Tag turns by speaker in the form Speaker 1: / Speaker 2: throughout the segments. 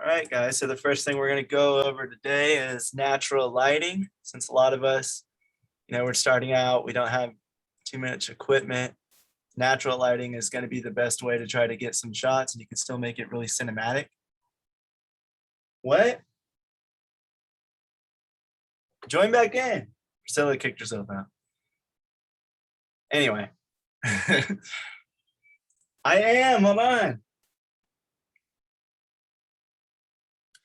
Speaker 1: All right, guys. So the first thing we're going to go over today is natural lighting. Since a lot of us, we're starting out, we don't have too much equipment. Natural lighting is going to be the best way to try to get some shots, and you can still make it really cinematic. What? Join back in. Priscilla kicked herself out. Anyway. I am, hold on.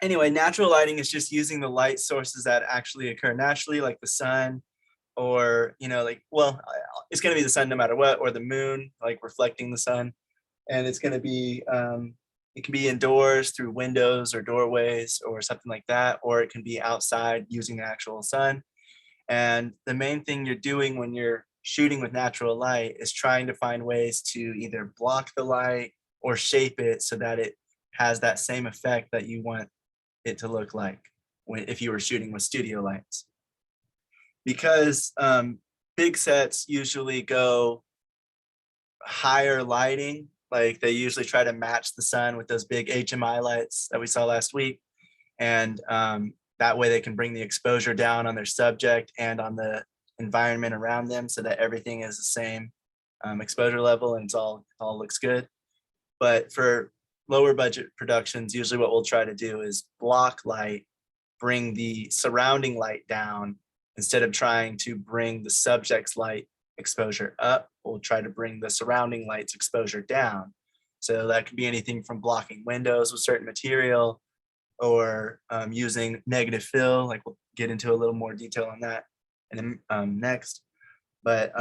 Speaker 1: Anyway, natural lighting is just using the light sources that actually occur naturally, like the sun, or, it's going to be the sun no matter what, or the moon, like reflecting the sun. And it's going to be, it can be indoors through windows or doorways or something like that, or it can be outside using the actual sun. And the main thing you're doing when you're shooting with natural light is trying to find ways to either block the light or shape it so that it has that same effect that you want it to look like if you were shooting with studio lights. Because big sets usually go higher lighting, like they usually try to match the sun with those big HMI lights that we saw last week. And that way they can bring the exposure down on their subject and on the environment around them so that everything is the same exposure level and it all looks good. But for lower budget productions, usually what we'll try to do is block light, bring the surrounding light down. Instead of trying to bring the subject's light exposure up, we'll try to bring the surrounding light's exposure down. So that could be anything from blocking windows with certain material or using negative fill, like we'll get into a little more detail on that and then next. But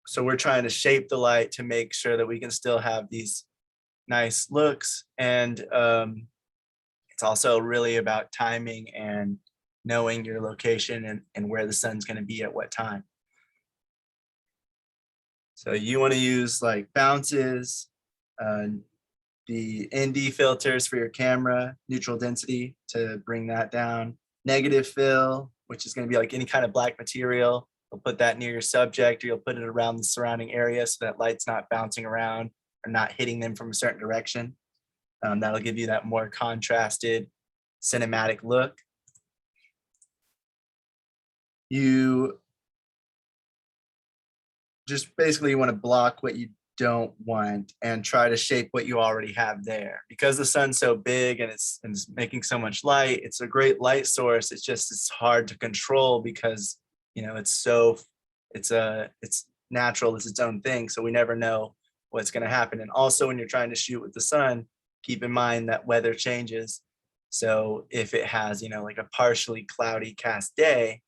Speaker 1: so we're trying to shape the light to make sure that we can still have these nice looks. And it's also really about timing and knowing your location and where the sun's going to be at what time. So you want to use like bounces, the ND filters for your camera, neutral density to bring that down, negative fill, which is going to be like any kind of black material. You'll put that near your subject, or you'll put it around the surrounding area so that light's not bouncing around or not hitting them from a certain direction. That'll give you that more contrasted cinematic look. You just basically want to block what you don't want and try to shape what you already have there. Because the sun's so big and it's making so much light, it's a great light source. It's hard to control because it's natural, it's its own thing. So we never know what's going to happen. And also when you're trying to shoot with the sun, keep in mind that weather changes. So if it has, like a partially cloudy cast day,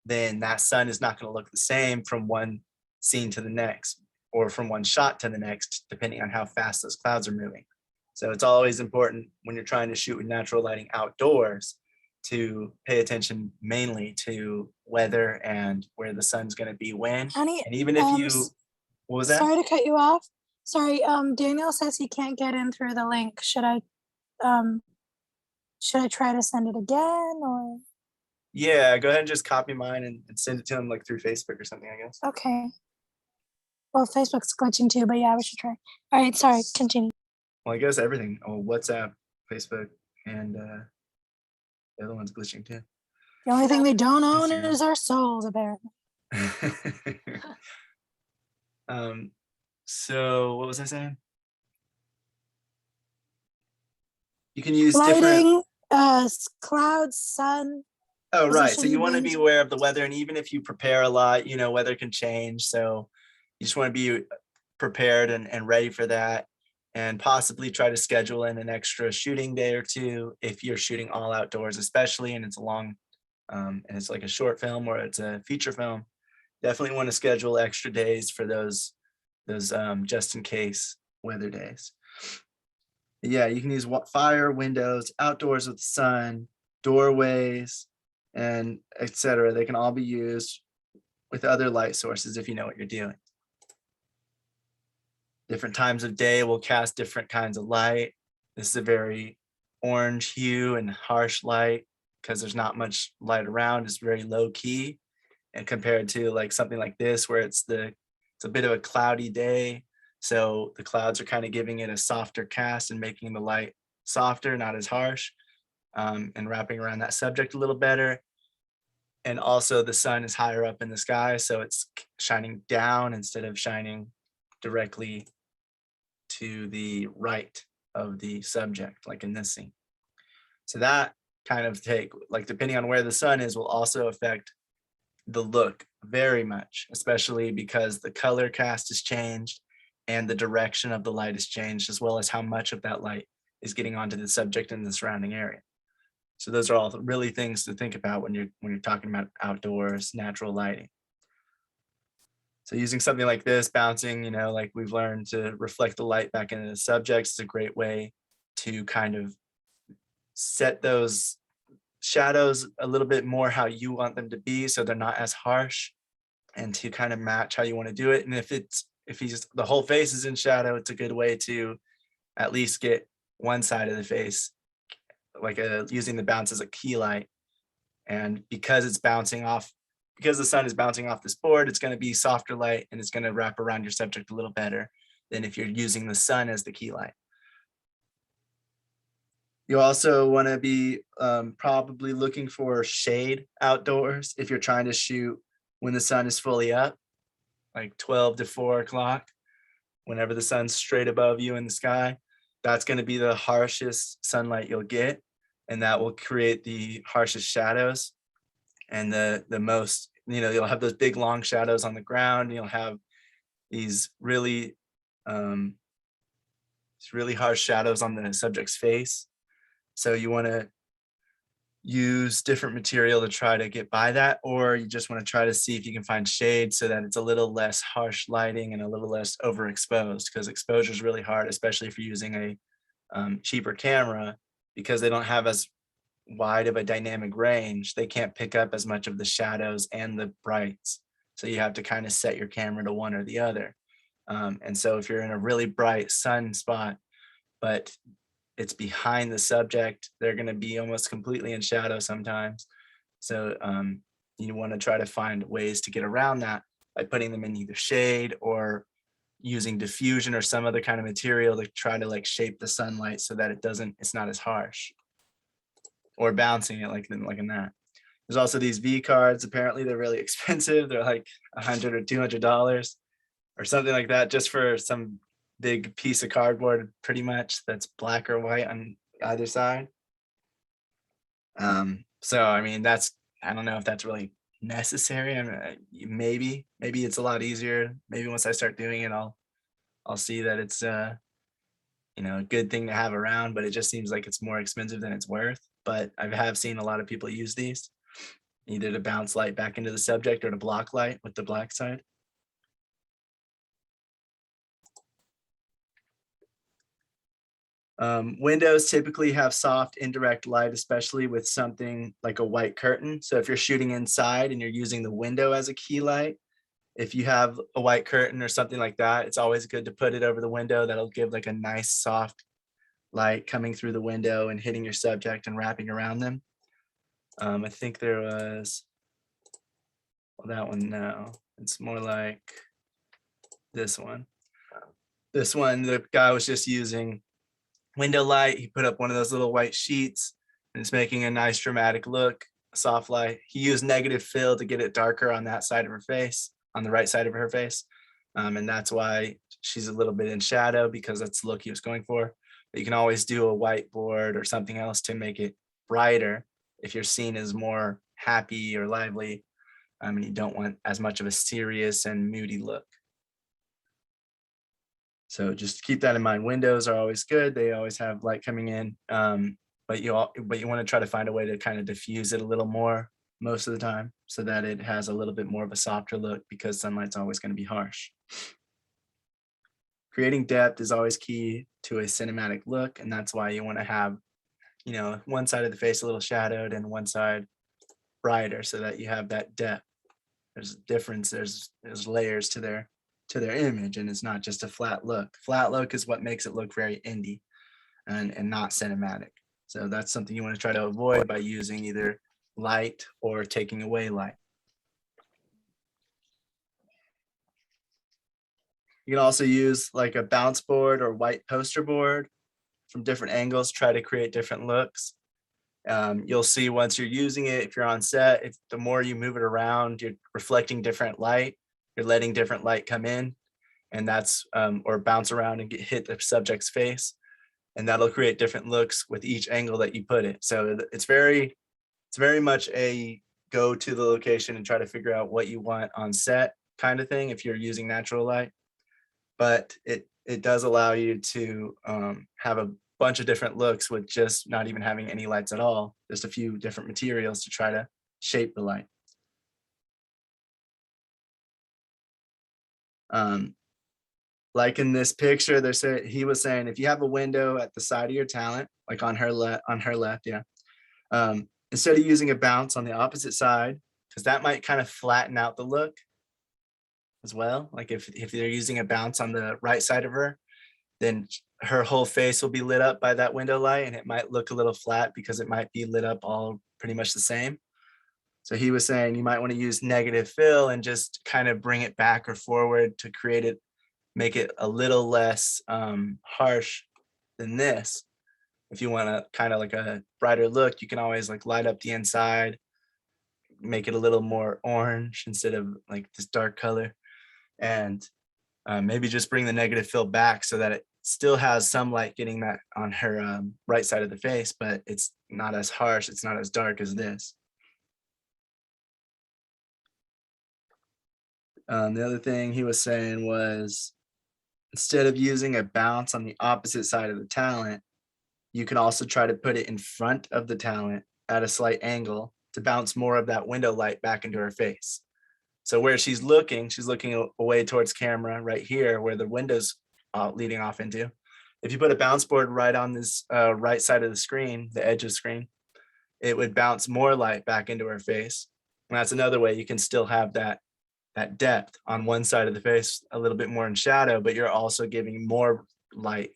Speaker 1: then that sun is not going to look the same from one scene to the next or from one shot to the next, depending on how fast those clouds are moving. So it's always important when you're trying to shoot with natural lighting outdoors to pay attention mainly to weather and where the sun's going to be when.
Speaker 2: Honey,
Speaker 1: and even if what was that?
Speaker 2: Sorry to cut you off. Sorry, Daniel says he can't get in through the link. Should I try to send it again or?
Speaker 1: Yeah, go ahead and just copy mine and send it to him like through Facebook or something, I guess.
Speaker 2: Okay. Well, Facebook's glitching too, but yeah, we should try. All right, sorry, continue.
Speaker 1: Well, I guess everything. Oh, WhatsApp, Facebook, and the other one's glitching too.
Speaker 2: The only thing they don't own is our souls, apparently.
Speaker 1: So what was I saying? You can use
Speaker 2: lighting, clouds, sun.
Speaker 1: Oh, right. So you want to be aware of the weather, and even if you prepare a lot, weather can change. So you just want to be prepared and ready for that, and possibly try to schedule in an extra shooting day or two if you're shooting all outdoors, especially, and it's a long, and it's like a short film or it's a feature film. Definitely want to schedule extra days for those just in case weather days. Yeah, you can use fire, windows, outdoors with the sun, doorways, and etc. They can all be used with other light sources if you know what you're doing. Different times of day will cast different kinds of light. This is a very orange hue and harsh light because there's not much light around. It's very low key, and compared to like something like this where it's a bit of a cloudy day. So the clouds are kind of giving it a softer cast and making the light softer, not as harsh, and wrapping around that subject a little better. And also the sun is higher up in the sky, so it's shining down instead of shining directly to the right of the subject, like in this scene. So that kind of like depending on where the sun is will also affect the look very much, especially because the color cast is changed and the direction of the light is changed, as well as how much of that light is getting onto the subject and the surrounding area. So those are all really things to think about when you're talking about outdoors natural lighting. So using something like this, bouncing, like we've learned to reflect the light back into the subjects is a great way to kind of set those shadows a little bit more how you want them to be, so they're not as harsh, and to kind of match how you want to do it. And if he's the whole face is in shadow, it's a good way to at least get one side of the face, like using the bounce as a key light. And because the sun is bouncing off this board, it's going to be softer light and it's going to wrap around your subject a little better than if you're using the sun as the key light. You also want to be probably looking for shade outdoors if you're trying to shoot when the sun is fully up, like 12 to 4 o'clock, whenever the sun's straight above you in the sky. That's going to be the harshest sunlight you'll get, and that will create the harshest shadows and the most, you'll have those big long shadows on the ground. You'll have these really harsh shadows on the subject's face. So you want to use different material to try to get by that, or you just want to try to see if you can find shade so that it's a little less harsh lighting and a little less overexposed, because exposure is really hard, especially if you're using a cheaper camera, because they don't have as wide of a dynamic range. They can't pick up as much of the shadows and the brights. So you have to kind of set your camera to one or the other. And so if you're in a really bright sun spot, but it's behind the subject, they're going to be almost completely in shadow sometimes. So you want to try to find ways to get around that by putting them in either shade or using diffusion or some other kind of material to try to like shape the sunlight so that it's not as harsh, or bouncing it like in that. There's also these V cards. Apparently they're really expensive. They're like $100 or $200 or something like that, just for some big piece of cardboard, pretty much, that's black or white on either side. So I mean, I don't know if that's really necessary. I mean, maybe it's a lot easier. Maybe once I start doing it, I'll see that it's a good thing to have around, but it just seems like it's more expensive than it's worth. But I have seen a lot of people use these either to bounce light back into the subject or to block light with the black side. Windows typically have soft indirect light, especially with something like a white curtain. So if you're shooting inside and you're using the window as a key light, if you have a white curtain or something like that, it's always good to put it over the window. That'll give like a nice soft light coming through the window and hitting your subject and wrapping around them. I think there was, well, that one, no, it's more like this one. This one, the guy was just using window light. He put up one of those little white sheets and it's making a nice dramatic look, a soft light. He used negative fill to get it darker on that side of her face, on the right side of her face. And that's why she's a little bit in shadow, because that's the look he was going for. But you can always do a whiteboard or something else to make it brighter if your scene is more happy or lively, and you don't want as much of a serious and moody look. So just keep that in mind. Windows are always good. They always have light coming in, but you want to try to find a way to kind of diffuse it a little more most of the time, so that it has a little bit more of a softer look, because sunlight's always going to be harsh. Creating depth is always key to a cinematic look, and that's why you want to have, one side of the face a little shadowed and one side brighter, so that you have that depth. There's a difference. There's layers to their image, and it's not just a flat look. Flat look is what makes it look very indie and not cinematic. So that's something you want to try to avoid by using either light or taking away light. You can also use like a bounce board or white poster board from different angles, try to create different looks. You'll see once you're using it, if you're on set, if the more you move it around, you're reflecting different light, you're letting different light come in, and that's or bounce around and hit the subject's face, and that'll create different looks with each angle that you put it. So it's very much a go to the location and try to figure out what you want on set kind of thing if you're using natural light. But it does allow you to have a bunch of different looks with just not even having any lights at all, just a few different materials to try to shape the light. Um, like in this picture, he was saying if you have a window at the side of your talent, like on her left, yeah. Instead of using a bounce on the opposite side, because that might kind of flatten out the look as well. Like if they're using a bounce on the right side of her, then her whole face will be lit up by that window light, and it might look a little flat because it might be lit up all pretty much the same. So he was saying you might want to use negative fill and just kind of bring it back or forward to create it, make it a little less harsh than this. If you want to kind of like a brighter look, you can always like light up the inside, make it a little more orange instead of like this dark color, and maybe just bring the negative fill back so that it still has some light getting that on her right side of the face, but it's not as harsh, it's not as dark as this. The other thing he was saying was instead of using a bounce on the opposite side of the talent, you can also try to put it in front of the talent at a slight angle to bounce more of that window light back into her face. So where she's looking away towards camera right here where the window's leading off into. If you put a bounce board right on this right side of the screen, the edge of the screen, it would bounce more light back into her face. And that's another way you can still have that depth on one side of the face, a little bit more in shadow, but you're also giving more light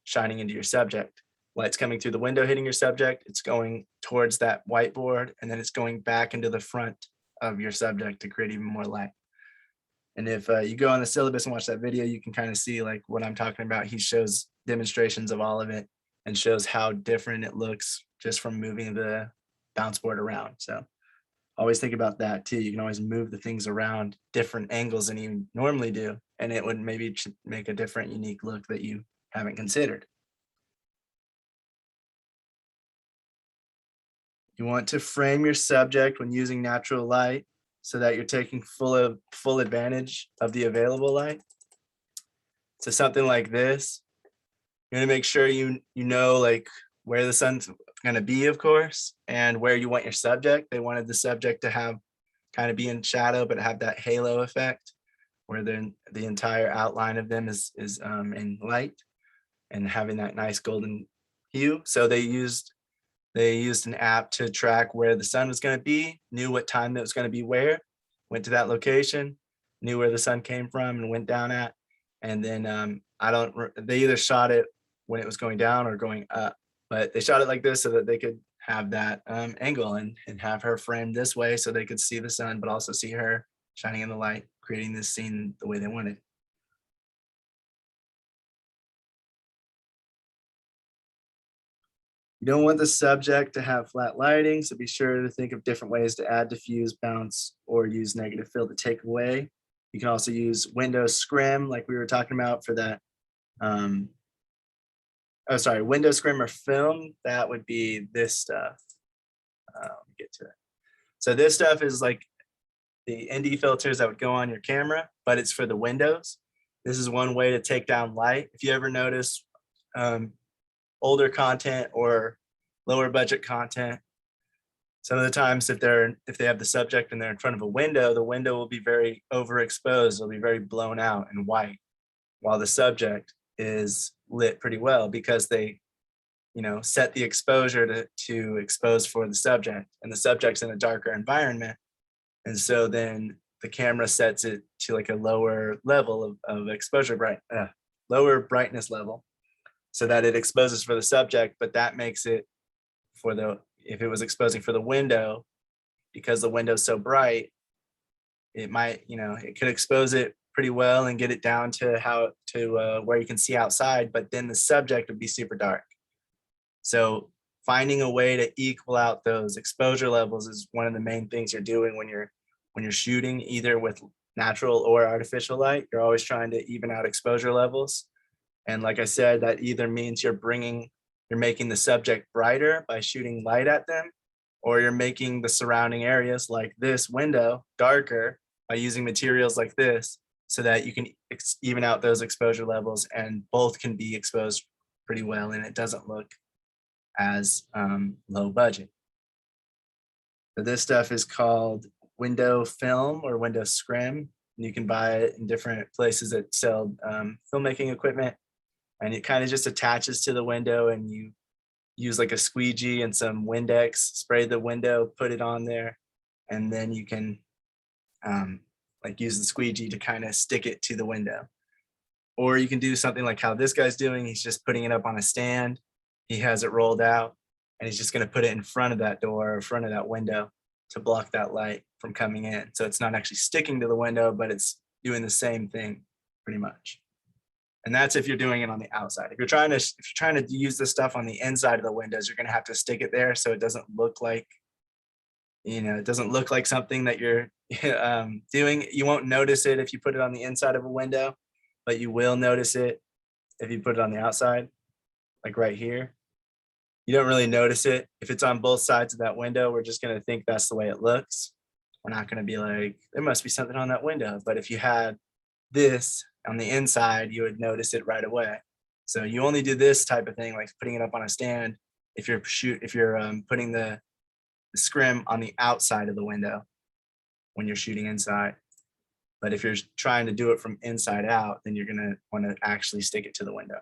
Speaker 1: shining into your subject. Light's coming through the window, hitting your subject, it's going towards that whiteboard, and then it's going back into the front of your subject to create even more light. And if you go on the syllabus and watch that video, you can kind of see like what I'm talking about. He shows demonstrations of all of it and shows how different it looks just from moving the bounce board around. So always think about that too. You can always move the things around different angles than you normally do, and it would maybe make a different, unique look that you haven't considered. You want to frame your subject when using natural light so that you're taking full advantage of the available light. So something like this, you're gonna make sure you know like where the sun's gonna be, of course, and where you want your subject. They wanted the subject to have kind of be in shadow, but have that halo effect where the entire outline of them is in light and having that nice golden hue. So they used an app to track where the sun was going to be, knew what time it was going to be where, went to that location, knew where the sun came from and went down at. And then they either shot it when it was going down or going up, but they shot it like this so that they could have that angle and have her framed this way so they could see the sun, but also see her shining in the light, creating this scene the way they wanted. You don't want the subject to have flat lighting, so be sure to think of different ways to add, diffuse, bounce, or use negative fill to take away. You can also use Windows Scrim, like we were talking about for that. Windows Scrim or film, that would be this stuff. Let me get to it. So this stuff is like the ND filters that would go on your camera, but it's for the windows. This is one way to take down light. If you ever notice older content or lower budget content, some of the times if they have the subject and they're in front of a window, the window will be very overexposed. It'll be very blown out and white, while the subject is lit pretty well because they, set the exposure to expose for the subject, and the subject's in a darker environment. And so then the camera sets it to like a lower level of exposure lower brightness level, so that it exposes for the subject, but that makes it if it was exposing for the window, because the window's so bright, it might, it could expose it pretty well and get it down to where you can see outside, but then the subject would be super dark. So finding a way to equal out those exposure levels is one of the main things you're doing when you're shooting, either with natural or artificial light. You're always trying to even out exposure levels. And like I said, that either means you're making the subject brighter by shooting light at them, or you're making the surrounding areas like this window darker by using materials like this, so that you can even out those exposure levels and both can be exposed pretty well and it doesn't look as low budget. So this stuff is called window film or window scrim. You can buy it in different places that sell filmmaking equipment, and it kind of just attaches to the window, and you use like a squeegee and some Windex, spray the window, put it on there, and then you can like use the squeegee to kind of stick it to the window. Or you can do something like how this guy's doing. He's just putting it up on a stand. He has it rolled out, and he's just going to put it in front of that door or front of that window to block that light from coming in. So it's not actually sticking to the window, but it's doing the same thing pretty much. And that's if you're doing it on the outside. If you're trying to use this stuff on the inside of the windows, you're going to have to stick it there so it doesn't look like, it doesn't look like something that you're doing. You won't notice it if you put it on the inside of a window, but you will notice it if you put it on the outside, like right here. You don't really notice it. If it's on both sides of that window, we're just going to think that's the way it looks. We're not going to be like, there must be something on that window. But if you had this on the inside, you would notice it right away. So you only do this type of thing, like putting it up on a stand, if you're putting the scrim on the outside of the window when you're shooting inside. But if you're trying to do it from inside out, then you're going to want to actually stick it to the window.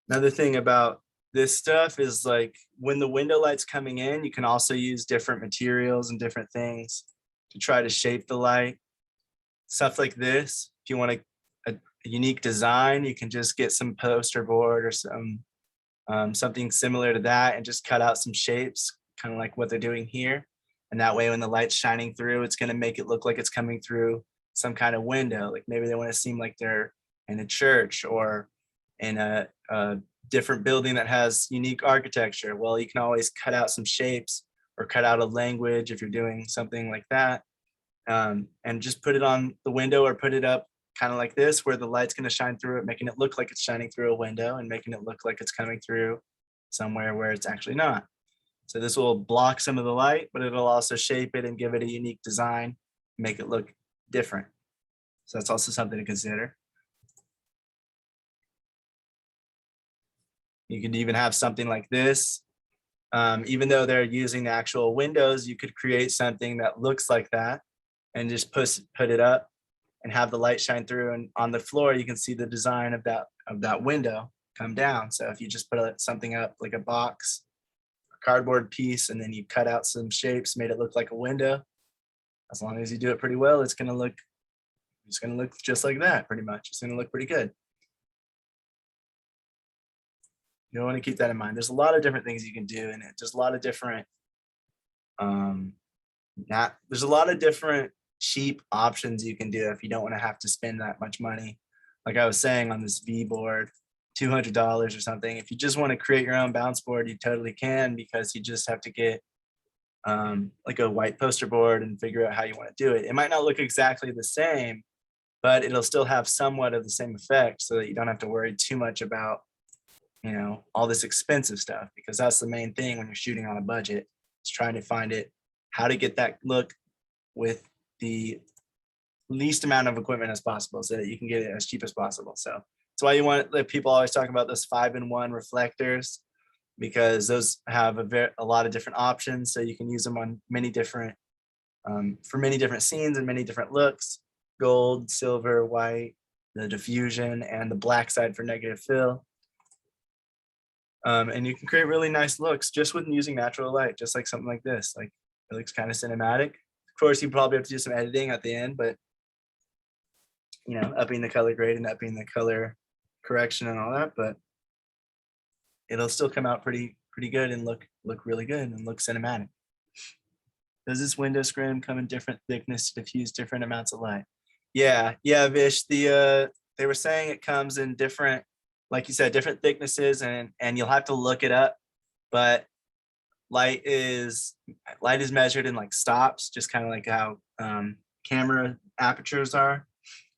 Speaker 1: Another thing about this stuff is like when the window light's coming in, you can also use different materials and different things to try to shape the light. Stuff like this, if you want a unique design, you can just get some poster board or something similar to that and just cut out some shapes, kind of like what they're doing here. And that way when the light's shining through, it's going to make it look like it's coming through some kind of window. Like maybe they want to seem like they're in a church or in a different building that has unique architecture. Well, you can always cut out some shapes or cut out a language if you're doing something like that, and just put it on the window or put it up kind of like this, where the light's going to shine through it, making it look like it's shining through a window and making it look like it's coming through somewhere where it's actually not. So this will block some of the light, but it'll also shape it and give it a unique design, make it look different. So that's also something to consider. You could even have something like this. Even though they're using the actual windows, you could create something that looks like that and just put it up and have the light shine through. And on the floor, you can see the design of that window come down. So if you just put something up like a box, a cardboard piece, and then you cut out some shapes, made it look like a window, as long as you do it pretty well, it's gonna look just like that pretty much. It's gonna look pretty good. You want to keep that in mind. There's a lot of different things you can do in it. There's a lot of different there's a lot of different cheap options you can do if you don't want to have to spend that much money. Like I was saying, on this V board, $200 or something. If you just want to create your own bounce board, you totally can, because you just have to get like a white poster board and figure out how you want to do it. It might not look exactly the same, but it'll still have somewhat of the same effect, so that you don't have to worry too much about all this expensive stuff, because that's the main thing when you're shooting on a budget, is trying to find how to get that look with the least amount of equipment as possible, so that you can get it as cheap as possible. So that's why people always talk about those 5-in-1 reflectors, because those have a lot of different options. So you can use them on many different for many different scenes and many different looks: gold, silver, white, the diffusion, and the black side for negative fill. And you can create really nice looks just with using natural light, just like something like this. Like, it looks kind of cinematic. Of course, you probably have to do some editing at the end, but upping the color grade and upping the color correction and all that, but it'll still come out pretty good and look really good and look cinematic. Does this window scrim come in different thickness to diffuse different amounts of light? Yeah, Vish. They were saying it comes in different, like you said, different thicknesses, and you'll have to look it up. But light is measured in like stops, just kind of like how camera apertures are.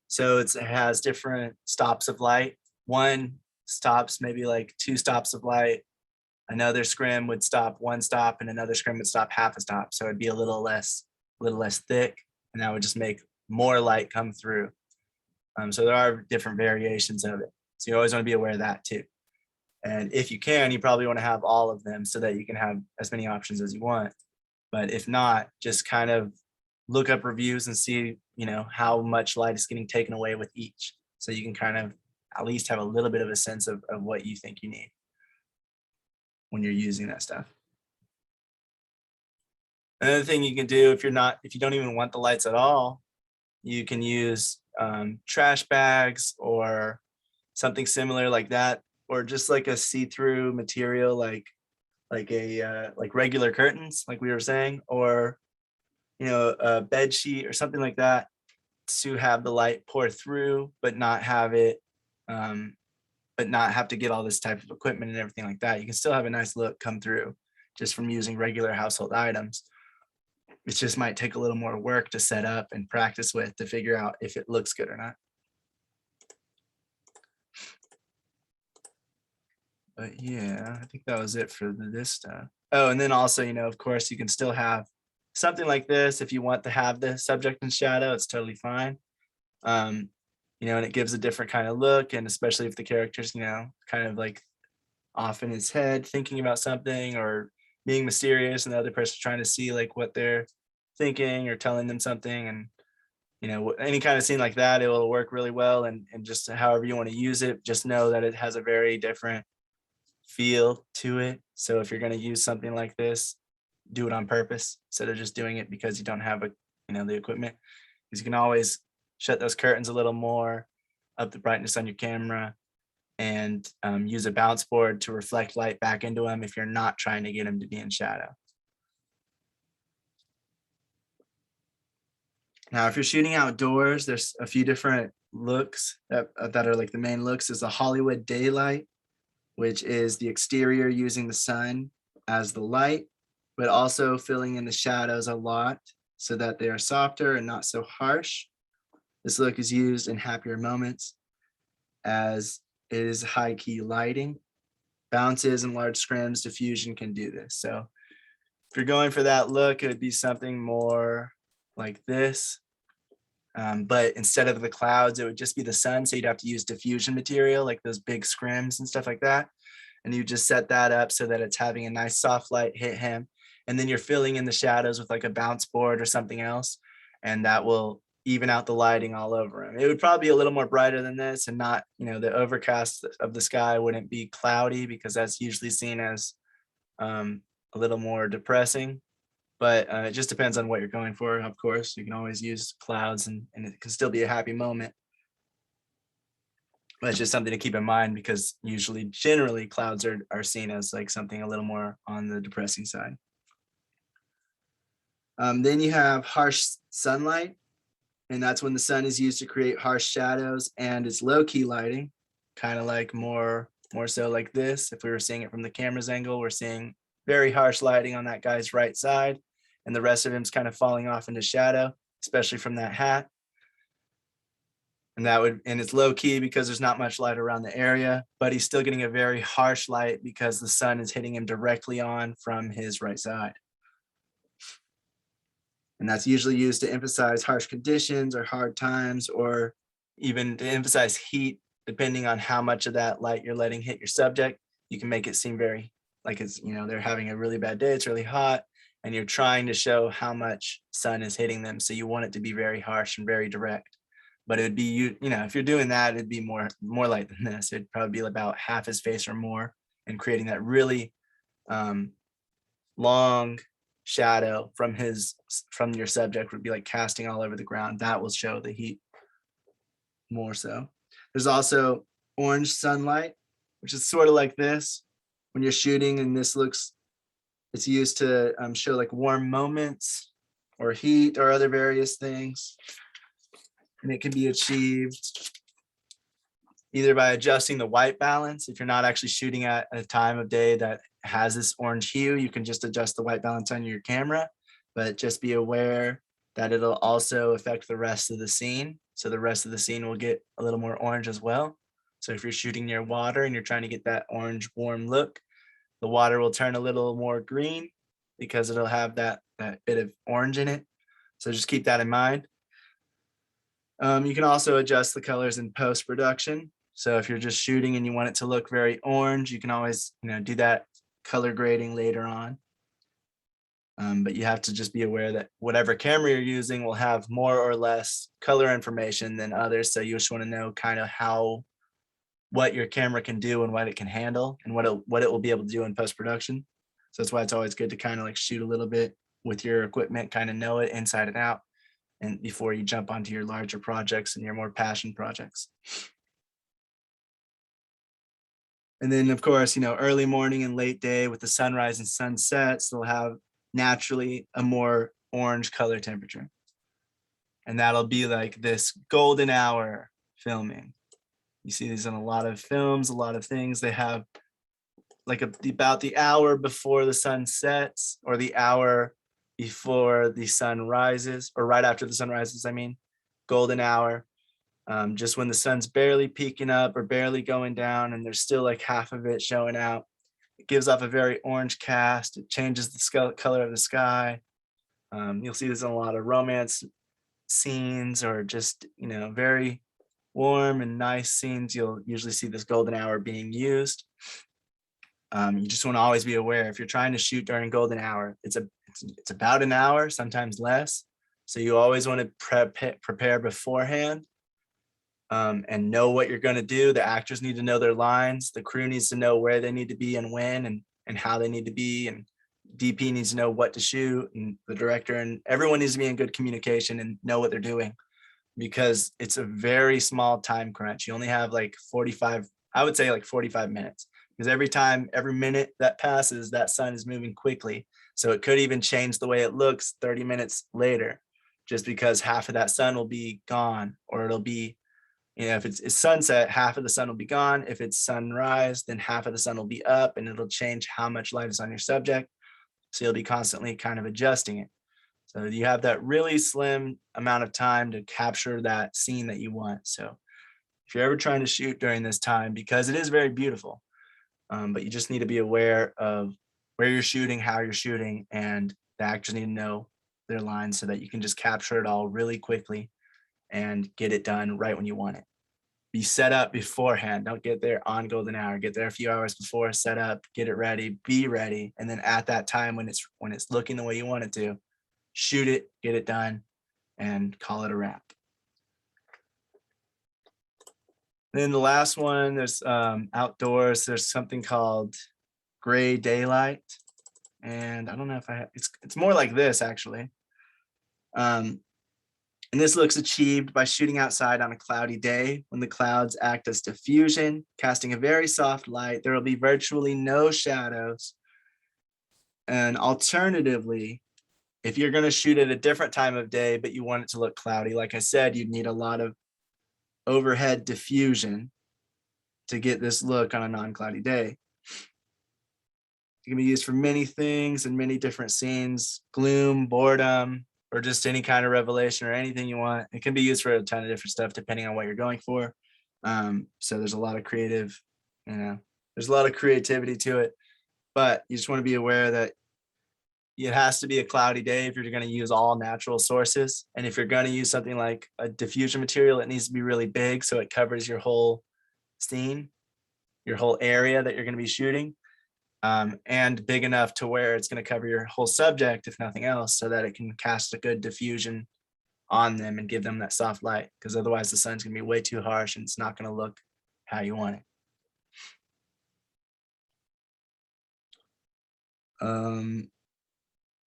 Speaker 1: So it has different stops of light. One stops maybe like 2 stops of light. Another scrim would stop 1 stop, and another scrim would stop half a stop. So it'd be a little less thick, and that would just make more light come through. So there are different variations of it. So you always want to be aware of that too. And if you can, you probably want to have all of them so that you can have as many options as you want. But if not, just kind of look up reviews and see, how much light is getting taken away with each. So you can kind of at least have a little bit of a sense of what you think you need when you're using that stuff. Another thing you can do if you don't even want the lights at all, you can use trash bags or something similar like that, or just like a see-through material like regular curtains, like we were saying, or a bed sheet or something like that, to have the light pour through, but not have to get all this type of equipment and everything like that. You can still have a nice look come through just from using regular household items. It just might take a little more work to set up and practice with to figure out if it looks good or not. But yeah, I think that was it for this stuff. Oh, and then also, of course, you can still have something like this if you want to have the subject in shadow. It's totally fine. And it gives a different kind of look, and especially if the character's, kind of like off in his head thinking about something or being mysterious, and the other person's trying to see like what they're thinking or telling them something. And any kind of scene like that, it will work really well. And just however you want to use it, just know that it has a very different feel to it. So if you're going to use something like this, do it on purpose instead of just doing it because you don't have the equipment. Because you can always shut those curtains a little more, up the brightness on your camera, and use a bounce board to reflect light back into them if you're not trying to get them to be in shadow. Now, if you're shooting outdoors, there's a few different looks that are like the main looks. Is the Hollywood daylight, which is the exterior using the sun as the light, but also filling in the shadows a lot so that they are softer and not so harsh. This look is used in happier moments as it is high key lighting. Bounces and large scrims diffusion can do this. So if you're going for that look, it would be something more like this. But instead of the clouds, it would just be the sun. So you'd have to use diffusion material, like those big scrims and stuff like that. And you just set that up so that it's having a nice soft light hit him. And then you're filling in the shadows with like a bounce board or something else. And that will even out the lighting all over him. It would probably be a little more brighter than this, and not, the overcast of the sky wouldn't be cloudy, because that's usually seen as a little more depressing. But it just depends on what you're going for. Of course, you can always use clouds, and it can still be a happy moment. But it's just something to keep in mind, because generally clouds are seen as like something a little more on the depressing side. Then you have harsh sunlight, and that's when the sun is used to create harsh shadows, and it's low key lighting, kind of like more so like this. If we were seeing it from the camera's angle, we're seeing very harsh lighting on that guy's right side, and the rest of him's kind of falling off into shadow, especially from that hat. And it's low key because there's not much light around the area, but he's still getting a very harsh light because the sun is hitting him directly on from his right side. And that's usually used to emphasize harsh conditions or hard times, or even to emphasize heat, depending on how much of that light you're letting hit your subject. You can make it seem very like it's, they're having a really bad day, it's really hot, and you're trying to show how much sun is hitting them. So you want it to be very harsh and very direct. But it'd be, if you're doing that, it'd be more light than this. It'd probably be about half his face or more, and creating that really long shadow from your subject would be like casting all over the ground. That will show the heat more so. There's also orange sunlight, which is sort of like this when you're shooting, and it's used to show like warm moments or heat or other various things. And it can be achieved either by adjusting the white balance. If you're not actually shooting at a time of day that has this orange hue, you can just adjust the white balance on your camera, but just be aware that it'll also affect the rest of the scene. So the rest of the scene will get a little more orange as well. So if you're shooting near water and you're trying to get that orange warm look, the water will turn a little more green because it'll have that bit of orange in it. So just keep that in mind. You can also adjust the colors in post-production. So if you're just shooting and you want it to look very orange, you can always, do that color grading later on. But you have to just be aware that whatever camera you're using will have more or less color information than others. So you just want to know kind of what your camera can do and what it can handle and what it will be able to do in post-production. So that's why it's always good to kind of like shoot a little bit with your equipment, kind of know it inside and out, and before you jump onto your larger projects and your more passion projects. And then of course, early morning and late day with the sunrise and sunsets, they'll have naturally a more orange color temperature. And that'll be like this golden hour filming. You see these in a lot of films, a lot of things. They have like about the hour before the sun sets, or the hour before the sun rises, or right after the sun rises, golden hour. Just when the sun's barely peeking up or barely going down and there's still like half of it showing out. It gives off a very orange cast. It changes the color of the sky. You'll see this in a lot of romance scenes, or just, very warm and nice scenes. You'll usually see this golden hour being used. You just want to always be aware, if you're trying to shoot during golden hour, it's about an hour, sometimes less. So you always want to prepare beforehand. And know what you're going to do. The actors need to know their lines. The crew needs to know where they need to be and when, and how they need to be. And DP needs to know what to shoot, and the director, and everyone needs to be in good communication and know what they're doing, because it's a very small time crunch. You only have like 45 minutes, because every minute that passes, that sun is moving quickly. So it could even change the way it looks 30 minutes later, just because half of that sun will be gone, or it'll be, if it's sunset, half of the sun will be gone. If it's sunrise, then half of the sun will be up, and it'll change how much light is on your subject. So you'll be constantly kind of adjusting it. So you have that really slim amount of time to capture that scene that you want. So if you're ever trying to shoot during this time, because it is very beautiful, but you just need to be aware of where you're shooting, how you're shooting, and the actors need to know their lines so that you can just capture it all really quickly and get it done right when you want it. Be set up beforehand. Don't get there on golden hour. Get there a few hours before, set up, get it ready, be ready. And then at that time, when it's looking the way you want it to, shoot it, get it done, and call it a wrap. Then the last one, there's outdoors. There's something called gray daylight. And I don't know if it's more like this actually. And this looks achieved by shooting outside on a cloudy day when the clouds act as diffusion, casting a very soft light. There will be virtually no shadows. And alternatively, if you're going to shoot at a different time of day, but you want it to look cloudy, like I said, you'd need a lot of overhead diffusion to get this look on a non-cloudy day. It can be used for many things and many different scenes: gloom, boredom, or just any kind of revelation or anything you want. It can be used for a ton of different stuff depending on what you're going for. So there's a lot of there's a lot of creativity to it, but you just want to be aware that it has to be a cloudy day if you're going to use all natural sources. And if you're going to use something like a diffusion material, it needs to be really big so it covers your whole scene, your whole area that you're going to be shooting. And big enough to where it's going to cover your whole subject, if nothing else, so that it can cast a good diffusion on them and give them that soft light, because otherwise the sun's going to be way too harsh and it's not going to look how you want it.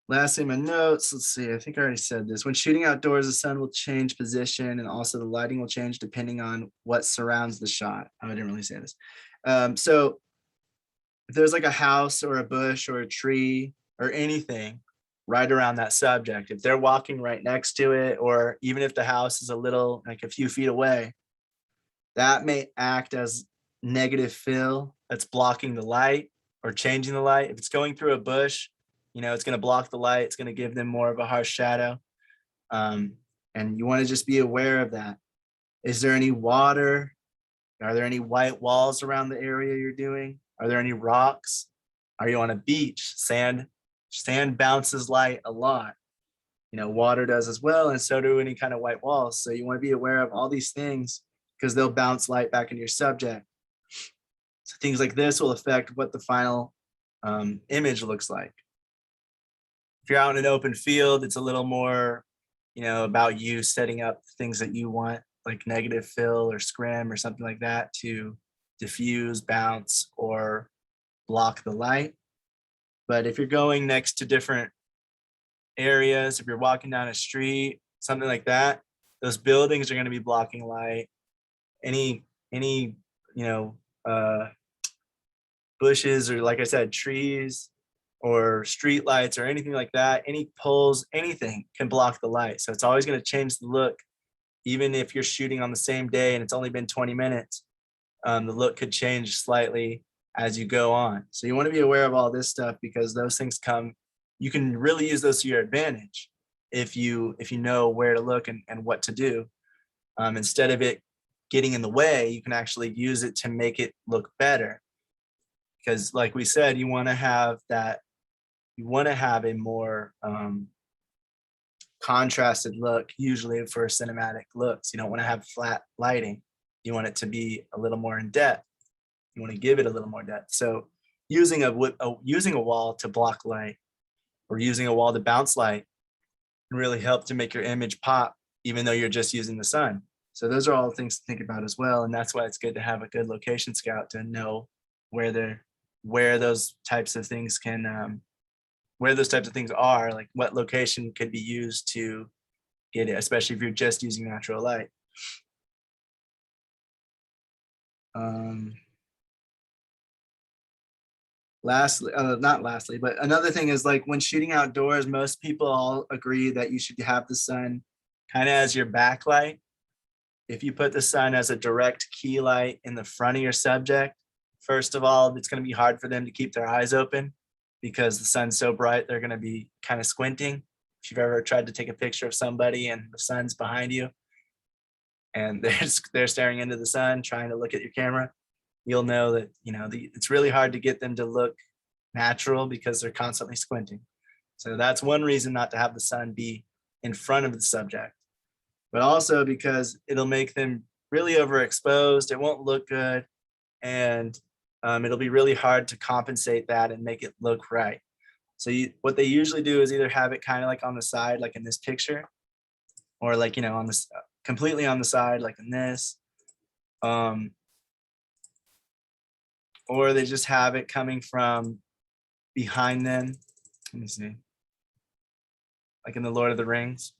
Speaker 1: Lastly, my notes, let's see, I think I already said this. When shooting outdoors, the sun will change position, and also the lighting will change depending on what surrounds the shot. I didn't really say this. So if there's like a house or a bush or a tree or anything, right around that subject. If they're walking right next to it, or even if the house is a little, like a few feet away, that may act as negative fill that's blocking the light or changing the light. If it's going through a bush, it's going to block the light. It's going to give them more of a harsh shadow. Um, and you want to just be aware of that. Is there any water? Are there any white walls around the area you're doing? Are there any rocks? Are you on a beach? Sand bounces light a lot. Water does as well, and so do any kind of white walls. So you want to be aware of all these things because they'll bounce light back into your subject. So things like this will affect what the final image looks like. If you're out in an open field, it's a little more, about you setting up things that you want, like negative fill or scrim or something like that to diffuse, bounce, or block the light. But if you're going next to different areas, if you're walking down a street, something like that, those buildings are going to be blocking light. Any bushes, or like I said, trees or street lights or anything like that, any poles, anything can block the light. So it's always going to change the look. Even if you're shooting on the same day and it's only been 20 minutes, the look could change slightly as you go on. So you want to be aware of all this stuff because those things you can really use those to your advantage if you know where to look and what to do. Instead of it getting in the way, you can actually use it to make it look better. Because like we said, you want to have a more contrasted look, usually for cinematic looks. You don't want to have flat lighting. You want it to be a little more in depth. You want to give it a little more depth. So using a wall to block light or using a wall to bounce light can really help to make your image pop, even though you're just using the sun. So those are all things to think about as well. And that's why it's good to have a good location scout to know where those types of things are, like what location could be used to get it, especially if you're just using natural light. Not lastly, but another thing is, like, when shooting outdoors, most people all agree that you should have the sun kind of as your backlight. If you put the sun as a direct key light in the front of your subject, first of all, it's going to be hard for them to keep their eyes open because the sun's so bright, they're going to be kind of squinting. If you've ever tried to take a picture of somebody and the sun's behind you and they're staring into the sun trying to look at your camera, you'll know that it's really hard to get them to look natural because they're constantly squinting. So that's one reason not to have the sun be in front of the subject, but also because it'll make them really overexposed. It won't look good, and it'll be really hard to compensate that and make it look right. So what they usually do is either have it kind of like on the side, like in this picture, or like on this completely on the side, like in this, or they just have it coming from behind them. Let me see, like in the Lord of the Rings.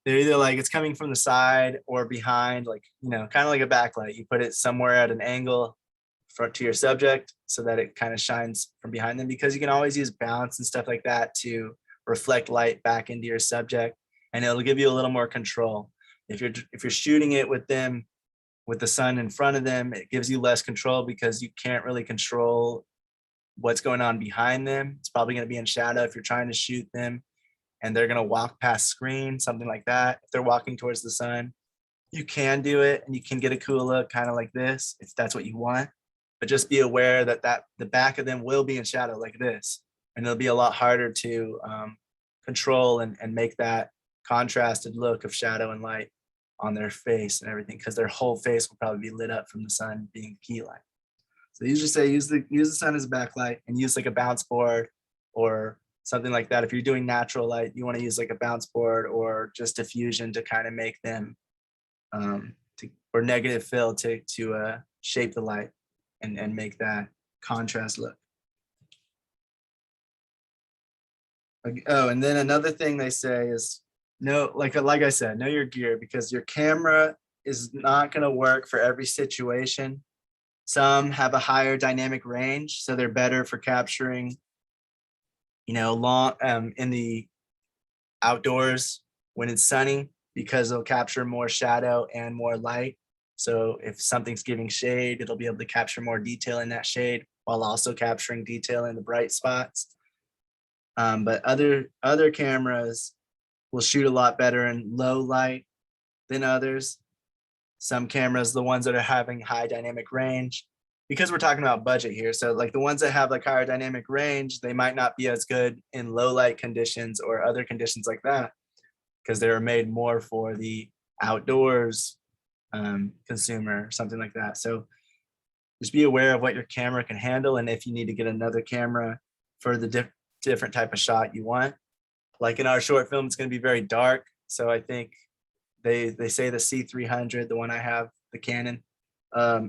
Speaker 1: They're either like it's coming from the side or behind, like kind of like a backlight. You put it somewhere at an angle front to your subject so that it kind of shines from behind them, because you can always use bounce and stuff like that to reflect light back into your subject, and it'll give you a little more control. If you're shooting it with them with the sun in front of them, it gives you less control because you can't really control what's going on behind them. It's probably going to be in shadow if you're trying to shoot them and they're going to walk past screen, something like that. If they're walking towards the sun, you can do it and you can get a cool look kind of like this if that's what you want. But just be aware that the back of them will be in shadow like this, and it'll be a lot harder to control and make that contrasted look of shadow and light on their face and everything, because their whole face will probably be lit up from the sun being the key light. So you just say use the sun as a backlight and use like a bounce board or something like that. If you're doing natural light, you want to use like a bounce board or just diffusion to kind of make them or negative fill to shape the light and make that contrast look. Oh, and then another thing they say is like I said, know your gear, because your camera is not going to work for every situation. Some have a higher dynamic range, so they're better for capturing, long in the outdoors when it's sunny because it'll capture more shadow and more light. So if something's giving shade, it'll be able to capture more detail in that shade while also capturing detail in the bright spots. But other cameras will shoot a lot better in low light than others. Some cameras, the ones that are having high dynamic range, because we're talking about budget here. So like the ones that have like higher dynamic range, they might not be as good in low light conditions or other conditions like that, because they were made more for the outdoors consumer or something like that. So just be aware of what your camera can handle, and if you need to get another camera for the different type of shot you want. Like in our short film, it's going to be very dark. So I think they say the C300, the one I have, the Canon,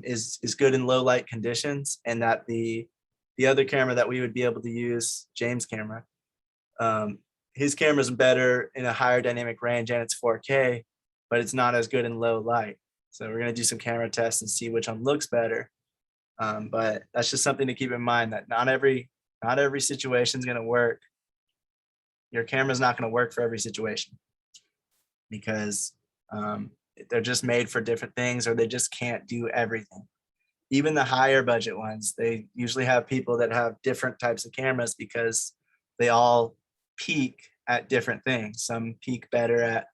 Speaker 1: is good in low light conditions, and that the other camera that we would be able to use, James' camera, his camera is better in a higher dynamic range and it's 4K, but it's not as good in low light. So we're gonna do some camera tests and see which one looks better. But that's just something to keep in mind, that not every situation is gonna work. Your camera's not gonna work for every situation, because they're just made for different things, or they just can't do everything. Even the higher budget ones, they usually have people that have different types of cameras because they all peak at different things. Some peak better at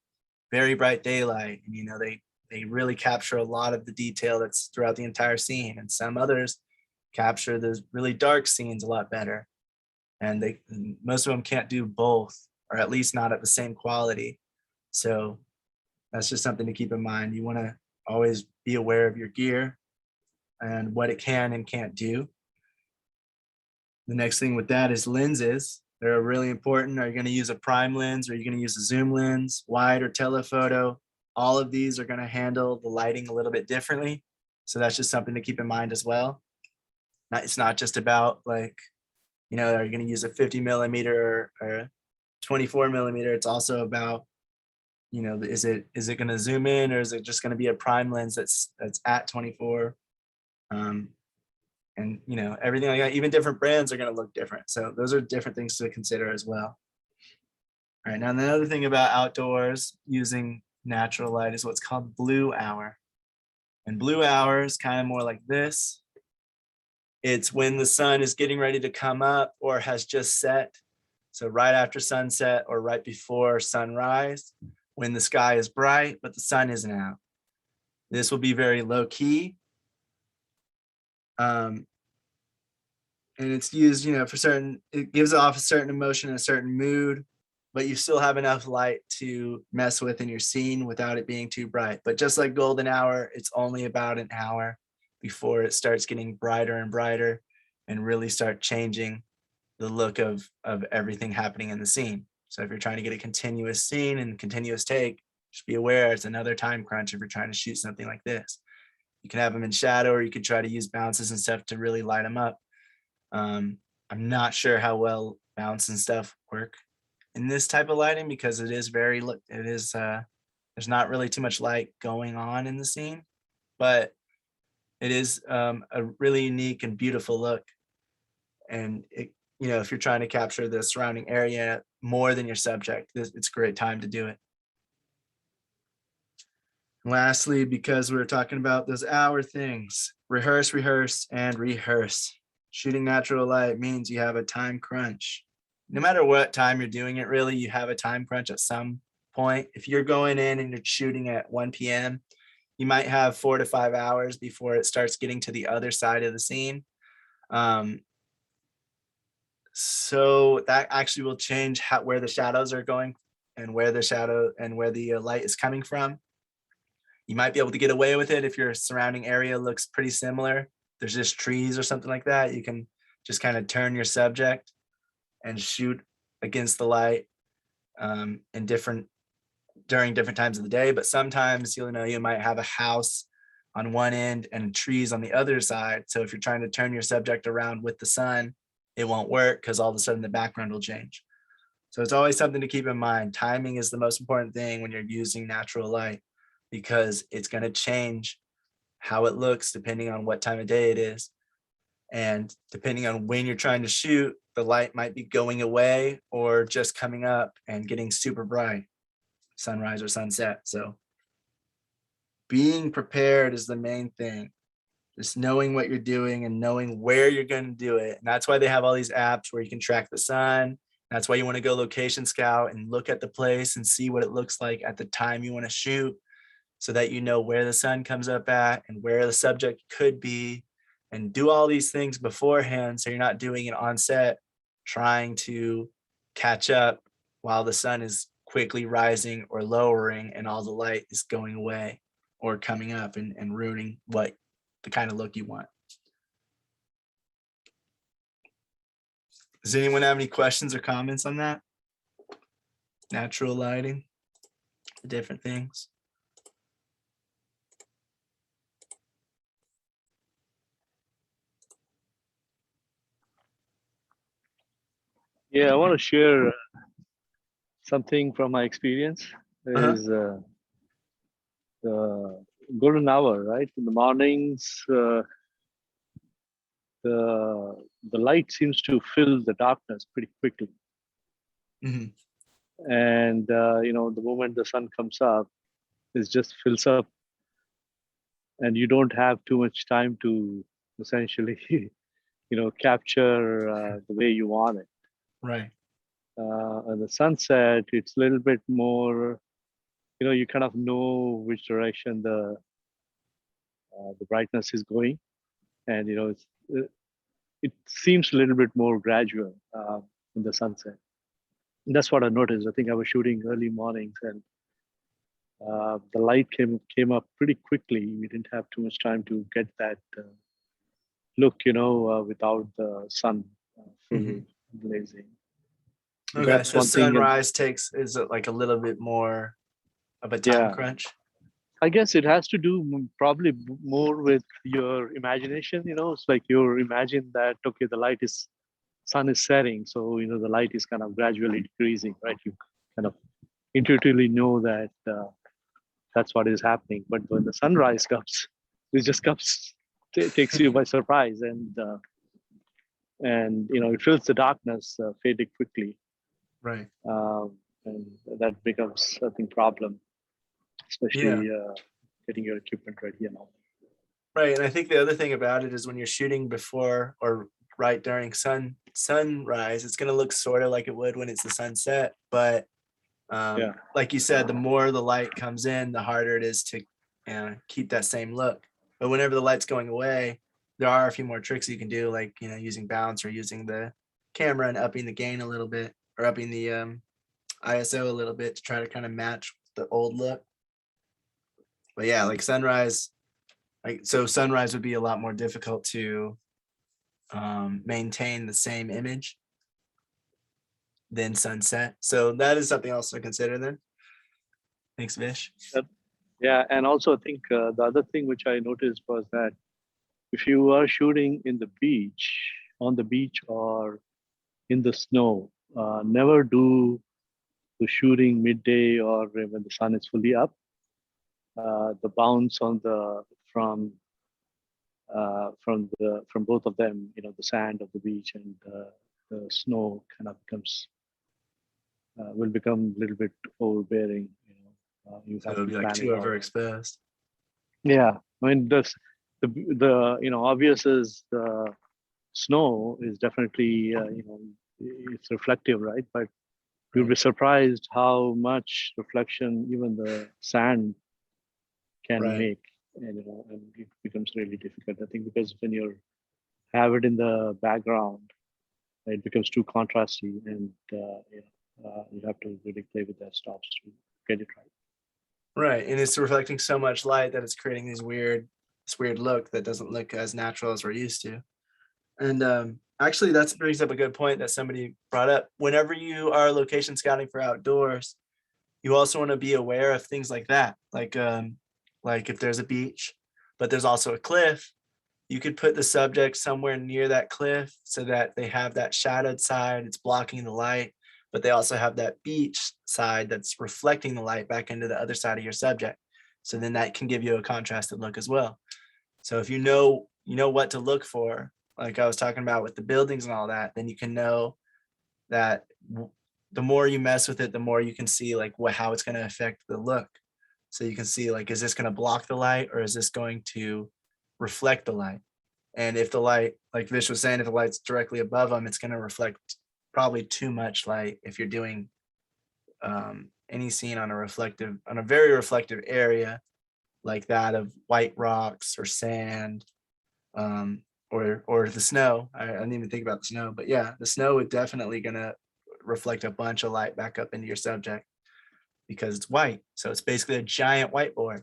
Speaker 1: very bright daylight, and they really capture a lot of the detail that's throughout the entire scene, and some others capture the really dark scenes a lot better. And most of them can't do both, or at least not at the same quality. So that's just something to keep in mind. You want to always be aware of your gear and what it can and can't do. The next thing with that is lenses. They're really important. Are you going to use a prime lens? Or are you going to use a zoom lens, wide or telephoto? All of these are going to handle the lighting a little bit differently. So that's just something to keep in mind as well. It's not just about like, are you going to use a 50 millimeter or a 24 millimeter? It's also about, is it going to zoom in, or is it just going to be a prime lens that's at 24? And everything like that. Even different brands are going to look different. So those are different things to consider as well. All right, now another thing about outdoors using natural light is what's called blue hour. And blue hour is kind of more like this. It's when the sun is getting ready to come up or has just set. So right after sunset or right before sunrise, when the sky is bright, but the sun isn't out. This will be very low key. And it's used, for certain, it gives off a certain emotion and a certain mood, but you still have enough light to mess with in your scene without it being too bright. But just like golden hour, it's only about an hour before it starts getting brighter and brighter and really start changing the look of everything happening in the scene. So if you're trying to get a continuous scene and continuous take, just be aware it's another time crunch if you're trying to shoot something like this. You can have them in shadow, or you could try to use bounces and stuff to really light them up. I'm not sure how well bounce and stuff work in this type of lighting, because there's not really too much light going on in the scene, but it is a really unique and beautiful look. And if you're trying to capture the surrounding area more than your subject, it's a great time to do it. And lastly, because we're talking about those hour things, rehearse, and rehearse. Shooting natural light means you have a time crunch. No matter what time you're doing it, really, you have a time crunch at some point. If you're going in and you're shooting at 1 p.m., you might have 4 to 5 hours before it starts getting to the other side of the scene. So that actually will change where the shadows are going and where the light is coming from. You might be able to get away with it if your surrounding area looks pretty similar. There's just trees or something like that. You can just kind of turn your subject and shoot against the light during different times of the day. But sometimes you might have a house on one end and trees on the other side. So if you're trying to turn your subject around with the sun, it won't work because all of a sudden the background will change. So it's always something to keep in mind. Timing is the most important thing when you're using natural light, because it's going to change how it looks depending on what time of day it is. And depending on when you're trying to shoot, the light might be going away or just coming up and getting super bright, sunrise or sunset. So being prepared is the main thing. Just knowing what you're doing and knowing where you're going to do it. And that's why they have all these apps where you can track the sun. That's why you want to go location scout and look at the place and see what it looks like at the time you want to shoot, so that you know where the sun comes up at and where the subject could be, and do all these things beforehand so you're not doing it on set trying to catch up while the sun is quickly rising or lowering and all the light is going away or coming up and ruining what the kind of look you want. Does anyone have any questions or comments on that? Natural lighting, the different things.
Speaker 3: Yeah, I want to share something from my experience. Is the golden hour, right? In the mornings, the light seems to fill the darkness pretty quickly.
Speaker 1: Mm-hmm.
Speaker 3: And the moment the sun comes up, it just fills up, and you don't have too much time to essentially capture the way you want it.
Speaker 1: Right.
Speaker 3: And the sunset, it's a little bit more, you kind of know which direction the brightness is going, and it seems a little bit more gradual in the sunset. And that's what I noticed. I think I was shooting early mornings, and the light came up pretty quickly. We didn't have too much time to get that look, without the sun fully blazing.
Speaker 1: Okay,
Speaker 3: that's
Speaker 1: so
Speaker 3: one thing.
Speaker 1: sunrise is it like a little bit more of a time crunch?
Speaker 3: I guess it has to do probably more with your imagination. It's like you imagine that, okay, sun is setting, so the light is kind of gradually decreasing, right? You kind of intuitively know that that's what is happening. But when the sunrise comes, it just takes you by surprise, and it fills the darkness fairly quickly.
Speaker 1: Right.
Speaker 3: And that becomes, I think, problem, especially getting your equipment ready and all.
Speaker 1: Right, and I think the other thing about it is when you're shooting before or right during sunrise, it's going to look sort of like it would when it's the sunset. But like you said, the more the light comes in, the harder it is to keep that same look. But whenever the light's going away, there are a few more tricks you can do, like using bounce or using the camera and upping the gain a little bit, or upping the ISO a little bit to try to kind of match the old look. But yeah, like sunrise, sunrise would be a lot more difficult to maintain the same image than sunset. So that is something else to consider then. Thanks, Vish.
Speaker 3: Yeah, and also I think the other thing which I noticed was that if you are shooting on the beach or in the snow, never do the shooting midday or when the sun is fully up. The bounce from both of them, the sand of the beach and the snow kind of will become a little bit overbearing. You
Speaker 1: So
Speaker 3: have
Speaker 1: it would
Speaker 3: to
Speaker 1: be like too overexposed.
Speaker 3: Yeah, I mean the obvious is the snow is definitely it's reflective, right? But you'll be surprised how much reflection even the sand can make, and it becomes really difficult. I think because when you have it in the background, it becomes too contrasty, and you have to really play with that stops to get it right.
Speaker 1: Right, and it's reflecting so much light that it's creating this weird look that doesn't look as natural as we're used to. And actually, that brings up a good point that somebody brought up. Whenever you are location scouting for outdoors, you also want to be aware of things like that, like if there's a beach, but there's also a cliff. You could put the subject somewhere near that cliff so that they have that shadowed side, it's blocking the light, but they also have that beach side that's reflecting the light back into the other side of your subject. So then that can give you a contrasted look as well. So if you know what to look for, like I was talking about with the buildings and all that, then you can know that the more you mess with it, the more you can see like how it's going to affect the look. So you can see like, is this going to block the light or is this going to reflect the light? And if the light, like Vish was saying, if the light's directly above them, it's going to reflect probably too much light if you're doing any scene on a very reflective area like that of white rocks or sand, or the snow. I didn't even think about the snow, but yeah, the snow is definitely gonna reflect a bunch of light back up into your subject because it's white. So it's basically a giant whiteboard.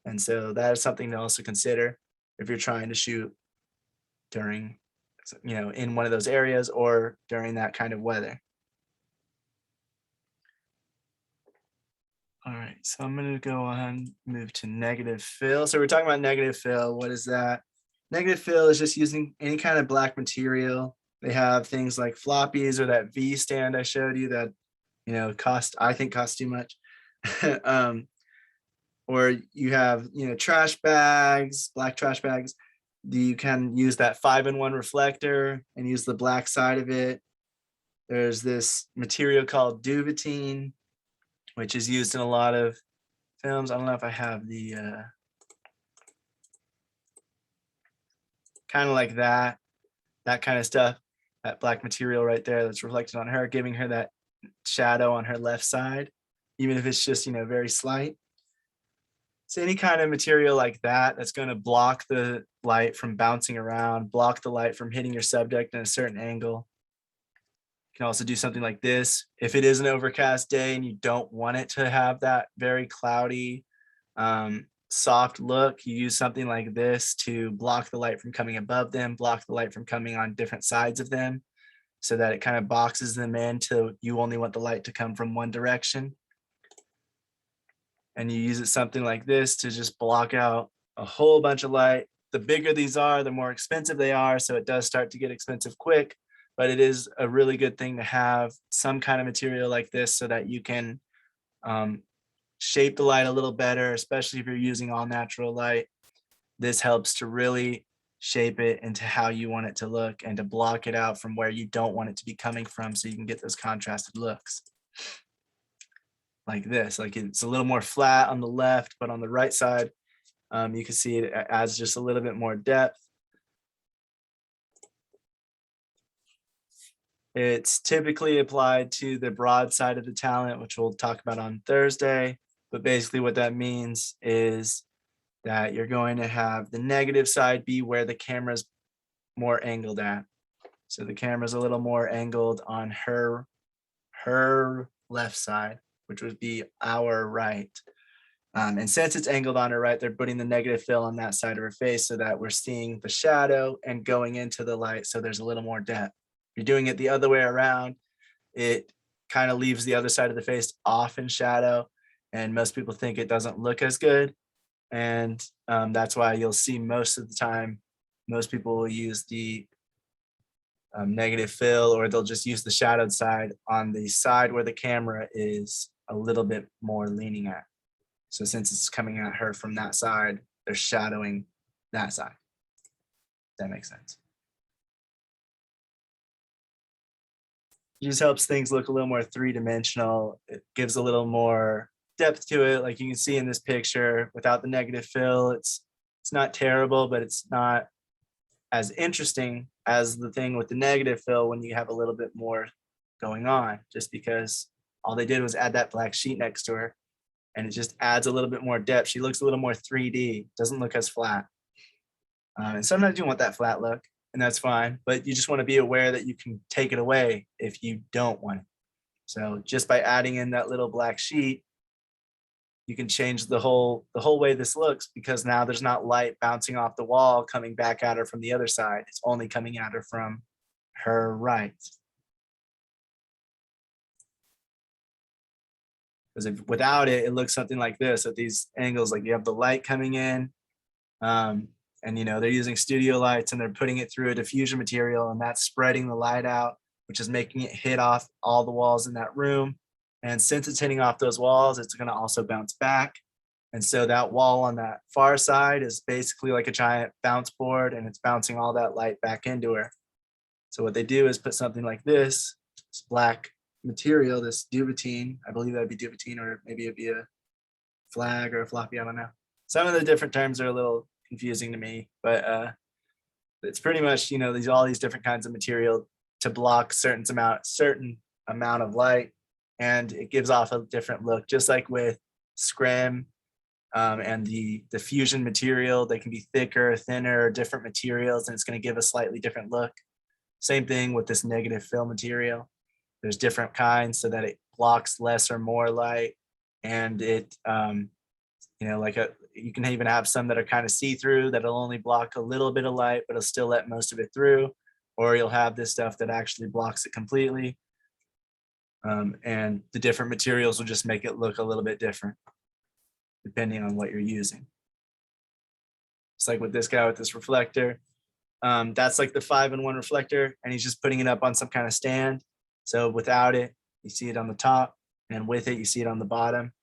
Speaker 1: And so that is something to also consider if you're trying to shoot during, in one of those areas or during that kind of weather. All right, so I'm going to go on, move to negative fill. So we're talking about negative fill. What is that? Negative fill is just using any kind of black material. They have things like floppies or that V stand I showed you that, I think cost too much. Or you have, trash bags, black trash bags. You can use that 5-in-1 reflector and use the black side of it. There's this material called duvetine, which is used in a lot of films. I don't know if I have the kind of like that kind of stuff, that black material right there that's reflected on her, giving her that shadow on her left side, even if it's just, very slight. So any kind of material like that, that's going to block the light from bouncing around, block the light from hitting your subject in a certain angle. You can also do something like this. If it is an overcast day and you don't want it to have that very cloudy, soft look, you use something like this to block the light from coming above them, block the light from coming on different sides of them, so that it kind of boxes them in till you only want the light to come from one direction. And you use it something like this to just block out a whole bunch of light. The bigger these are, the more expensive they are. So it does start to get expensive quick, but it is a really good thing to have some kind of material like this so that you can shape the light a little better, especially if you're using all natural light. This helps to really shape it into how you want it to look and to block it out from where you don't want it to be coming from, so you can get those contrasted looks. Like this, like it's a little more flat on the left, but on the right side, you can see it adds just a little bit more depth. It's typically applied to the broad side of the talent, which we'll talk about on Thursday. But basically what that means is that you're going to have the negative side be where the camera's more angled at. So the camera's a little more angled on her left side, which would be our right. And since it's angled on her right, they're putting the negative fill on that side of her face so that we're seeing the shadow and going into the light. So there's a little more depth. If you're doing it the other way around, it kind of leaves the other side of the face off in shadow. And most people think it doesn't look as good. And that's why you'll see most of the time, most people will use the negative fill, or they'll just use the shadowed side on the side where the camera is a little bit more leaning at. So since it's coming at her from that side, they're shadowing that side. That makes sense. It just helps things look a little more three-dimensional. It gives a little more depth to it. Like you can see in this picture, without the negative fill, it's not terrible, but it's not as interesting as the thing with the negative fill when you have a little bit more going on, just because all they did was add that black sheet next to her, and it just adds a little bit more depth. She looks a little more 3D, doesn't look as flat. And sometimes you want that flat look, and that's fine, but you just want to be aware that you can take it away if you don't want it. So just by adding in that little black sheet, you can change the whole way this looks, because now there's not light bouncing off the wall coming back at her from the other side. It's only coming at her from her right. Because if without it, it looks something like this at these angles. Like you have the light coming in, and they're using studio lights and they're putting it through a diffusion material, and that's spreading the light out, which is making it hit off all the walls in that room. And since it's hitting off those walls, it's going to also bounce back. And so that wall on that far side is basically like a giant bounce board, and it's bouncing all that light back into her. So what they do is put something like this black material, this duvetine, I believe that'd be duvetine, or maybe it'd be a flag or a floppy, I don't know. Some of the different terms are a little confusing to me, but it's pretty much, you know, all these different kinds of material to block certain amount of light, and it gives off a different look, just like with scrim and the diffusion material. They can be thicker, thinner, different materials, and it's going to give a slightly different look. Same thing with this negative fill material. There's different kinds so that it blocks less or more light, and it you know, like you can even have some that are kind of see-through that'll only block a little bit of light, but it'll still let most of it through. Or you'll have this stuff that actually blocks it completely. And the different materials will just make it look a little bit different depending on what you're using. It's like with this guy with this reflector. That's like the 5-in-1 reflector, and he's just putting it up on some kind of stand. So without it, you see it on the top, and with it, you see it on the bottom.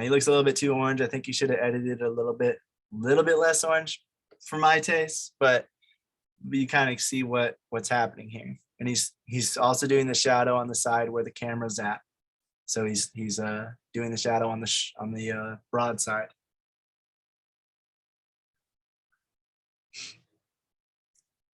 Speaker 1: He looks a little bit too orange. I think you should have edited a little bit less orange for my taste, but you kind of see what's happening here. And he's also doing the shadow on the side where the camera's at. So he's doing the shadow on the broad side.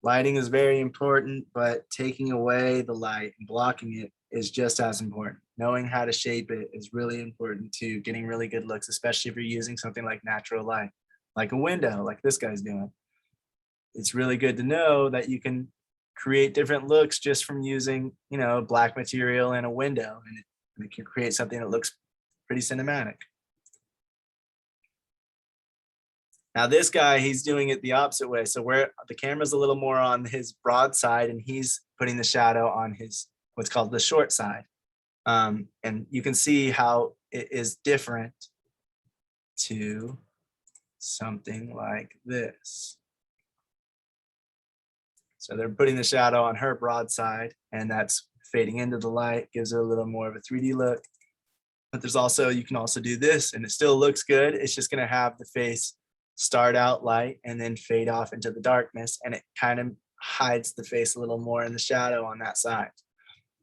Speaker 1: Lighting is very important, but taking away the light and blocking it is just as important. Knowing how to shape it is really important to getting really good looks, especially if you're using something like natural light, like a window, like this guy's doing. It's really good to know that you can create different looks just from using, you know, black material and a window, and it can create something that looks pretty cinematic. Now this guy, he's doing it the opposite way. So where the camera's a little more on his broad side, and he's putting the shadow on his what's called the short side. And you can see how it is different to something like this. So they're putting the shadow on her broad side, and that's fading into the light, gives it a little more of a 3D look. But there's also, you can also do this and it still looks good. It's just going to have the face start out light and then fade off into the darkness, and it kind of hides the face a little more in the shadow on that side.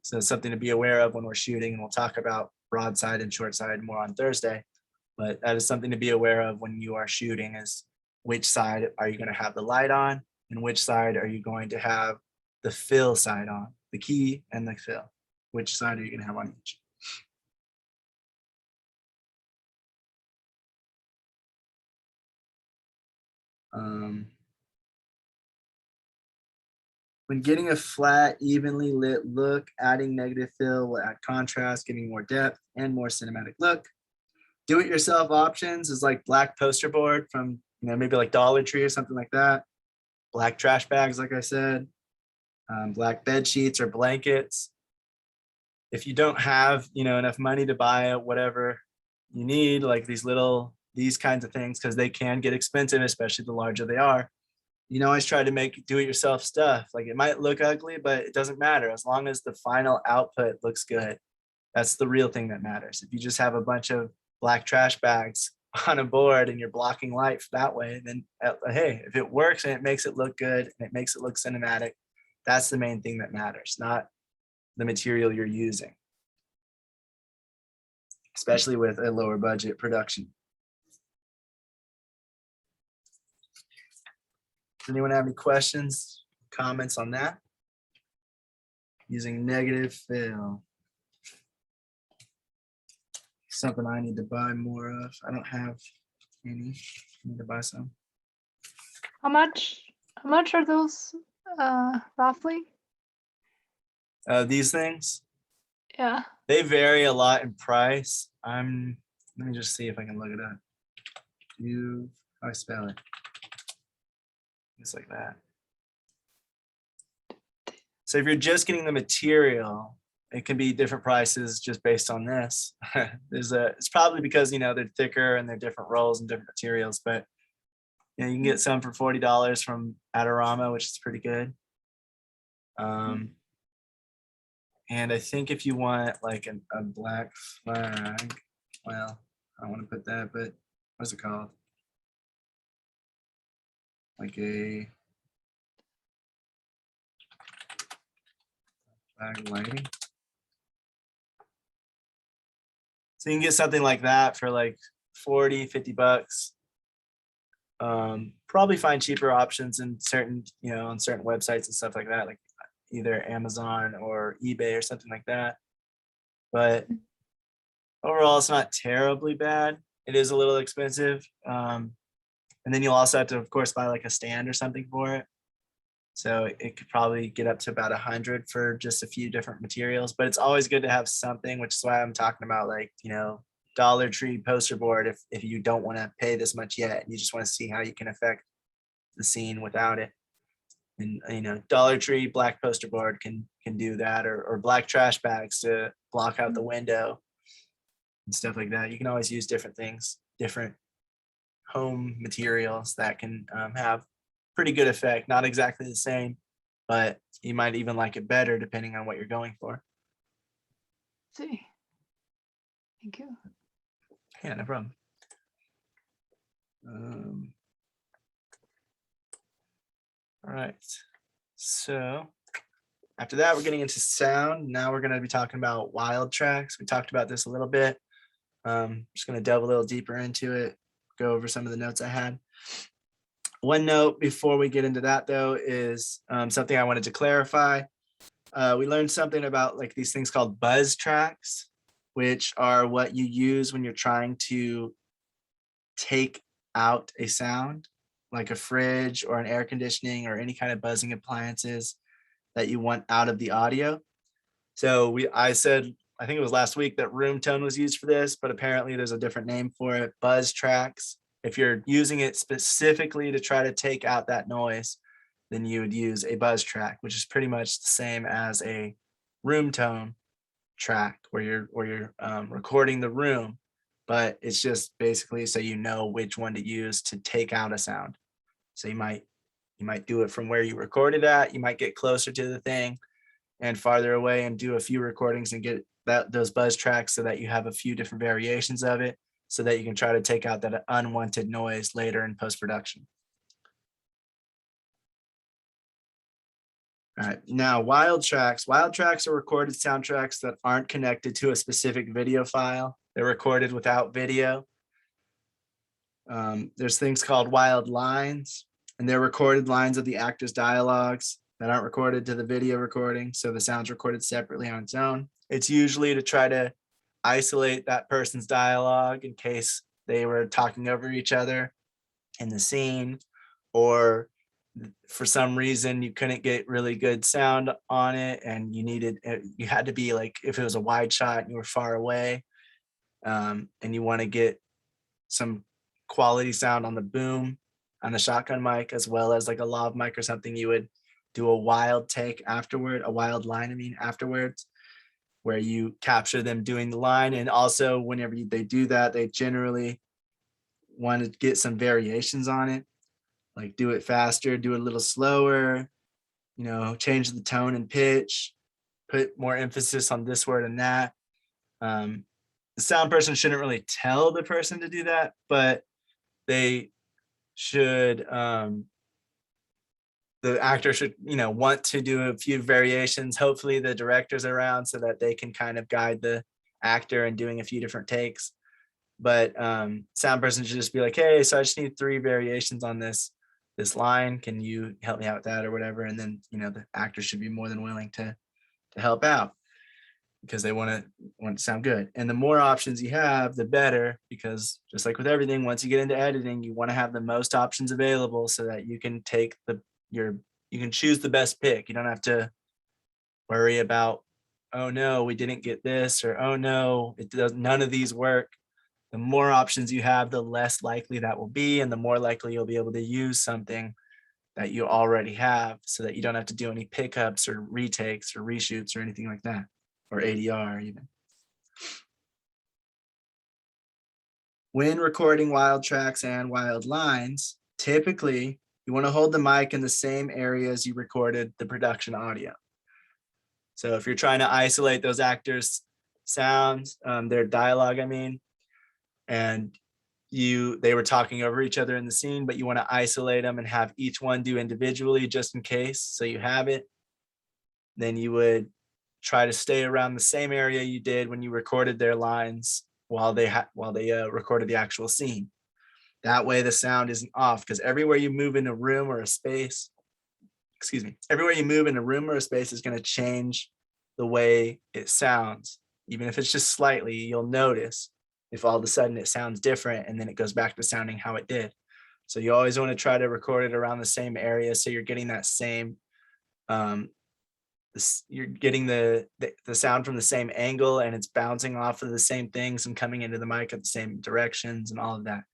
Speaker 1: So it's something to be aware of when we're shooting, and we'll talk about broadside and short side more on Thursday. But that is something to be aware of when you are shooting, is which side are you going to have the light on, and which side are you going to have the fill side on, the key and the fill. Which side are you going to have on each? When getting a flat, evenly lit look, adding negative fill will add contrast, giving more depth and more cinematic look. Do-it-yourself options is like black poster board from, you know, maybe like Dollar Tree or something like that. Black trash bags, like I said. Black bed sheets or blankets. If you don't have, you know, enough money to buy whatever you need, like these kinds of things, because they can get expensive, especially the larger they are. You know, always try to make do-it-yourself stuff. Like, it might look ugly, but it doesn't matter as long as the final output looks good. That's the real thing that matters. If you just have a bunch of black trash bags on a board and you're blocking light that way, then hey, if it works and it makes it look good and it makes it look cinematic, that's the main thing that matters, not the material you're using, especially with a lower budget production. Does anyone have any questions, comments on that? Using negative fill. Something I need to buy more of. I don't have any. I need to buy some.
Speaker 2: How much are those roughly?
Speaker 1: These things,
Speaker 2: Yeah.
Speaker 1: they vary a lot in price. Let me just see if I can look it up. How I spell it? It's like that. So if you're just getting the material, it can be different prices just based on this. It's probably because, you know, they're thicker and they're different rolls and different materials, but you know, you can get some for $40 from Adorama, which is pretty good. And I think if you want like a black flag, well, I don't want to put that, but what's it called? Like a lighting. So you can get something like that for like 40, 50 bucks. Probably find cheaper options in certain, on certain websites and stuff like that, like either Amazon or eBay or something like that. But overall, it's not terribly bad. It is a little expensive. And then you'll also have to, of course, buy like a stand or something for it. So it could probably get up to about 100 for just a few different materials, but it's always good to have something, which is why I'm talking about like, Dollar Tree poster board if you don't want to pay this much yet and you just want to see how you can affect the scene without it. And Dollar Tree black poster board can do that, or black trash bags to block out the window and stuff like that. You can always use different things, different home materials that can have pretty good effect. Not exactly the same, but you might even like it better depending on what you're going for.
Speaker 4: See. Thank you.
Speaker 1: Yeah, no problem. All right. So after that, we're getting into sound. Now we're going to be talking about wild tracks. We talked about this a little bit. Just going to delve a little deeper into it, go over some of the notes I had. One note before we get into that, though, is something I wanted to clarify. We learned something about like these things called buzz tracks, which are what you use when you're trying to take out a sound, like a fridge or an air conditioning or any kind of buzzing appliances that you want out of the audio. So I said, I think it was last week, that room tone was used for this, but apparently there's a different name for it, buzz tracks. If you're using it specifically to try to take out that noise, then you would use a buzz track, which is pretty much the same as a room tone track where you're recording the room, but it's just basically so you know which one to use to take out a sound. So you might do it from where you recorded at. You might get closer to the thing and farther away and do a few recordings and get those buzz tracks so that you have a few different variations of it so that you can try to take out that unwanted noise later in post-production. All right, now wild tracks. Wild tracks are recorded soundtracks that aren't connected to a specific video file. They're recorded without video. There's things called wild lines, and they're recorded lines of the actor's dialogues that aren't recorded to the video recording, so the sound's recorded separately on its own. It's usually to try to isolate that person's dialogue in case they were talking over each other in the scene, or for some reason you couldn't get really good sound on it and you had to be like, if it was a wide shot and you were far away, and you want to get some quality sound on the boom on the shotgun mic as well as like a lav mic or something, you would do a wild take afterward, a wild line afterwards, where you capture them doing the line. And also whenever they do that, they generally want to get some variations on it, like do it faster, do it a little slower, change the tone and pitch, put more emphasis on this word and that. The sound person shouldn't really tell the person to do that, but they should, the actor should, want to do a few variations. Hopefully the director's around so that they can kind of guide the actor in doing a few different takes. But sound person should just be like, hey, so I just need 3 variations on this line. Can you help me out with that or whatever? And then, the actor should be more than willing to help out because they want to sound good. And the more options you have, the better, because just like with everything, once you get into editing, you want to have the most options available so that you can take you can choose the best pick. You don't have to worry about, oh no, we didn't get this, or oh no, none of these work. The more options you have, the less likely that will be, and the more likely you'll be able to use something that you already have so that you don't have to do any pickups or retakes or reshoots or anything like that, or ADR even. When recording wild tracks and wild lines, typically you want to hold the mic in the same areas you recorded the production audio. So if you're trying to isolate those actors' sounds, their dialogue, and they were talking over each other in the scene, but you want to isolate them and have each one do individually just in case, so you have it. Then you would try to stay around the same area you did when you recorded their lines while they recorded the actual scene. That way the sound isn't off, because everywhere you move in a room or a space, everywhere you move in a room or a space is going to change the way it sounds. Even if it's just slightly, you'll notice if all of a sudden it sounds different and then it goes back to sounding how it did. So you always want to try to record it around the same area, so you're getting that same you're getting the sound from the same angle, and it's bouncing off of the same things and coming into the mic at the same directions and all of that.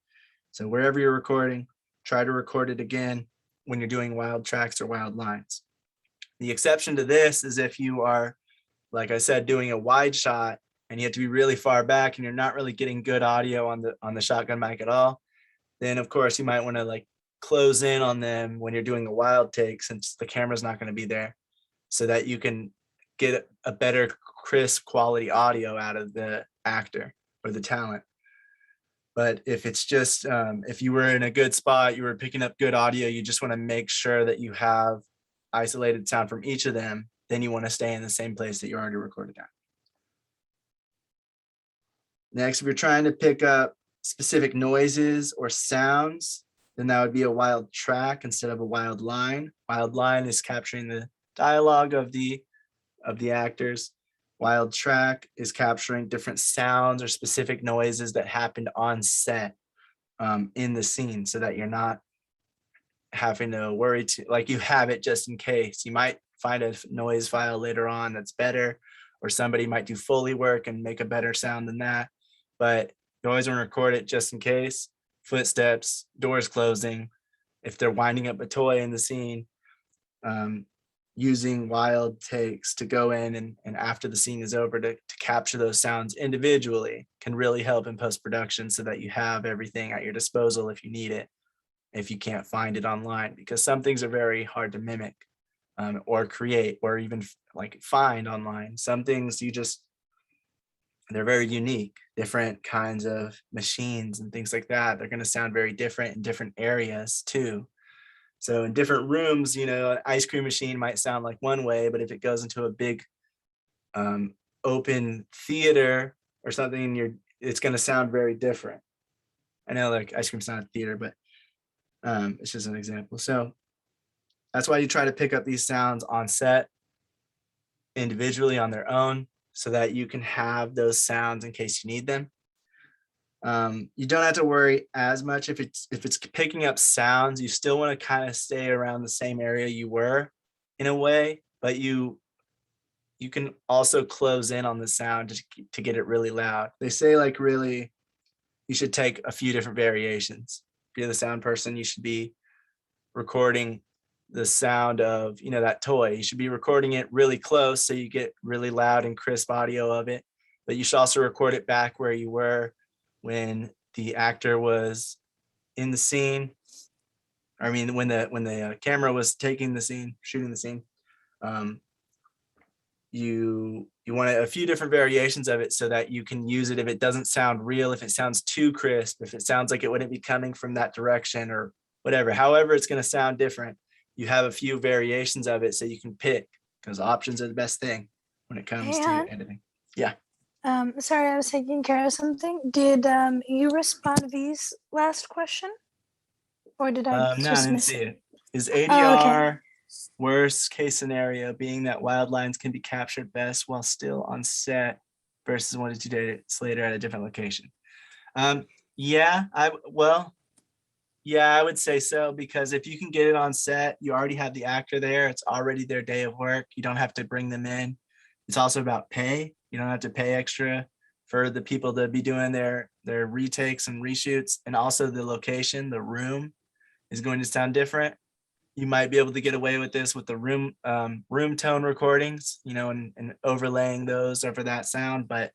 Speaker 1: So wherever you're recording, try to record it again when you're doing wild tracks or wild lines. The exception to this is if you are, like I said, doing a wide shot and you have to be really far back and you're not really getting good audio on the shotgun mic at all, then of course you might want to like close in on them when you're doing a wild take, since the camera's not going to be there, so that you can get a better crisp quality audio out of the actor or the talent. But if it's just, if you were in a good spot, you were picking up good audio, you just want to make sure that you have isolated sound from each of them, then you want to stay in the same place that you already recorded at. Next, if you're trying to pick up specific noises or sounds, then that would be a wild track instead of a wild line. Wild line is capturing the dialogue of the actors. Wild track is capturing different sounds or specific noises that happened on set in the scene, so that you're not having to worry like you have it just in case. You might find a noise file later on that's better, or somebody might do Foley work and make a better sound than that, but you always want to record it just in case. Footsteps, doors closing, if they're winding up a toy in the scene, using wild takes to go in and after the scene is over to capture those sounds individually can really help in post-production, so that you have everything at your disposal if you need it, if you can't find it online, because some things are very hard to mimic or create or even like find online. Some things they're very unique, different kinds of machines and things like that. They're going to sound very different in different areas too. So in different rooms, an ice cream machine might sound like one way, but if it goes into a big open theater or something, it's going to sound very different. I know like ice cream's not a theater, but it's just an example. So that's why you try to pick up these sounds on set individually on their own, so that you can have those sounds in case you need them. You don't have to worry as much if it's picking up sounds. You still want to kind of stay around the same area you were in a way, but you can also close in on the sound to get it really loud. They say like really you should take a few different variations. If you're the sound person, you should be recording the sound of that toy. You should be recording it really close so you get really loud and crisp audio of it, but you should also record it back where you were when the actor was in the scene. I mean, when the camera was taking the scene, shooting the scene. You want a few different variations of it so that you can use it if it doesn't sound real, if it sounds too crisp, if it sounds like it wouldn't be coming from that direction or whatever. However, it's going to sound different. You have a few variations of it so you can pick, because options are the best thing when it comes to editing. Yeah.
Speaker 2: Sorry, I was taking care of something. Did you respond to V's last question? Or did I
Speaker 1: No, I
Speaker 2: just
Speaker 1: didn't
Speaker 2: miss
Speaker 1: see
Speaker 2: it?
Speaker 1: it. Is
Speaker 2: Oh, okay.
Speaker 1: ADR worst case scenario being that wild lines can be captured best while still on set versus one to 2 days later at a different location? Yeah, I would say so, because if you can get it on set, you already have the actor there. It's already their day of work. You don't have to bring them in. It's also about pay. You don't have to pay extra for the people to be doing their retakes and reshoots. And also the location, the room is going to sound different. You might be able to get away with this with the room tone recordings, and overlaying those over that sound, but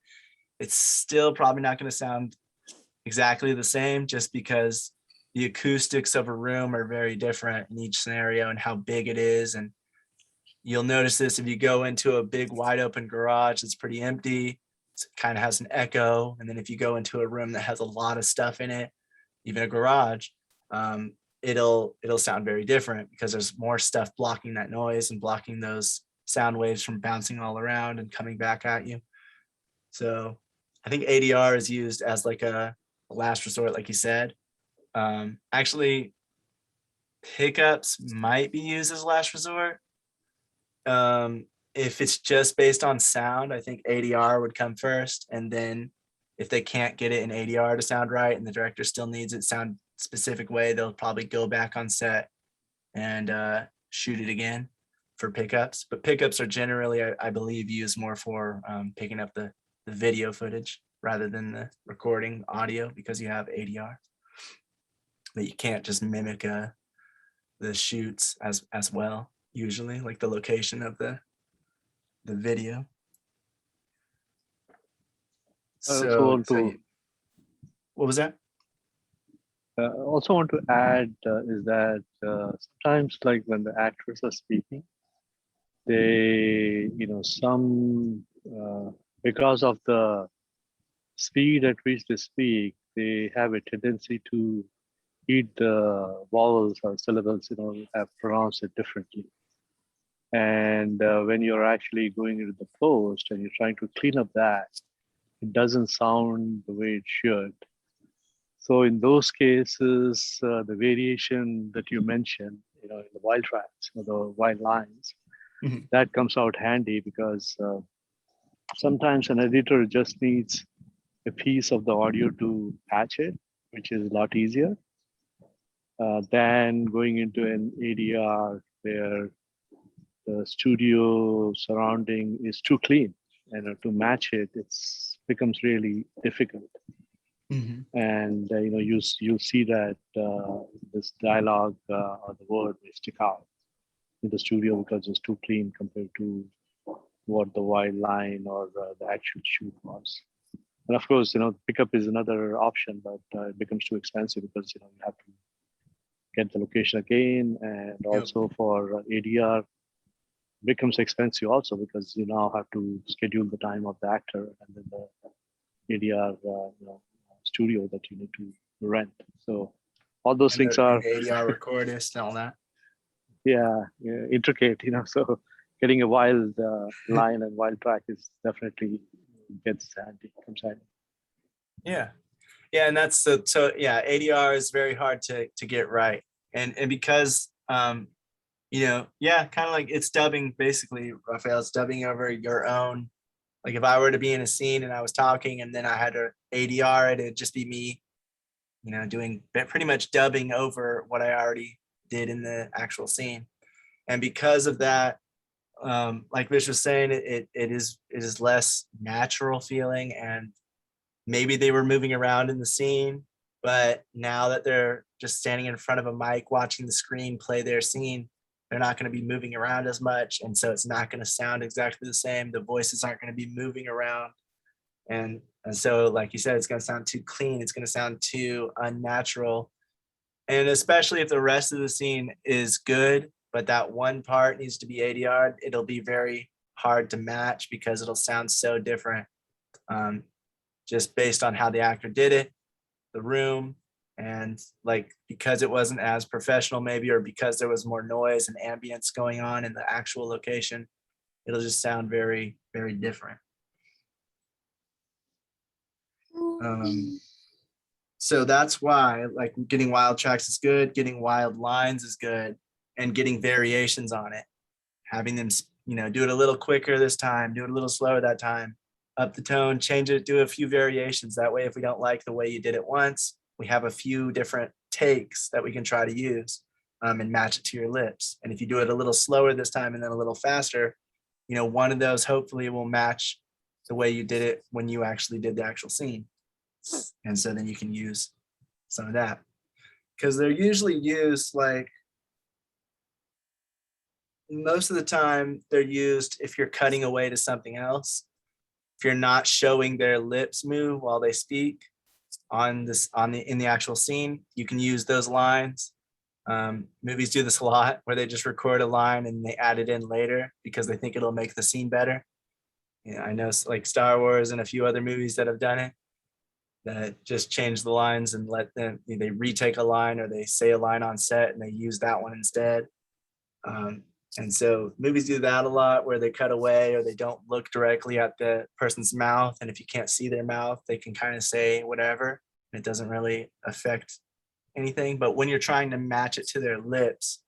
Speaker 1: it's still probably not going to sound exactly the same, just because the acoustics of a room are very different in each scenario and how big it is. And you'll notice this if you go into a big wide open garage that's pretty empty, it kind of has an echo. And then if you go into a room that has a lot of stuff in it, even a garage, it'll sound very different because there's more stuff blocking that noise and blocking those sound waves from bouncing all around and coming back at you. So I think ADR is used as like a last resort, like you said. Actually, pickups might be used as last resort. If it's just based on sound, I think ADR would come first. And then if they can't get it in ADR to sound right and the director still needs it sound specific way, they'll probably go back on set and shoot it again for pickups. But pickups are generally, I believe, used more for picking up the video footage rather than the recording audio, because you have ADR. But you can't just mimic the shoots as well, usually, like the location of the video. What was that?
Speaker 3: Also want to add is that sometimes, like when the actors are speaking, they, some because of the speed at which they speak, they have a tendency to eat the vowels or syllables, have pronounced it differently. And when you're actually going into the post and you're trying to clean up that, it doesn't sound the way it should. So in those cases, the variation that you mentioned, in the wild tracks or the wild lines, that comes out handy, because sometimes an editor just needs a piece of the audio to patch it, which is a lot easier than going into an ADR where the studio surrounding is too clean, and to match it, becomes really difficult. And you'll see that this dialogue or the word may stick out in the studio because it's too clean compared to what the wild line or the actual shoot was. And of course, pickup is another option, but it becomes too expensive because you have to get the location again, and also for ADR becomes expensive also, because you now have to schedule the time of the actor and then the ADR studio that you need to rent. So all those
Speaker 1: And
Speaker 3: things are
Speaker 1: ADR recordist and all that.
Speaker 3: Yeah, intricate. So getting a wild line and wild track is definitely comes handy.
Speaker 1: Yeah, and that's so ADR is very hard to get right, and because kind of like it's dubbing, basically, Raphael. It's dubbing over your own. Like if I were to be in a scene and I was talking and then I had to ADR it, it'd just be me, doing pretty much dubbing over what I already did in the actual scene. And because of that, like Vish was saying, it is less natural feeling, and maybe they were moving around in the scene, but now that they're just standing in front of a mic watching the screen play their scene, they're not going to be moving around as much, and so it's not going to sound exactly the same. The voices aren't going to be moving around, and so, like you said, it's going to sound too clean. It's going to sound too unnatural, and especially if the rest of the scene is good, but that one part needs to be ADR'd, it'll be very hard to match because it'll sound so different, just based on how the actor did it, the room, and like because it wasn't as professional maybe, or because there was more noise and ambience going on in the actual location, it'll just sound very, very different. So that's why, like, getting wild tracks is good, getting wild lines is good, and getting variations on it, having them do it a little quicker this time, do it a little slower that time, up the tone, change it, do a few variations. That way, if we don't like the way you did it once, we have a few different takes that we can try to use and match it to your lips. And if you do it a little slower this time and then a little faster, one of those hopefully will match the way you did it when you actually did the actual scene. And so then you can use some of that, because they're usually used, like, most of the time they're used if you're cutting away to something else. If you're not showing their lips move while they speak in the actual scene, you can use those lines. Movies do this a lot, where they just record a line and they add it in later because they think it'll make the scene better. I know, like Star Wars and a few other movies that have done it. that just change the lines and let them, they retake a line or they say a line on set and they use that one instead. And so movies do that a lot, where they cut away or they don't look directly at the person's mouth. And if you can't see their mouth, they can kind of say whatever. It doesn't really affect anything. But when you're trying to match it to their lips,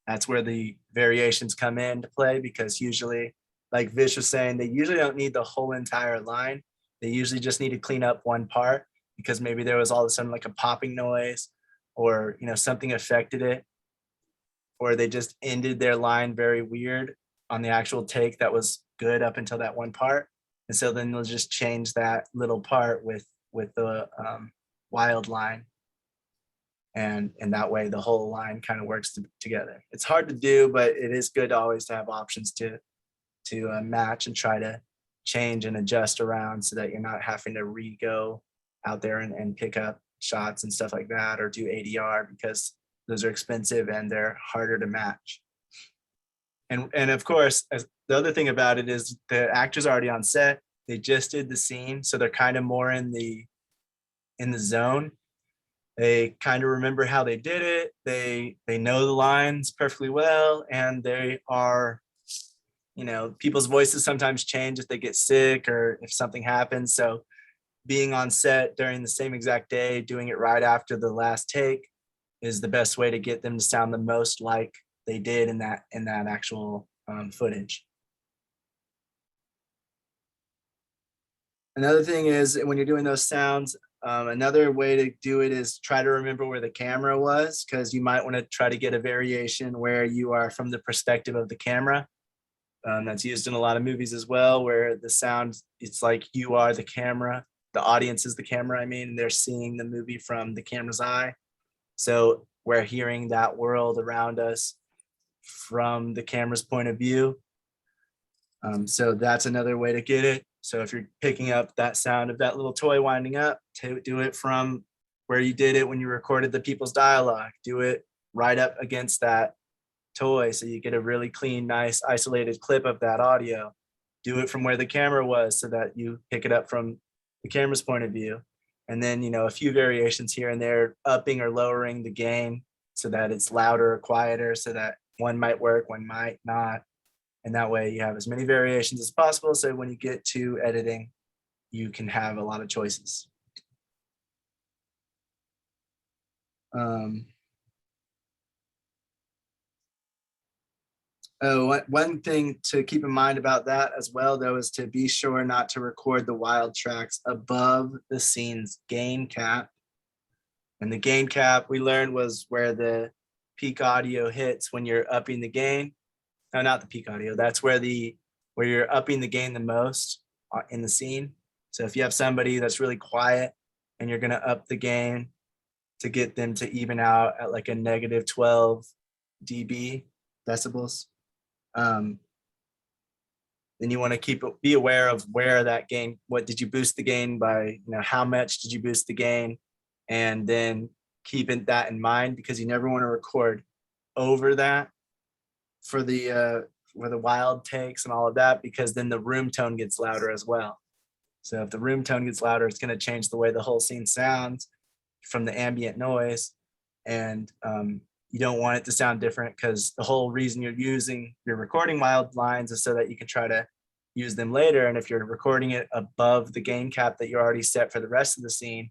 Speaker 1: that's where the variations come into play, because usually, like Vish was saying, they usually don't need the whole entire line. They usually just need to clean up one part, because maybe there was all of a sudden like a popping noise, or something affected it, or they just ended their line very weird on the actual take that was good up until that one part. And so then they'll just change that little part with the wild line. And that way the whole line kind of works together. It's hard to do, but it is good always to have options to match and try to change and adjust around, so that you're not having to re-go out there and pick up shots and stuff like that, or do ADR, because those are expensive and they're harder to match. And of course, the other thing about it is the actors are already on set. They just did the scene, so they're kind of more in the zone. They kind of remember how they did it. They know the lines perfectly well, and they are, people's voices sometimes change if they get sick or if something happens. So being on set during the same exact day, doing it right after the last take, is the best way to get them to sound the most like they did in that actual footage. Another thing is, when you're doing those sounds, another way to do it is try to remember where the camera was, because you might want to try to get a variation where you are from the perspective of the camera. That's used in a lot of movies as well, where the sound, it's like you are the camera, the audience is the camera, and they're seeing the movie from the camera's eye. So we're hearing that world around us from the camera's point of view. So that's another way to get it. So if you're picking up that sound of that little toy winding up, to do it from where you did it when you recorded the people's dialogue. Do it right up against that toy, so you get a really clean, nice, isolated clip of that audio. Do it from where the camera was, so that you pick it up from the camera's point of view. And then, a few variations here and there, upping or lowering the gain so that it's louder or quieter, so that one might work, one might not. And that way you have as many variations as possible, so when you get to editing, you can have a lot of choices. One thing to keep in mind about that as well, though, is to be sure not to record the wild tracks above the scene's gain cap. And the gain cap, we learned, was where the peak audio hits when you're upping the gain. No, not the peak audio. That's where you're upping the gain the most in the scene. So if you have somebody that's really quiet and you're going to up the gain to get them to even out at like a negative 12 decibels, then you want to be aware of where that gain, what did you boost the gain by, how much did you boost the gain, and then keeping that in mind, because you never want to record over that for the wild takes and all of that, because then the room tone gets louder as well. So if the room tone gets louder, it's going to change the way the whole scene sounds from the ambient noise, and you don't want it to sound different, because the whole reason you're recording wild lines is so that you can try to use them later. And if you're recording it above the gain cap that you already set for the rest of the scene,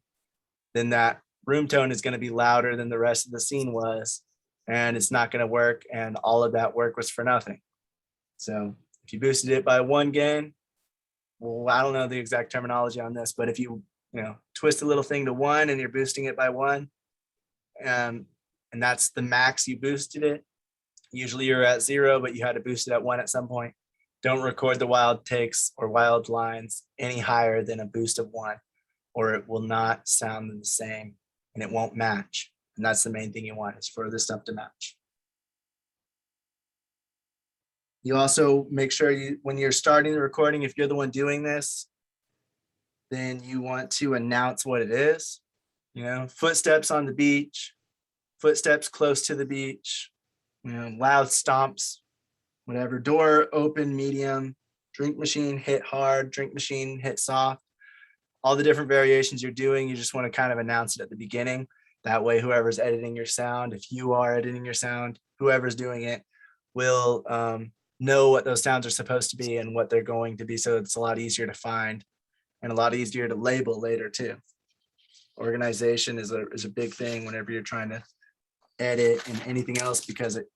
Speaker 1: then that room tone is going to be louder than the rest of the scene was, and it's not going to work, and all of that work was for nothing. So if you boosted it by one gain, well, I don't know the exact terminology on this, but if you twist a little thing to one and you're boosting it by one, and that's the max you boosted it, usually you're at 0, but you had to boost it at 1 at some point. Don't record the wild takes or wild lines any higher than a boost of 1, or it will not sound the same and it won't match. And that's the main thing you want, is for this stuff to match. You also make sure when you're starting the recording, if you're the one doing this, then you want to announce what it is. Footsteps on the beach, footsteps close to the beach, loud stomps, whatever. Door open, medium, drink machine hit hard, drink machine hit soft. all the different variations you're doing, you just want to kind of announce it at the beginning. That way, whoever's editing your sound, if you are editing your sound, whoever's doing it will know what those sounds are supposed to be and what they're going to be. So it's a lot easier to find and a lot easier to label later too. Organization is a big thing whenever you're trying to edit and anything else, because it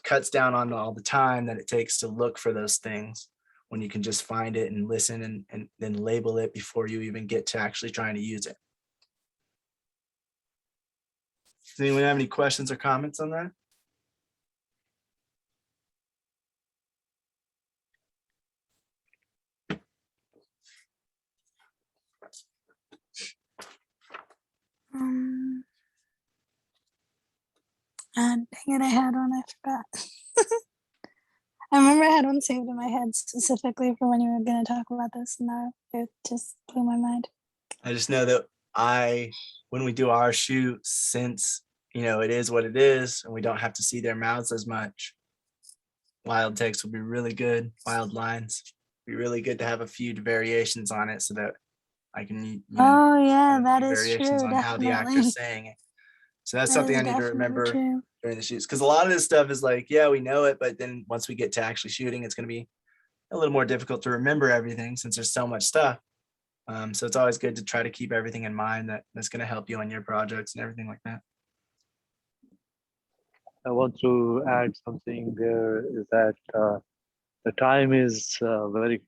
Speaker 1: cuts down on all the time that it takes to look for those things when you can just find it and listen and then label it before you even get to actually trying to use it. Does anyone have any questions or comments on that?
Speaker 2: Dang it, I had one, I forgot. I remember I had one saved in my head specifically for when you were going to talk about this, and now it just blew my mind.
Speaker 1: I just know that when we do our shoot, since, it is what it is, and we don't have to see their mouths as much, wild takes will be really good. Wild lines be really good to have a few variations on it so that I can,
Speaker 2: Oh yeah,
Speaker 1: have a
Speaker 2: that
Speaker 1: few
Speaker 2: is
Speaker 1: variations
Speaker 2: true.
Speaker 1: on how the
Speaker 2: Definitely.
Speaker 1: actor's saying it. So that's
Speaker 2: That
Speaker 1: something
Speaker 2: is
Speaker 1: I need to
Speaker 2: definitely
Speaker 1: remember
Speaker 2: true.
Speaker 1: during the shoots, because a lot of this stuff is like, yeah, we know it, but then once we get to actually shooting, it's going to be a little more difficult to remember everything since there's so much stuff. So it's always good to try to keep everything in mind that's going to help you on your projects and everything like that.
Speaker 3: I want to add something there is that the time is very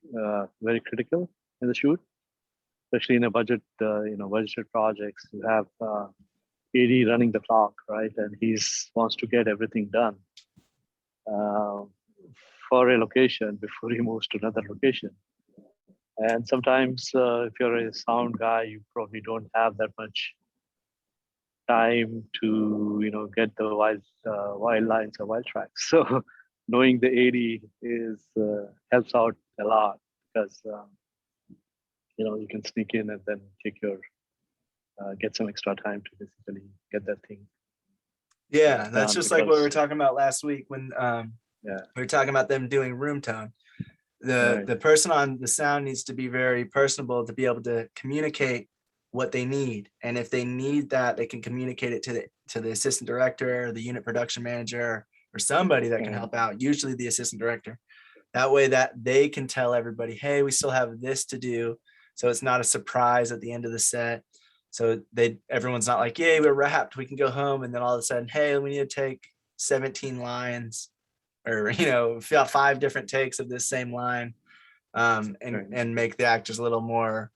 Speaker 3: critical in the shoot, especially in a budgeted projects. You have AD running the clock, right? And wants to get everything done for a location before he moves to another location. And sometimes if you're a sound guy, you probably don't have that much time to get the wild lines or wild tracks. So knowing the AD helps out a lot, because you can sneak in and then get some extra time to basically get that thing.
Speaker 1: Yeah, that's just like what we were talking about last week when we were talking about them doing room tone. The person on the sound needs to be very personable to be able to communicate what they need, and if they need that, they can communicate it to the assistant director or the unit production manager or somebody that can help out, usually the assistant director. That way that they can tell everybody, hey, we still have this to do, so it's not a surprise at the end of the set. So everyone's not like, yay, we're wrapped, we can go home, and then all of a sudden, hey, we need to take 17 lines or 5 different takes of this same line, and make the actors a little more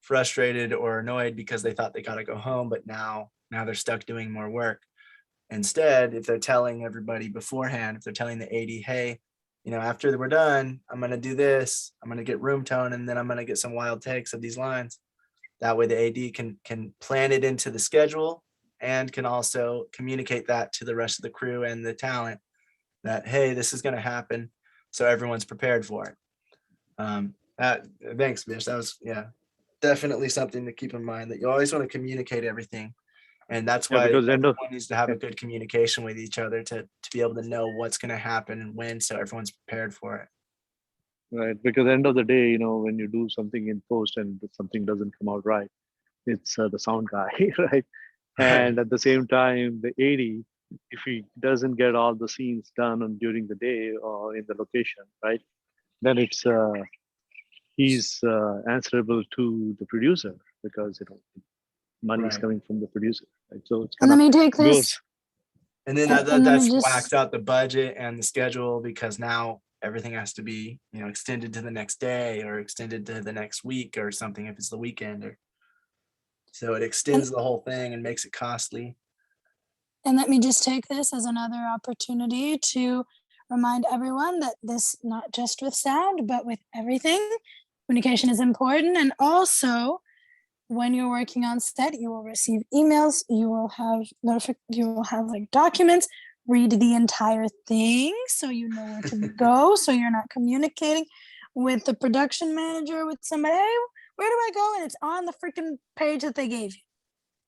Speaker 1: frustrated or annoyed because they thought they got to go home, but now they're stuck doing more work. Instead, if they're telling everybody beforehand, if they're telling the AD, hey, after we're done, I'm going to do this, I'm going to get room tone, and then I'm going to get some wild takes of these lines. That way the AD can plan it into the schedule and can also communicate that to the rest of the crew and the talent that, hey, this is going to happen, so everyone's prepared for it. Thanks, Bish. That was, definitely something to keep in mind, that you always want to communicate everything. And that's why everyone needs to have a good communication with each other to be able to know what's going to happen and when, so everyone's prepared for it.
Speaker 3: Right, because at the end of the day, when you do something in post and something doesn't come out right, it's the sound guy, right? And at the same time, the AD, if he doesn't get all the scenes done during the day or in the location, right, then it's he's answerable to the producer, because money is coming from the producer, right? So it's
Speaker 2: let me take this.
Speaker 1: And then that's whacked out the budget and the schedule, because now everything has to be extended to the next day or extended to the next week or something if it's the weekend, or so it extends the whole thing and makes it costly.
Speaker 2: And let me just take this as another opportunity to remind everyone that this, not just with sound, but with everything, communication is important. And also, when you're working on set, you will receive emails, you will have like documents. Read the entire thing so you know where to go, so you're not communicating with the production manager, with somebody, hey, where do I go? And it's on the freaking page that they gave you.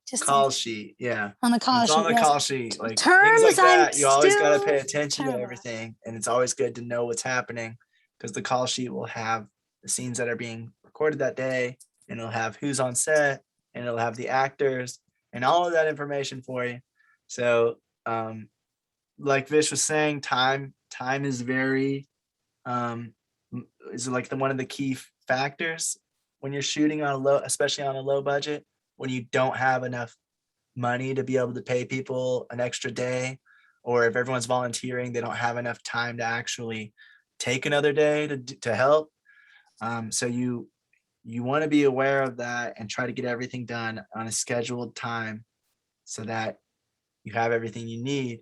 Speaker 2: Just
Speaker 1: call sheet,
Speaker 2: on the call sheet.
Speaker 1: It's on the call sheet. Like
Speaker 2: terms,
Speaker 1: things like that, you always got to
Speaker 2: still
Speaker 1: pay attention to
Speaker 2: terrible.
Speaker 1: everything, and it's always good to know what's happening, because the call sheet will have the scenes that are being recorded that day and it'll have who's on set, and it'll have the actors and all of that information for you. So like Vish was saying, time is very is like one of the key factors when you're shooting on a low, especially on a low budget, when you don't have enough money to be able to pay people an extra day, or if everyone's volunteering, they don't have enough time to actually take another day to help. So you want to be aware of that and try to get everything done on a scheduled time so that you have everything you need.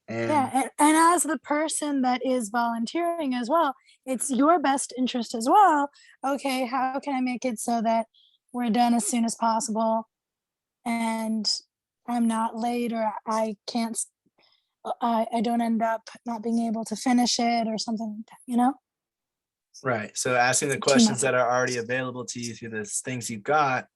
Speaker 1: And
Speaker 2: and as the person that is volunteering as well, it's your best interest as well. Okay, how can I make it so that we're done as soon as possible and I'm not late, or I can't, I don't end up not being able to finish it or something like that, you know?
Speaker 1: right. So asking the questions that are already available to you through the things you've got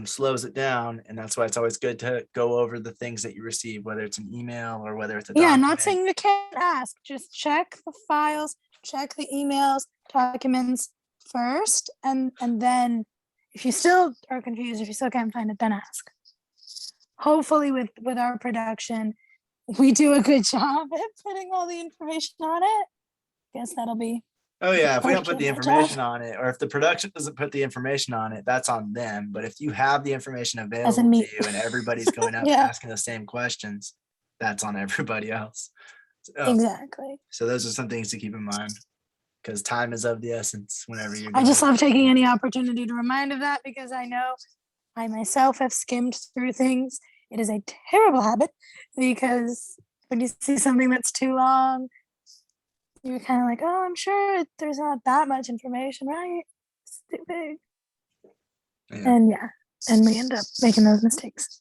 Speaker 1: slows it down. And that's why it's always good to go over the things that you receive, whether it's an email or whether it's a
Speaker 2: Yeah,
Speaker 1: document.
Speaker 2: not saying you can't ask, just check the files, check the emails, documents first, and then if you still are confused, if you still can't find it, then ask. Hopefully with our production, we do a good job at putting all the information on it. Guess that'll be.
Speaker 1: Oh yeah, if we don't
Speaker 2: part
Speaker 1: put
Speaker 2: of
Speaker 1: the
Speaker 2: my
Speaker 1: information
Speaker 2: job.
Speaker 1: on it, or if the production doesn't put the information on it, that's on them. But if you have the information
Speaker 2: As
Speaker 1: available
Speaker 2: in
Speaker 1: to
Speaker 2: me.
Speaker 1: you and everybody's going up
Speaker 2: Yeah.
Speaker 1: asking the same questions, that's on everybody else.
Speaker 2: Exactly.
Speaker 1: So those are some things to keep in mind, because time is of the essence whenever you're
Speaker 2: I
Speaker 1: doing
Speaker 2: just
Speaker 1: it.
Speaker 2: love taking any opportunity to remind of that, because I know I myself have skimmed through things. It is a terrible habit, because when you see something that's too long, you're kind of like, oh, I'm sure there's not that much information, right? It's too big.
Speaker 1: Yeah.
Speaker 2: And and we end up making those mistakes.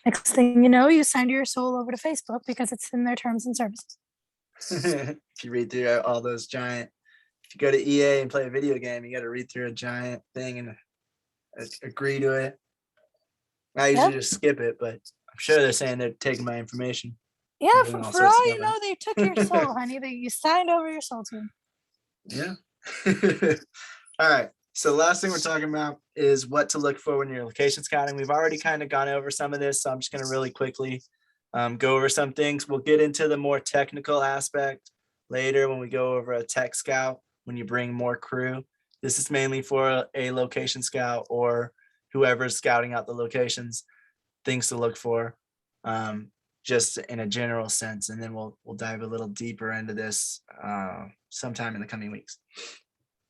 Speaker 2: Next thing you know, you signed your soul over to Facebook because it's in their terms and services.
Speaker 1: If you read through all those giant, if you go to EA and play a video game, you got to read through a giant thing and agree to it. I usually just skip it, but I'm sure they're saying they're taking my information.
Speaker 2: Yeah,
Speaker 1: Doing all
Speaker 2: for
Speaker 1: sorts of
Speaker 2: all you
Speaker 1: stuff.
Speaker 2: know, they took your soul, honey. You signed over your soul to them.
Speaker 1: Yeah. All right. So last thing we're talking about is what to look for when you're location scouting. We've already kind of gone over some of this, so I'm just going to really quickly go over some things. We'll get into the more technical aspect later when we go over a tech scout, when you bring more crew. This is mainly for a location scout or whoever's scouting out the locations, things to look for, just in a general sense. And then we'll dive a little deeper into this sometime in the coming weeks.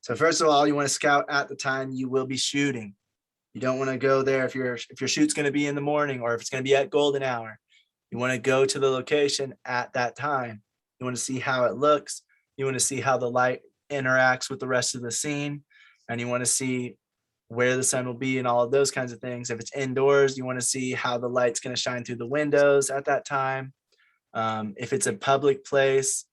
Speaker 1: So first of all, you want to scout at the time you will be shooting. You don't want to go there if your shoot's going to be in the morning or if it's going to be at golden hour. You want to go to the location at that time. You want to see how it looks. You want to see how the light interacts with the rest of the scene. And you want to see where the sun will be and all of those kinds of things. If it's indoors, you want to see how the light's going to shine through the windows at that time. If it's a public place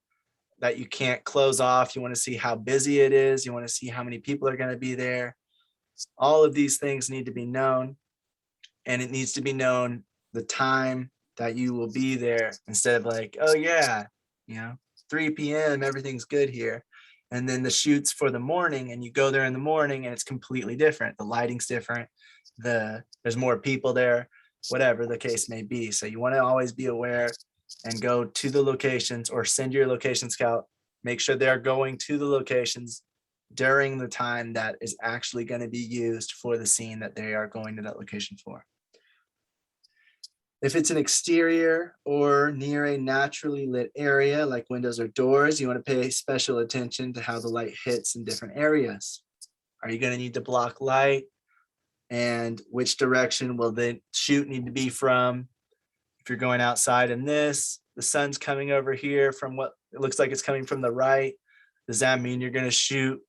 Speaker 1: that you can't close off, you want to see how busy it is. You want to see how many people are going to be there. All of these things need to be known, and it needs to be known the time that you will be there, instead of like, oh yeah, 3 p.m. everything's good here. And then the shoots for the morning and you go there in the morning and it's completely different. The lighting's different. There's more people there, whatever the case may be. So you want to always be aware and go to the locations or send your location scout. Make sure they're going to the locations during the time that is actually going to be used for the scene that they are going to that location for. If it's an exterior or near a naturally lit area like windows or doors, you want to pay special attention to how the light hits in different areas. Are you going to need to block light? And which direction will the shoot need to be from? If you're going outside in this, the sun's coming over here from what it looks like it's coming from the right. Does that mean you're going to shoot?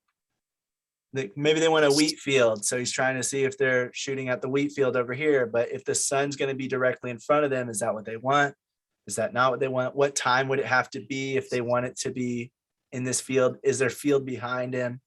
Speaker 1: Maybe they want a wheat field, so he's trying to see if they're shooting at the wheat field over here. But if the sun's going to be directly in front of them, is that what they want? Is that not what they want? What time would it have to be if they want it to be in this field? Is there field behind him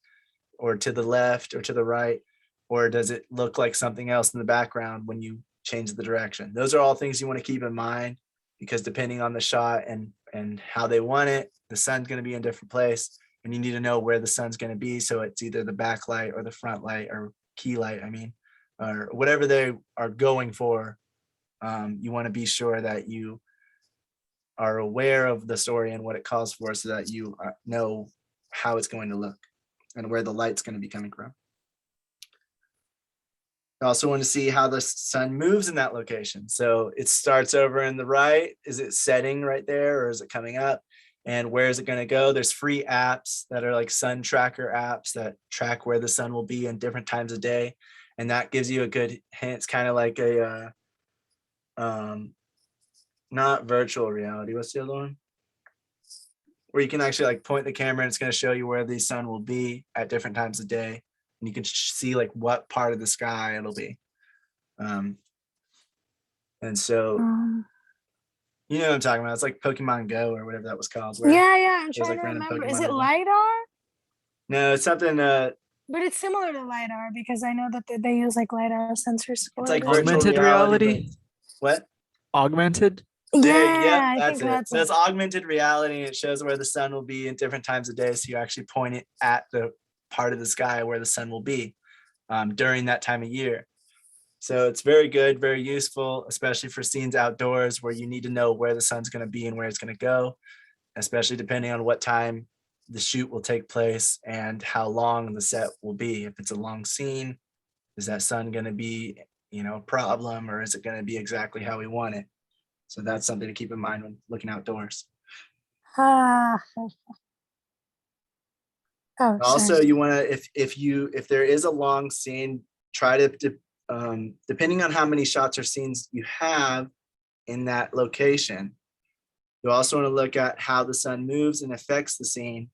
Speaker 1: or to the left or to the right? Or does it look like something else in the background when you change the direction? Those are all things you want to keep in mind, because depending on the shot and how they want it, the sun's going to be in a different place. And you need to know where the sun's going to be. So it's either the backlight or the front light or key light, I mean, or whatever they are going for. You want to be sure that you are aware of the story and what it calls for, so that you know how it's going to look and where the light's going to be coming from. I also want to see how the sun moves in that location. So it starts over in the right. Is it setting right there, or is it coming up? And where is it going to go? There's free apps that are like sun tracker apps that track where the sun will be in different times of day. And that gives you a good hint. It's kind of like a, not virtual reality. What's the other one? Where you can actually like point the camera and it's going to show you where the sun will be at different times of day. And you can see like what part of the sky it'll be. And so, you know what I'm talking about. It's like Pokemon Go or whatever that was called. Where
Speaker 2: Yeah, I'm
Speaker 1: there's
Speaker 2: trying
Speaker 1: like
Speaker 2: to
Speaker 1: random
Speaker 2: remember.
Speaker 1: Pokemon
Speaker 2: Is it
Speaker 1: everywhere.
Speaker 2: LiDAR?
Speaker 1: No, it's something.
Speaker 2: But it's similar to LiDAR because I know that they use like LiDAR sensors for
Speaker 1: It's like
Speaker 2: it.
Speaker 1: virtual
Speaker 5: Augmented
Speaker 1: reality.
Speaker 5: reality?
Speaker 1: What?
Speaker 5: Augmented?
Speaker 2: Yeah, I
Speaker 1: That's
Speaker 2: think
Speaker 1: it.
Speaker 2: that's
Speaker 1: So it's augmented reality, and it shows where the sun will be in different times of day. So you actually point it at the part of the sky where the sun will be during that time of year. So it's very good, very useful, especially for scenes outdoors where you need to know where the sun's going to be and where it's going to go, especially depending on what time the shoot will take place and how long the set will be. If it's a long scene, is that sun going to be, a problem, or is it going to be exactly how we want it? So that's something to keep in mind when looking outdoors.
Speaker 2: Oh,
Speaker 1: Also,
Speaker 2: sorry.
Speaker 1: you want to, if there is a long scene, try to, depending on how many shots or scenes you have in that location, you also want to look at how the sun moves and affects the scene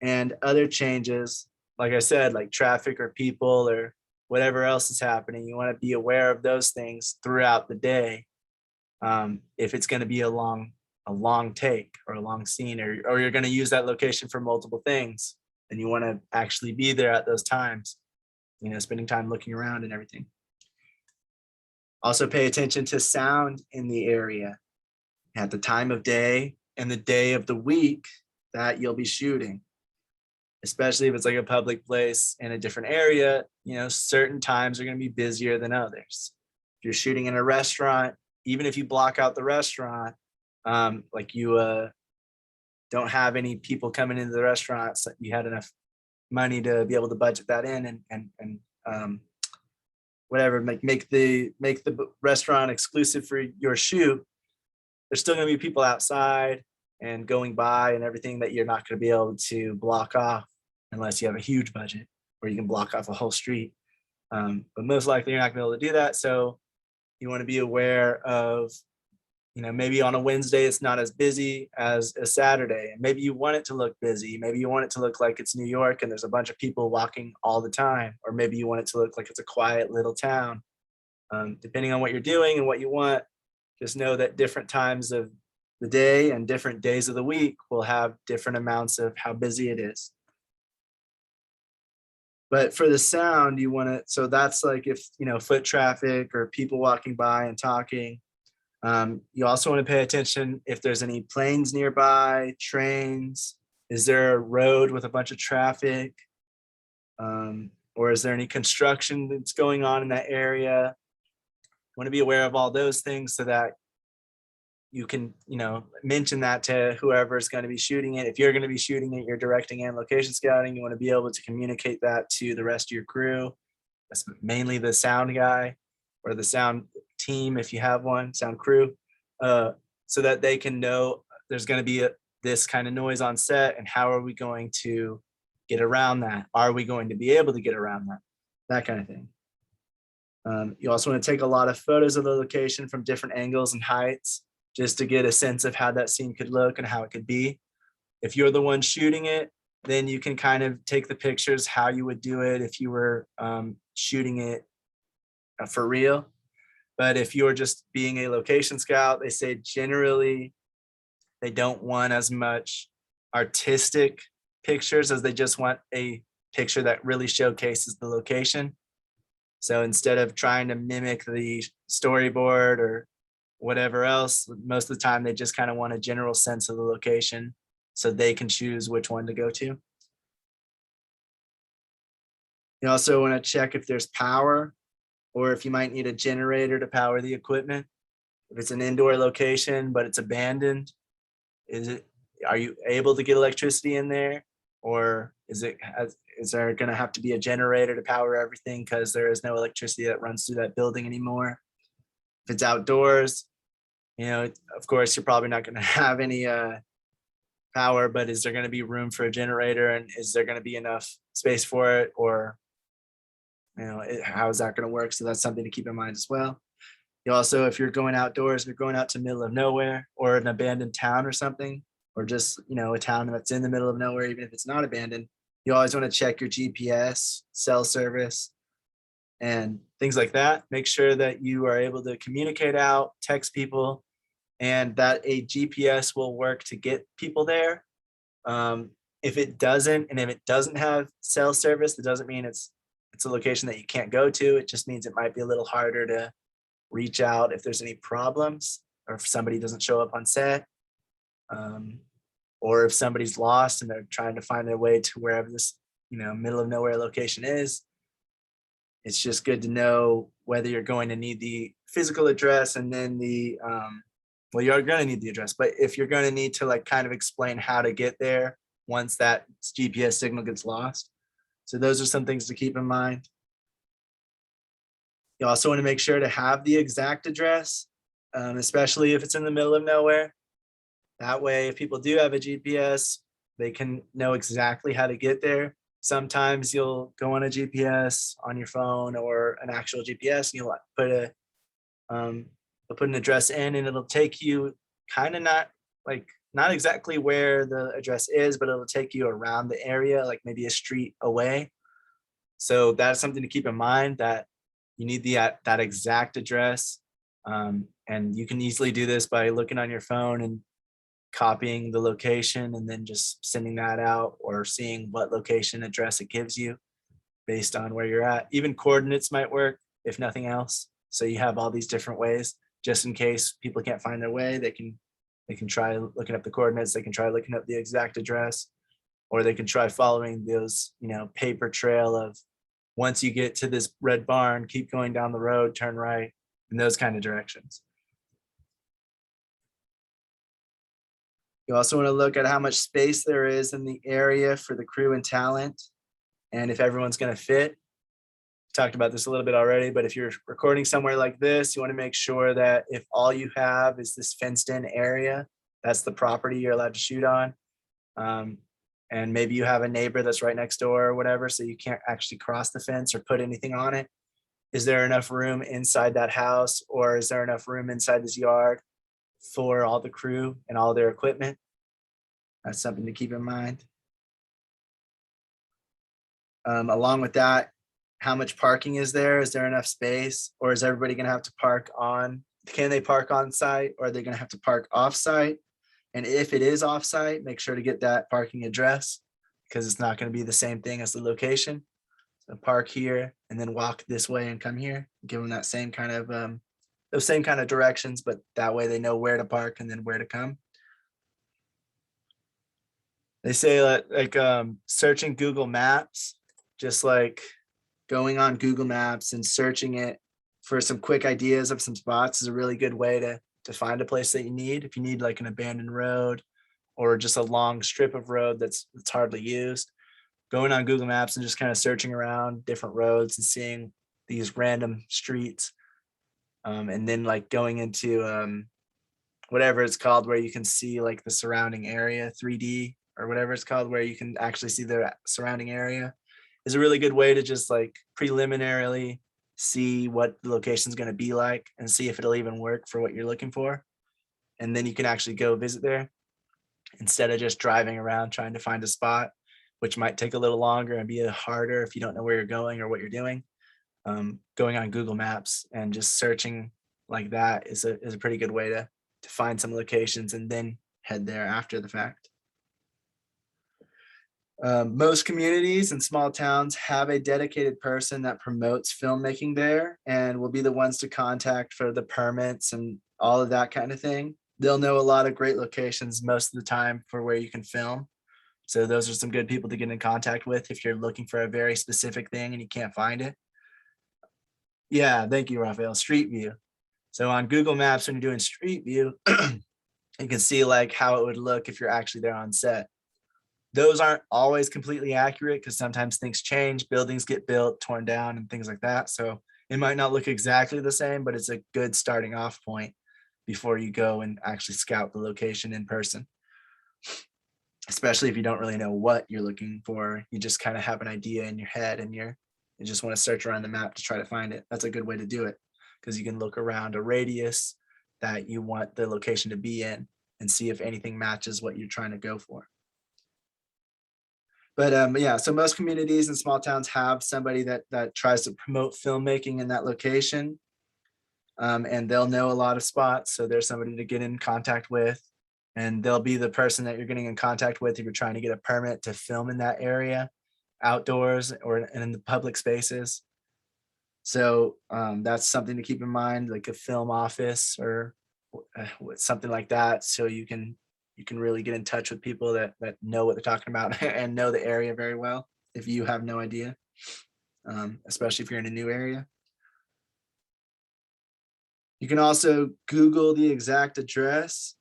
Speaker 1: and other changes. Like I said, like traffic or people or whatever else is happening. You want to be aware of those things throughout the day. If it's going to be a long take or a long scene, or you're going to use that location for multiple things, and you want to actually be there at those times, spending time looking around and everything. Also pay attention to sound in the area at the time of day and the day of the week that you'll be shooting, especially if it's like a public place in a different area. Certain times are going to be busier than others. If you're shooting in a restaurant, even if you block out the restaurant, like you don't have any people coming into the restaurant, so you had enough money to be able to budget that in and whatever, make the restaurant exclusive for your shoot. There's still going to be people outside and going by and everything that you're not going to be able to block off unless you have a huge budget where you can block off a whole street. But most likely you're not going to be able to do that. So you want to be aware of, maybe on a Wednesday it's not as busy as a Saturday, and maybe you want it to look busy. Maybe you want it to look like it's New York and there's a bunch of people walking all the time, or maybe you want it to look like it's a quiet little town. Depending on what you're doing and what you want, just know that different times of the day and different days of the week will have different amounts of how busy it is. But for the sound, you want to, so that's like if, foot traffic or people walking by and talking. You also want to pay attention if there's any planes nearby, trains. Is there a road with a bunch of traffic? Or is there any construction that's going on in that area? Want to be aware of all those things so that you can, mention that to whoever is going to be shooting it. If you're going to be shooting it, you're directing and location scouting. You want to be able to communicate that to the rest of your crew. That's mainly the sound guy or the sound team, if you have one, sound crew, so that they can know there's going to be this kind of noise on set, and how are we going to get around that? Are we going to be able to get around that? That kind of thing. You also want to take a lot of photos of the location from different angles and heights, just to get a sense of how that scene could look and how it could be. If you're the one shooting it, then you can kind of take the pictures how you would do it if you were shooting it for real. But if you're just being a location scout, they say generally they don't want as much artistic pictures as they just want a picture that really showcases the location. So instead of trying to mimic the storyboard or whatever else, most of the time they just kind of want a general sense of the location so they can choose which one to go to. You also want to check if there's power, or if you might need a generator to power the equipment. If it's an indoor location, but it's abandoned, are you able to get electricity in there? Or is there going to have to be a generator to power everything because there is no electricity that runs through that building anymore? If it's outdoors, of course, you're probably not going to have any power, but is there going to be room for a generator, and is there going to be enough space for it? Or, how is that going to work? So that's something to keep in mind as well. You also, if you're going outdoors, if you're going out to the middle of nowhere or an abandoned town or something, or just, a town that's in the middle of nowhere, even if it's not abandoned, you always want to check your GPS, cell service, and things like that. Make sure that you are able to communicate out, text people, and that a GPS will work to get people there. If it doesn't, and if it doesn't have cell service, it doesn't mean it's a location that you can't go to. It just means it might be a little harder to reach out if there's any problems, or if somebody doesn't show up on set, or if somebody's lost and they're trying to find their way to wherever this middle of nowhere location is. It's just good to know whether you're going to need the physical address, and then the well, you're going to need the address, but if you're going to need to like kind of explain how to get there once that GPS signal gets lost. So those are some things to keep in mind. You also want to make sure to have the exact address, especially if it's in the middle of nowhere. That way, if people do have a GPS, they can know exactly how to get there. Sometimes you'll go on a GPS on your phone or an actual GPS, and you'll put an address in, and it'll take you kind of not exactly where the address is, but it'll take you around the area, like maybe a street away. So that's something to keep in mind, that you need that exact address. And you can easily do this by looking on your phone and copying the location and then just sending that out, or seeing what location address it gives you based on where you're at. Even coordinates might work, if nothing else. So you have all these different ways, just in case people can't find their way. They can try looking up the coordinates. They can try looking up the exact address, or they can try following those, paper trail of, once you get to this red barn, keep going down the road, turn right, and those kind of directions. You also want to look at how much space there is in the area for the crew and talent, and if everyone's going to fit. Talked about this a little bit already, but if you're recording somewhere like this, you want to make sure that if all you have is this fenced in area, that's the property you're allowed to shoot on. And maybe you have a neighbor that's right next door or whatever, so you can't actually cross the fence or put anything on it. Is there enough room inside that house, or is there enough room inside this yard for all the crew and all their equipment? That's something to keep in mind. Along with that, how much parking is there? Is there enough space, or is everybody going to have to park on? Can they park on site, or are they going to have to park off site? And if it is off site, make sure to get that parking address, because it's not going to be the same thing as the location. So park here and then walk this way and come here. Give them that same kind of those same kind of directions, but that way they know where to park and then where to come. They say that searching Google Maps, just like going on Google Maps and searching it for some quick ideas of some spots, is a really good way to find a place that you need. If you need like an abandoned road or just a long strip of road that's hardly used, going on Google Maps and just kind of searching around different roads and seeing these random streets, and then like going into whatever it's called, where you can see like the surrounding area, 3D or whatever it's called, where you can actually see the surrounding area, is a really good way to just like preliminarily see what the location is going to be like and see if it'll even work for what you're looking for. And then you can actually go visit there instead of just driving around trying to find a spot, which might take a little longer and be harder if you don't know where you're going or what you're doing. Going on Google Maps and just searching like that is a pretty good way to find some locations and then head there after the fact. Most communities and small towns have a dedicated person that promotes filmmaking there and will be the ones to contact for the permits and all of that kind of thing. They'll know a lot of great locations most of the time for where you can film. So those are some good people to get in contact with if you're looking for a very specific thing and you can't find it. Yeah, thank you, Raphael. Street view. So on Google Maps, when you're doing street view, you can see like how it would look if you're actually there on set. Those aren't always completely accurate because sometimes things change, buildings get built, torn down, and things like that. So it might not look exactly the same, but it's a good starting off point before you go and actually scout the location in person. Especially if you don't really know what you're looking for, you just kind of have an idea in your head and you just want to search around the map to try to find it. That's a good way to do it because you can look around a radius that you want the location to be in and see if anything matches what you're trying to go for. But yeah, so most communities and small towns have somebody that tries to promote filmmaking in that location. And they'll know a lot of spots. So there's somebody to get in contact with. And they'll be the person that you're getting in contact with if you're trying to get a permit to film in that area, outdoors or in the public spaces. So that's something to keep in mind, like a film office or something like that. So you can really get in touch with people that know what they're talking about and know the area very well if you have no idea, especially if you're in a new area. You can also Google the exact address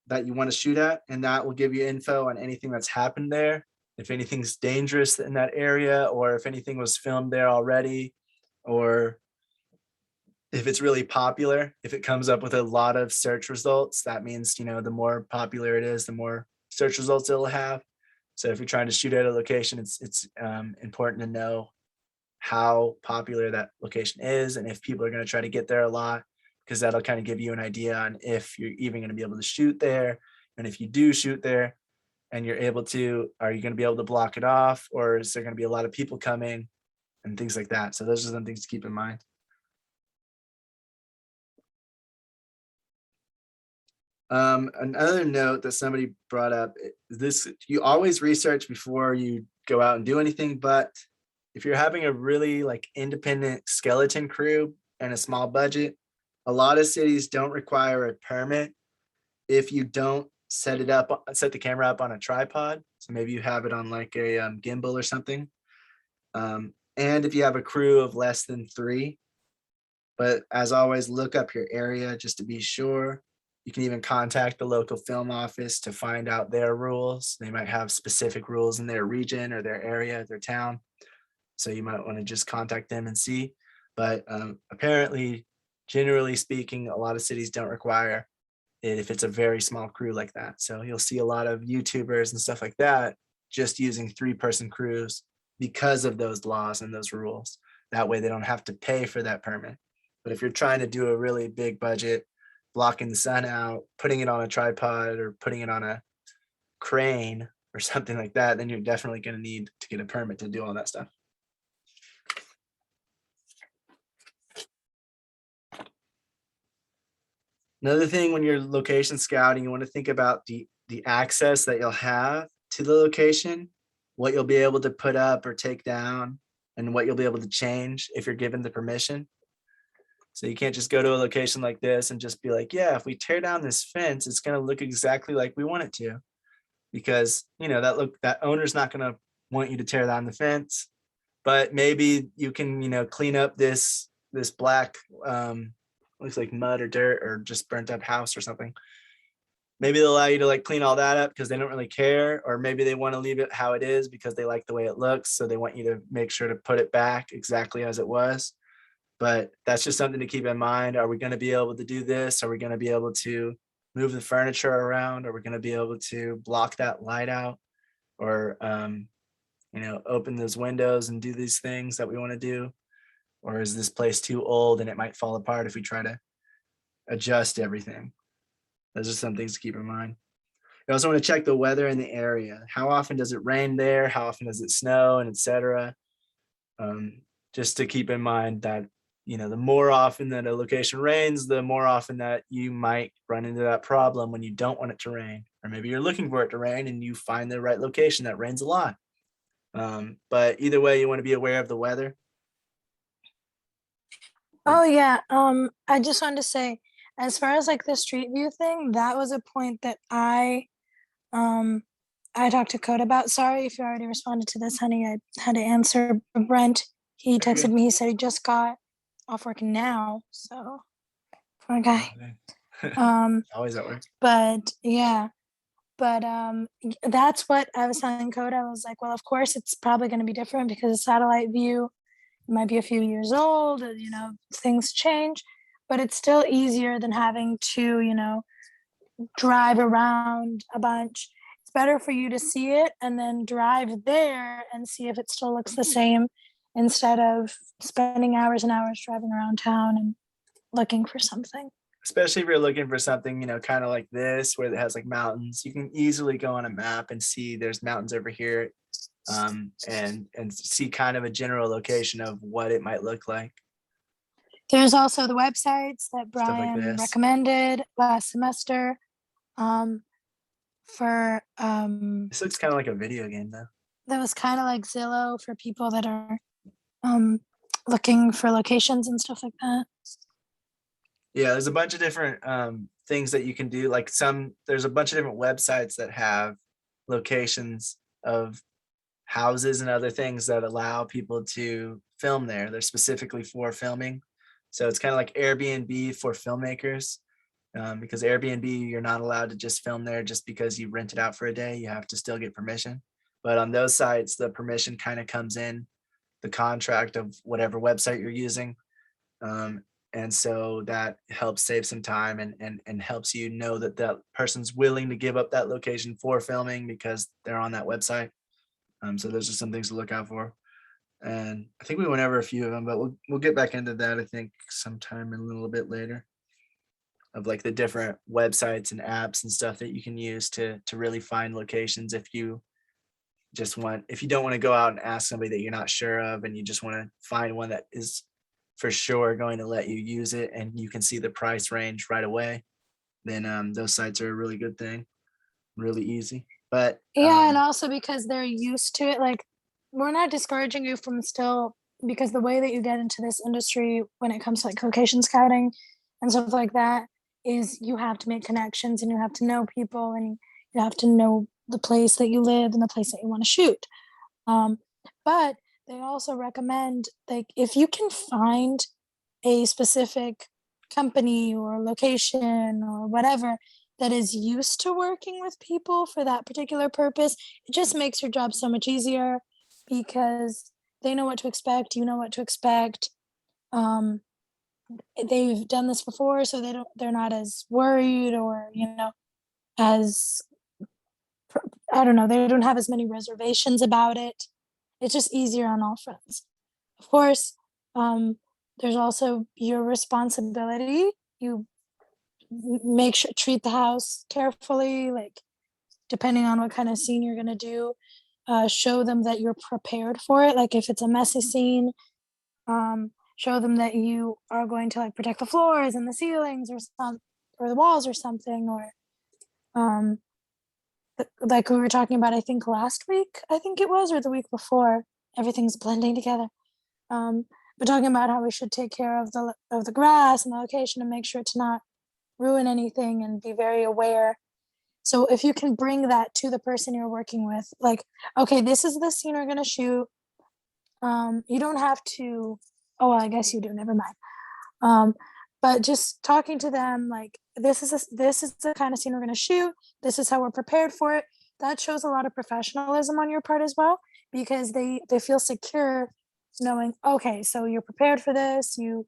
Speaker 1: that you want to shoot at, and that will give you info on anything that's happened there. If anything's dangerous in that area, or if anything was filmed there already, or if it's really popular. If it comes up with a lot of search results, that means, the more popular it is, the more search results it'll have. So if you're trying to shoot at a location, it's important to know how popular that location is and if people are going to try to get there a lot, because that'll kind of give you an idea on if you're even going to be able to shoot there. And if you do shoot there and you're able to, are you going to be able to block it off, or is there going to be a lot of people coming and things like that? So those are some things to keep in mind. Another note that somebody brought up is this: you always research before you go out and do anything, but if you're having a really independent skeleton crew and a small budget, a lot of cities don't require a permit if you don't set the camera up on a tripod. So maybe you have it on like a gimbal or something. And if you have a crew of less than 3, but as always, look up your area just to be sure. You can even contact the local film office to find out their rules. They might have specific rules in their region or their area, their town. So you might want to just contact them and see. But apparently, generally speaking, a lot of cities don't require it if it's a very small crew like that. So you'll see a lot of YouTubers and stuff like that just using 3-person crews because of those laws and those rules. That way they don't have to pay for that permit. But if you're trying to do a really big budget, blocking the sun out, putting it on a tripod or putting it on a crane or something like that, then you're definitely going to need to get a permit to do all that stuff. Another thing when you're location scouting, you want to think about the access that you'll have to the location, what you'll be able to put up or take down, and what you'll be able to change if you're given the permission. So you can't just go to a location like this and just be like, yeah, if we tear down this fence, it's going to look exactly like we want it to, because that owner's not going to want you to tear down the fence. But maybe you can clean up this black looks like mud or dirt or just burnt up house or something. Maybe they'll allow you to clean all that up because they don't really care, or maybe they want to leave it how it is because they like the way it looks, so they want you to make sure to put it back exactly as it was. But that's just something to keep in mind. Are we going to be able to do this? Are we going to be able to move the furniture around? Are we going to be able to block that light out, or open those windows and do these things that we want to do? Or is this place too old and it might fall apart if we try to adjust everything? Those are some things to keep in mind. You also want to check the weather in the area. How often does it rain there? How often does it snow, and etc. Just to keep in mind that the more often that a location rains, the more often that you might run into that problem when you don't want it to rain, or maybe you're looking for it to rain and you find the right location that rains a lot. But either way, you want to be aware of the weather.
Speaker 2: Oh yeah. I just wanted to say, as far as the street view thing, that was a point that I I talked to Code about. Sorry if you already responded to this, honey. I had to answer Brent. He texted me. He said he just got off work now. So poor guy.
Speaker 1: Always at work.
Speaker 2: But yeah, but that's what I was telling Code. I was like, well, of course it's probably going to be different because a satellite view might be a few years old. You know, things change, but it's still easier than having to, you know, drive around a bunch. It's better for you to see it and then drive there and see if it still looks the same instead of spending hours and hours driving around town and looking for something.
Speaker 1: Especially if you're looking for something, you know, kind of like this, where it has like mountains. You can easily go on a map and see there's mountains over here, and see kind of a general location of what it might look like.
Speaker 2: There's also the websites that
Speaker 1: Stuff like
Speaker 2: Brian
Speaker 1: this.
Speaker 2: recommended last semester.
Speaker 1: This looks kind of like a video game though.
Speaker 2: That was kind of like Zillow for people that are looking for locations and stuff like that.
Speaker 1: Yeah, there's a bunch of different things that you can do. Like there's a bunch of different websites that have locations of houses and other things that allow people to film there. They're specifically for filming. So it's kind of like Airbnb for filmmakers, because Airbnb, you're not allowed to just film there just because you rent it out for a day. You have to still get permission. But on those sites, the permission kind of comes in the contract of whatever website you're using. And so that helps save some time and helps you know that that person's willing to give up that location for filming because they're on that website. So those are some things to look out for. And I think we went over a few of them, but we'll get back into that, I think, sometime a little bit later, of like the different websites and apps and stuff that you can use to really find locations if you don't want to go out and ask somebody that you're not sure of, and you just want to find one that is for sure going to let you use it and you can see the price range right away, then those sites are a really good thing, really easy. But
Speaker 2: yeah, and also because they're used to it, like we're not discouraging you from still, because the way that you get into this industry when it comes to like location scouting and stuff like that is you have to make connections and you have to know people and you have to know the place that you live and the place that you want to shoot. But they also recommend, like, if you can find a specific company or location or whatever that is used to working with people for that particular purpose, it just makes your job so much easier because they know what to expect, you know what to expect. They've done this before, so they're not as worried or, you know, as, I don't know, they don't have as many reservations about it. It's just easier on all fronts. Of course, there's also your responsibility. You make sure, treat the house carefully, like depending on what kind of scene you're gonna do, show them that you're prepared for it. Like if it's a messy scene, show them that you are going to like protect the floors and the ceilings or the walls or something, or like we were talking about, I think last week, I think it was, or the week before, everything's blending together. But talking about how we should take care of the grass and the location and make sure to not ruin anything and be very aware. So if you can bring that to the person you're working with, like, okay, this is the scene we're gonna shoot. You don't have to, oh, well, I guess you do, never mind. But just talking to them, like, this is the kind of scene we're gonna shoot. This is how we're prepared for it. That shows a lot of professionalism on your part as well, because they feel secure knowing, okay, so you're prepared for this. You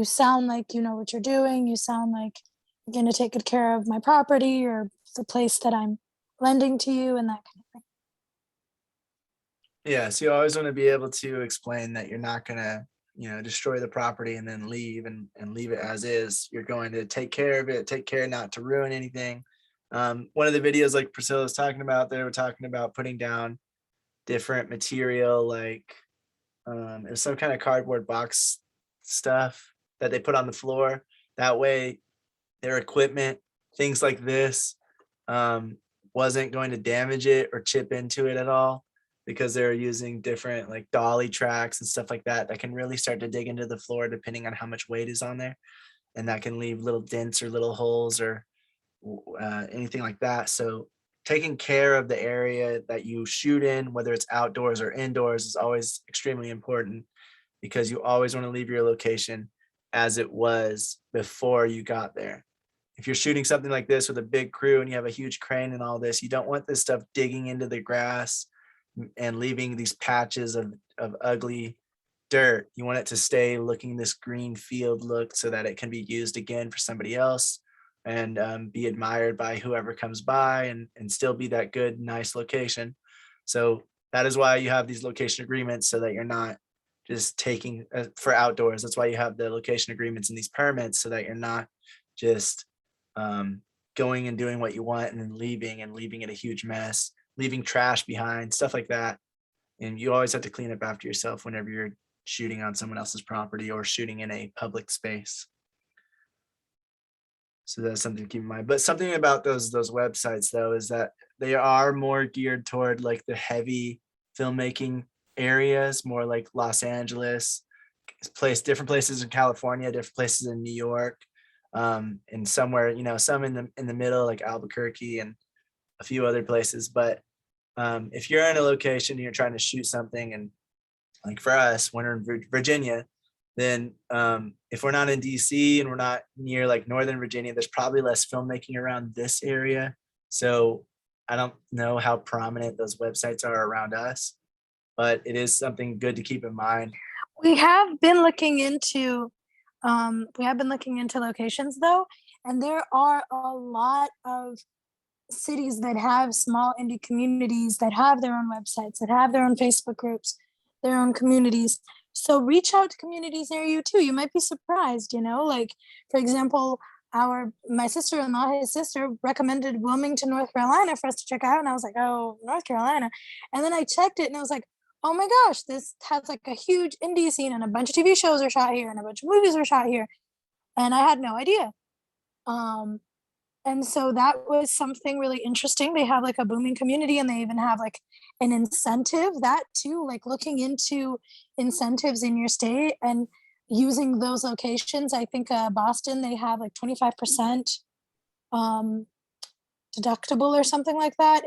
Speaker 2: sound like you know what you're doing. You sound like you're going to take good care of my property or the place that I'm lending to you, and that kind of thing.
Speaker 1: Yeah, so you always want to be able to explain that you're not going to, you know, destroy the property and then leave and leave it as is. You're going to take care of it, take care not to ruin anything. One of the videos like Priscilla was talking about, they were talking about putting down different material, like it was some kind of cardboard box stuff that they put on the floor. That way their equipment, things like this, wasn't going to damage it or chip into it at all, because they're using different like dolly tracks and stuff like that can really start to dig into the floor depending on how much weight is on there, and that can leave little dents or little holes or anything like that. So taking care of the area that you shoot in, whether it's outdoors or indoors, is always extremely important, because you always want to leave your location as it was before you got there. If you're shooting something like this with a big crew and you have a huge crane and all this, you don't want this stuff digging into the grass and leaving these patches of ugly dirt. You want it to stay looking this green field look so that it can be used again for somebody else, and be admired by whoever comes by, and still be that good, nice location. So that is why you have these location agreements, so that you're not just taking for outdoors. That's why you have the location agreements and these permits, so that you're not just going and doing what you want and then leaving it a huge mess, leaving trash behind, stuff like that. And you always have to clean up after yourself whenever you're shooting on someone else's property or shooting in a public space. So that's something to keep in mind. But something about those websites, though, is that they are more geared toward like the heavy filmmaking areas, more like Los Angeles, different places in California, different places in New York, and somewhere, you know, some in the middle, like Albuquerque and a few other places. But if you're in a location and you're trying to shoot something, and like for us, when we're in Virginia, then if we're not in DC and we're not near like Northern Virginia, there's probably less filmmaking around this area. So I don't know how prominent those websites are around us, but it is something good to keep in mind.
Speaker 2: We have been looking into locations though, and there are a lot of cities that have small indie communities that have their own websites, that have their own Facebook groups, their own communities. So reach out to communities near you too. You might be surprised, you know, like for example, my sister-in-law, his sister recommended Wilmington, North Carolina for us to check out. And I was like, oh, North Carolina. And then I checked it and I was like, oh my gosh, this has like a huge indie scene and a bunch of TV shows are shot here and a bunch of movies are shot here. And I had no idea. And so that was something really interesting. They have like a booming community, and they even have like an incentive, that too, like looking into incentives in your state and using those locations. I think Boston, they have like 25% deductible or something like that.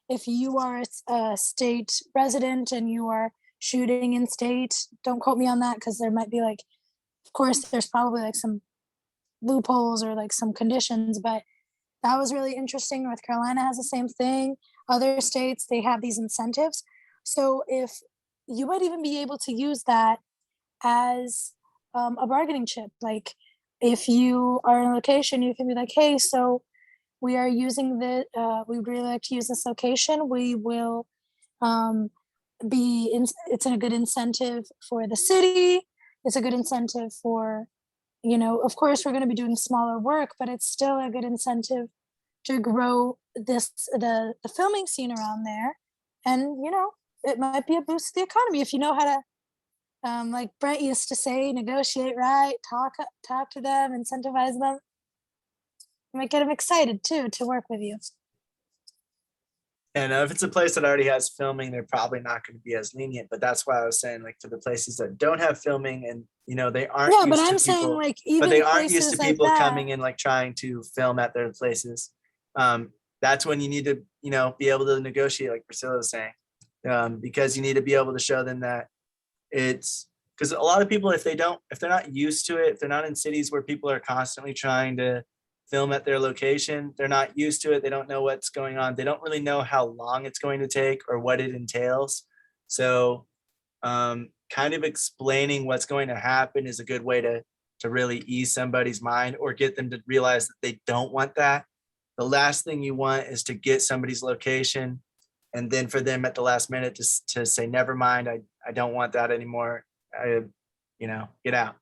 Speaker 2: If you are a state resident and you are shooting in state, don't quote me on that, because there might be like, of course, there's probably like some loopholes or like some conditions, but that was really interesting. North Carolina has the same thing. Other states, they have these incentives. So if you might even be able to use that as a bargaining chip, like if you are in a location, you can be like, hey, so we are using we'd really like to use this location. We will it's a good incentive for the city. It's a good incentive for, you know, of course we're going to be doing smaller work, but it's still a good incentive to grow the filming scene around there. And, you know, it might be a boost to the economy if you know how to, like Brent used to say, negotiate right, talk to them, incentivize them. You might get them excited too to work with you.
Speaker 1: And if it's a place that already has filming, they're probably not going to be as lenient. But that's why I was saying, like, for the places that don't have filming, and you know, they aren't
Speaker 2: Yeah,
Speaker 1: used
Speaker 2: but
Speaker 1: to
Speaker 2: I'm saying
Speaker 1: people,
Speaker 2: like even
Speaker 1: but they aren't used
Speaker 2: places
Speaker 1: to
Speaker 2: like
Speaker 1: people
Speaker 2: that.
Speaker 1: coming in like trying to film at their places. That's when you need to, you know, be able to negotiate, like Priscilla was saying, because you need to be able to show them that it's, because a lot of people, if they're not used to it, if they're not in cities where people are constantly trying to film at their location, they're not used to it. They don't know what's going on. They don't really know how long it's going to take or what it entails. So kind of explaining what's going to happen is a good way to really ease somebody's mind or get them to realize that they don't want that. The last thing you want is to get somebody's location and then for them at the last minute to say, never mind, I don't want that anymore. Get out.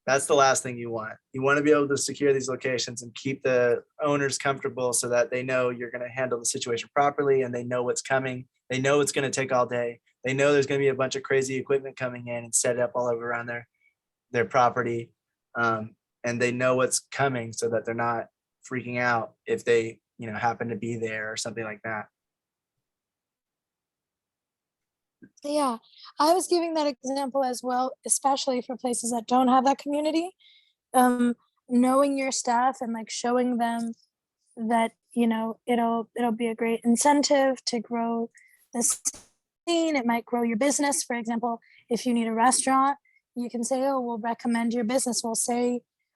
Speaker 1: That's the last thing you want. You want to be able to secure these locations and keep the owners comfortable so that they know you're going to handle the situation properly and they know what's coming. They know it's going to take all day. They know there's going to be a bunch of crazy equipment coming in and set up all over around their property. And they know what's coming so that they're not freaking out if they, happen to be there or something like that.
Speaker 2: Yeah, I was giving that example as well, especially for places that don't have that community. Knowing your staff and like showing them that it'll be a great incentive to grow the scene. It might grow your business. For example, if you need a restaurant, you can say, oh, we'll recommend your business.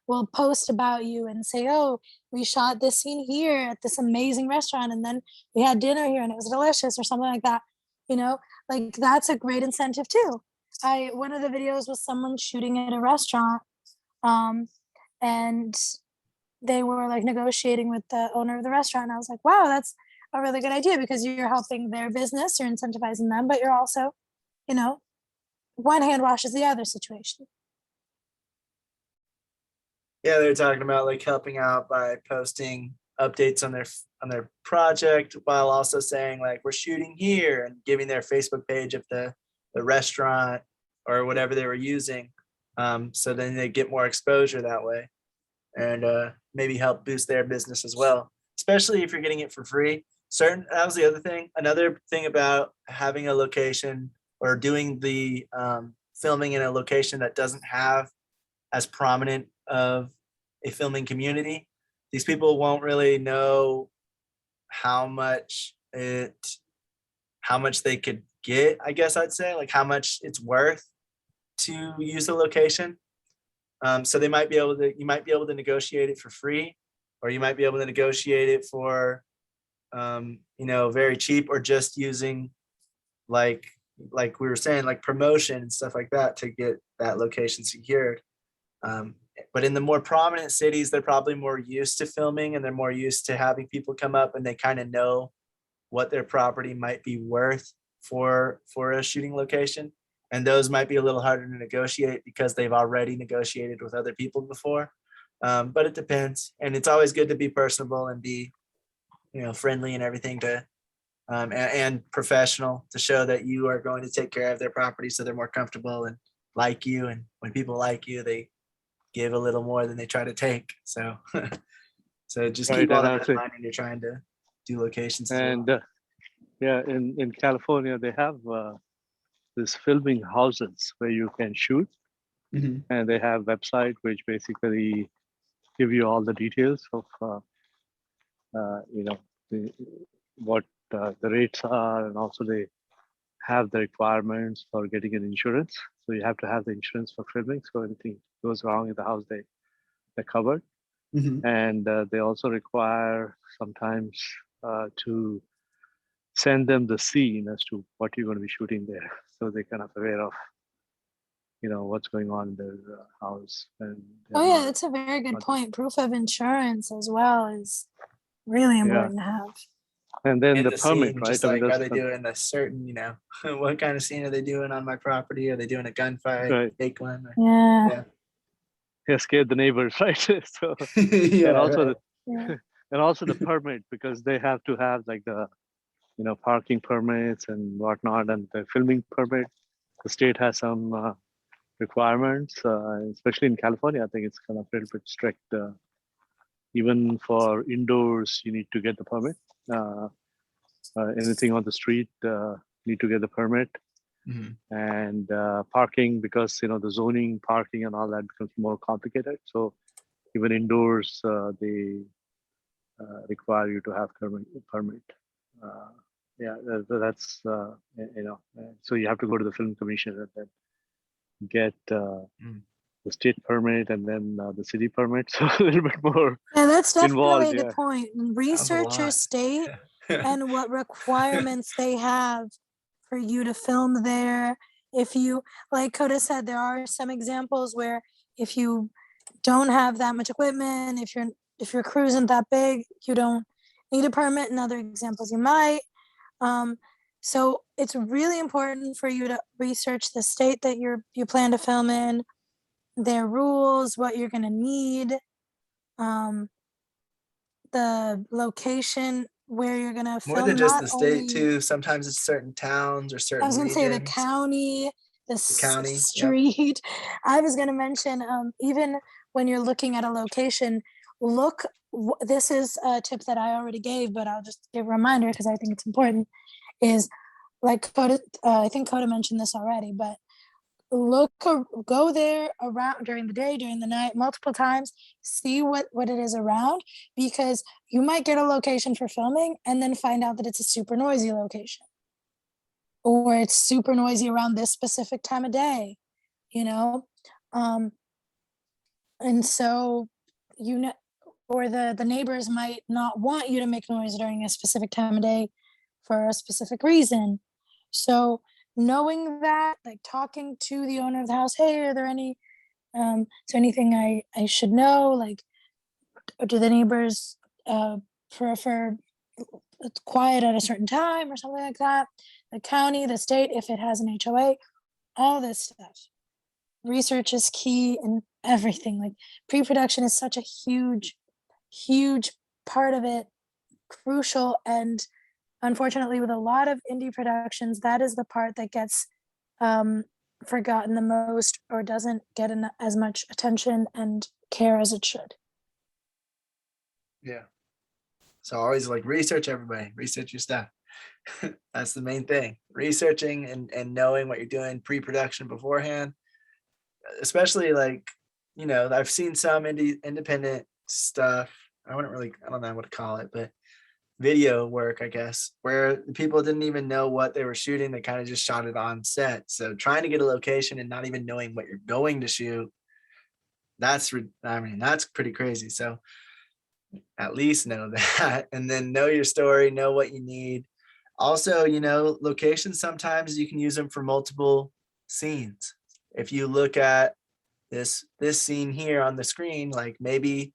Speaker 2: We'll post about you and say, oh, we shot this scene here at this amazing restaurant, and then we had dinner here and it was delicious, or something like that. Like that's a great incentive too. One of the videos was someone shooting at a restaurant, and they were like negotiating with the owner of the restaurant. And I was like, wow, that's a really good idea, because you're helping their business, you're incentivizing them, but you're also, one hand washes the other situation.
Speaker 1: Yeah, they're talking about like helping out by posting updates on their project, while also saying like we're shooting here, and giving their Facebook page of the restaurant or whatever they were using. So then they get more exposure that way, and maybe help boost their business as well, especially if you're getting it for free. That was the other thing. Another thing about having a location or doing the filming in a location that doesn't have as prominent of a filming community, these people won't really know how much they could get, I guess I'd say, like how much it's worth to use a location. So you might be able to negotiate it for free, or you might be able to negotiate it for very cheap, or just using like we were saying, like promotion and stuff like that to get that location secured. But in the more prominent cities, they're probably more used to filming, and they're more used to having people come up, and they kind of know what their property might be worth for a shooting location. And those might be a little harder to negotiate because they've already negotiated with other people before. But it depends. And it's always good to be personable and be, friendly and everything and professional, to show that you are going to take care of their property so they're more comfortable and like you. And when people like you, they give a little more than they try to take. So just keep all that in mind when you're trying to do locations.
Speaker 3: And in California, they have this filming houses where you can shoot.
Speaker 1: Mm-hmm.
Speaker 3: And they have website which basically give you all the details of what the rates are, and also they have the requirements for getting an insurance. So you have to have the insurance for filming, so anything goes wrong in the house, they're covered.
Speaker 1: Mm-hmm.
Speaker 3: And they also require sometimes to send them the scene as to what you're going to be shooting there, so they're kind of aware of what's going on in their house. And
Speaker 2: that's a very good point. Proof of insurance as well is really important to have.
Speaker 3: And then
Speaker 1: in
Speaker 3: the permit, right?
Speaker 1: Just like, are they doing a certain, what kind of scene are they doing on my property? Are they doing a gunfight,
Speaker 3: right.
Speaker 1: fake one?
Speaker 2: Yeah.
Speaker 3: Scared the neighbors, right? So
Speaker 1: yeah,
Speaker 3: and also the permit, because they have to have like the parking permits and whatnot, and the filming permit. The state has some requirements, especially in California. I think it's kind of a little bit strict. Even for indoors, you need to get the permit. Anything on the street, need to get the permit.
Speaker 1: Mm-hmm.
Speaker 3: And parking, because the zoning, parking, and all that becomes more complicated. So even indoors, they require you to have permit. That's so you have to go to the film commission and then get the state permit, and then the city permit. So a little bit more.
Speaker 2: Yeah, that's definitely
Speaker 3: involved,
Speaker 2: a good point. Research your state and what requirements they have for you to film there. If you, like Coda said, there are some examples where if you don't have that much equipment, if your crew isn't that big, you don't need a permit. In other examples, you might. So it's really important for you to research the state that you plan to film in, their rules, what you're going to need, the location where you're going to film.
Speaker 1: More than just the state too. Sometimes it's certain towns or certain.
Speaker 2: I was going to say the county, the county, street. Yep. I was going to mention, even when you're looking at a location, this is a tip that I already gave, but I'll just give a reminder because I think it's important, is like Coda, I think Coda mentioned this already, but go there around during the day, during the night, multiple times, see what it is around, because you might get a location for filming and then find out that it's a super noisy location, or it's super noisy around this specific time of day, you know. And so, you know, or the neighbors might not want you to make noise during a specific time of day for a specific reason. So knowing that, like talking to the owner of the house, hey, are there any is there anything I should know? Like, do the neighbors prefer it's quiet at a certain time or something like that? The county, the state, if it has an HOA, all this stuff. Research is key in everything. Like, pre-production is such a huge part of it, crucial. And unfortunately, with a lot of indie productions, that is the part that gets forgotten the most, or doesn't get as much attention and care as it should.
Speaker 1: Yeah. So always like research, everybody, research your stuff. That's the main thing. Researching and knowing what you're doing pre-production beforehand, especially like, you know, I've seen some independent stuff. I don't know what to call it, but video work, I guess, where the people didn't even know what they were shooting. They kind of just shot it on set. So trying to get a location and not even knowing what you're going to shoot, that's pretty crazy. So at least know that, and then know your story, know what you need. Also, you know, locations, sometimes you can use them for multiple scenes. If you look at this scene here on the screen, like maybe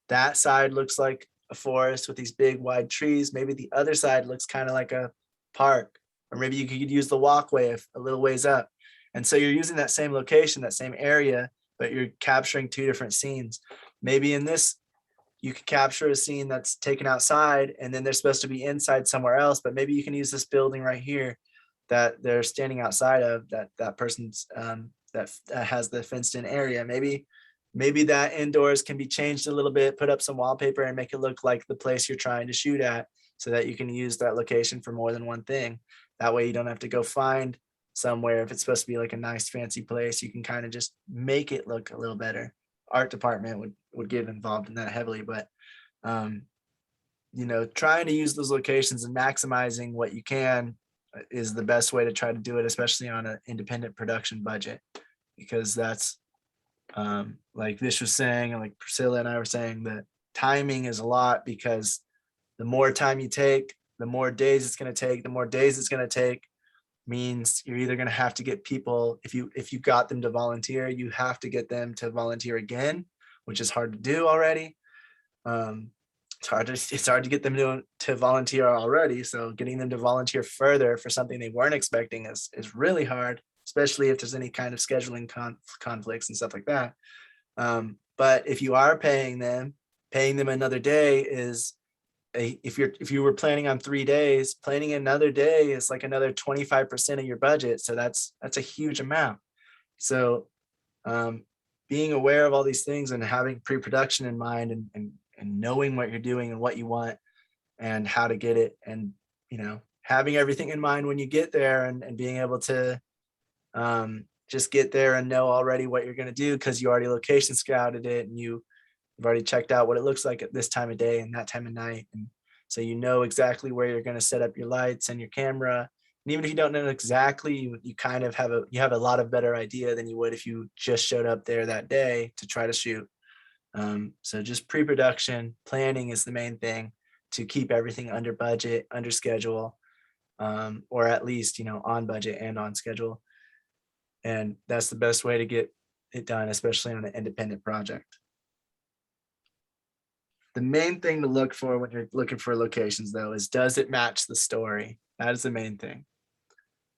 Speaker 1: that side looks like a forest with these big wide trees. Maybe the other side looks kind of like a park, or maybe you could use the walkway a little ways up. And so you're using that same location, that same area, but you're capturing two different scenes. Maybe in this, you could capture a scene that's taken outside and then they're supposed to be inside somewhere else, but maybe you can use this building right here that they're standing outside of, that person's that has the fenced in area. Maybe that indoors can be changed a little bit, put up some wallpaper and make it look like the place you're trying to shoot at, so that you can use that location for more than one thing. That way you don't have to go find somewhere. If it's supposed to be like a nice fancy place, you can kind of just make it look a little better. Art department would get involved in that heavily, but you know, trying to use those locations and maximizing what you can is the best way to try to do it, especially on an independent production budget, because that's like Vish was saying, and like Priscilla and I were saying, that timing is a lot, because the more time you take, the more days it's going to take. The more days it's going to take means you're either going to have to get people, if you got them to volunteer, you have to get them to volunteer again, which is hard to do already. It's hard to get them to volunteer already. So getting them to volunteer further for something they weren't expecting is really hard, especially if there's any kind of scheduling conflicts and stuff like that. But if you are paying them another day is if you were planning on 3 days, planning another day is like another 25% of your budget. So that's a huge amount. So being aware of all these things and having pre-production in mind, and knowing what you're doing and what you want and how to get it, and you know, having everything in mind when you get there, and being able to just get there and know already what you're going to do, because you already location scouted it and you've already checked out what it looks like at this time of day and that time of night. And so you know exactly where you're going to set up your lights and your camera. And even if you don't know exactly, you kind of have a lot of better idea than you would if you just showed up there that day to try to shoot. So just pre-production planning is the main thing to keep everything under budget, under schedule, or at least, you know, on budget and on schedule. And that's the best way to get it done, especially on an independent project. The main thing to look for when you're looking for locations, though, is does it match the story? That is the main thing.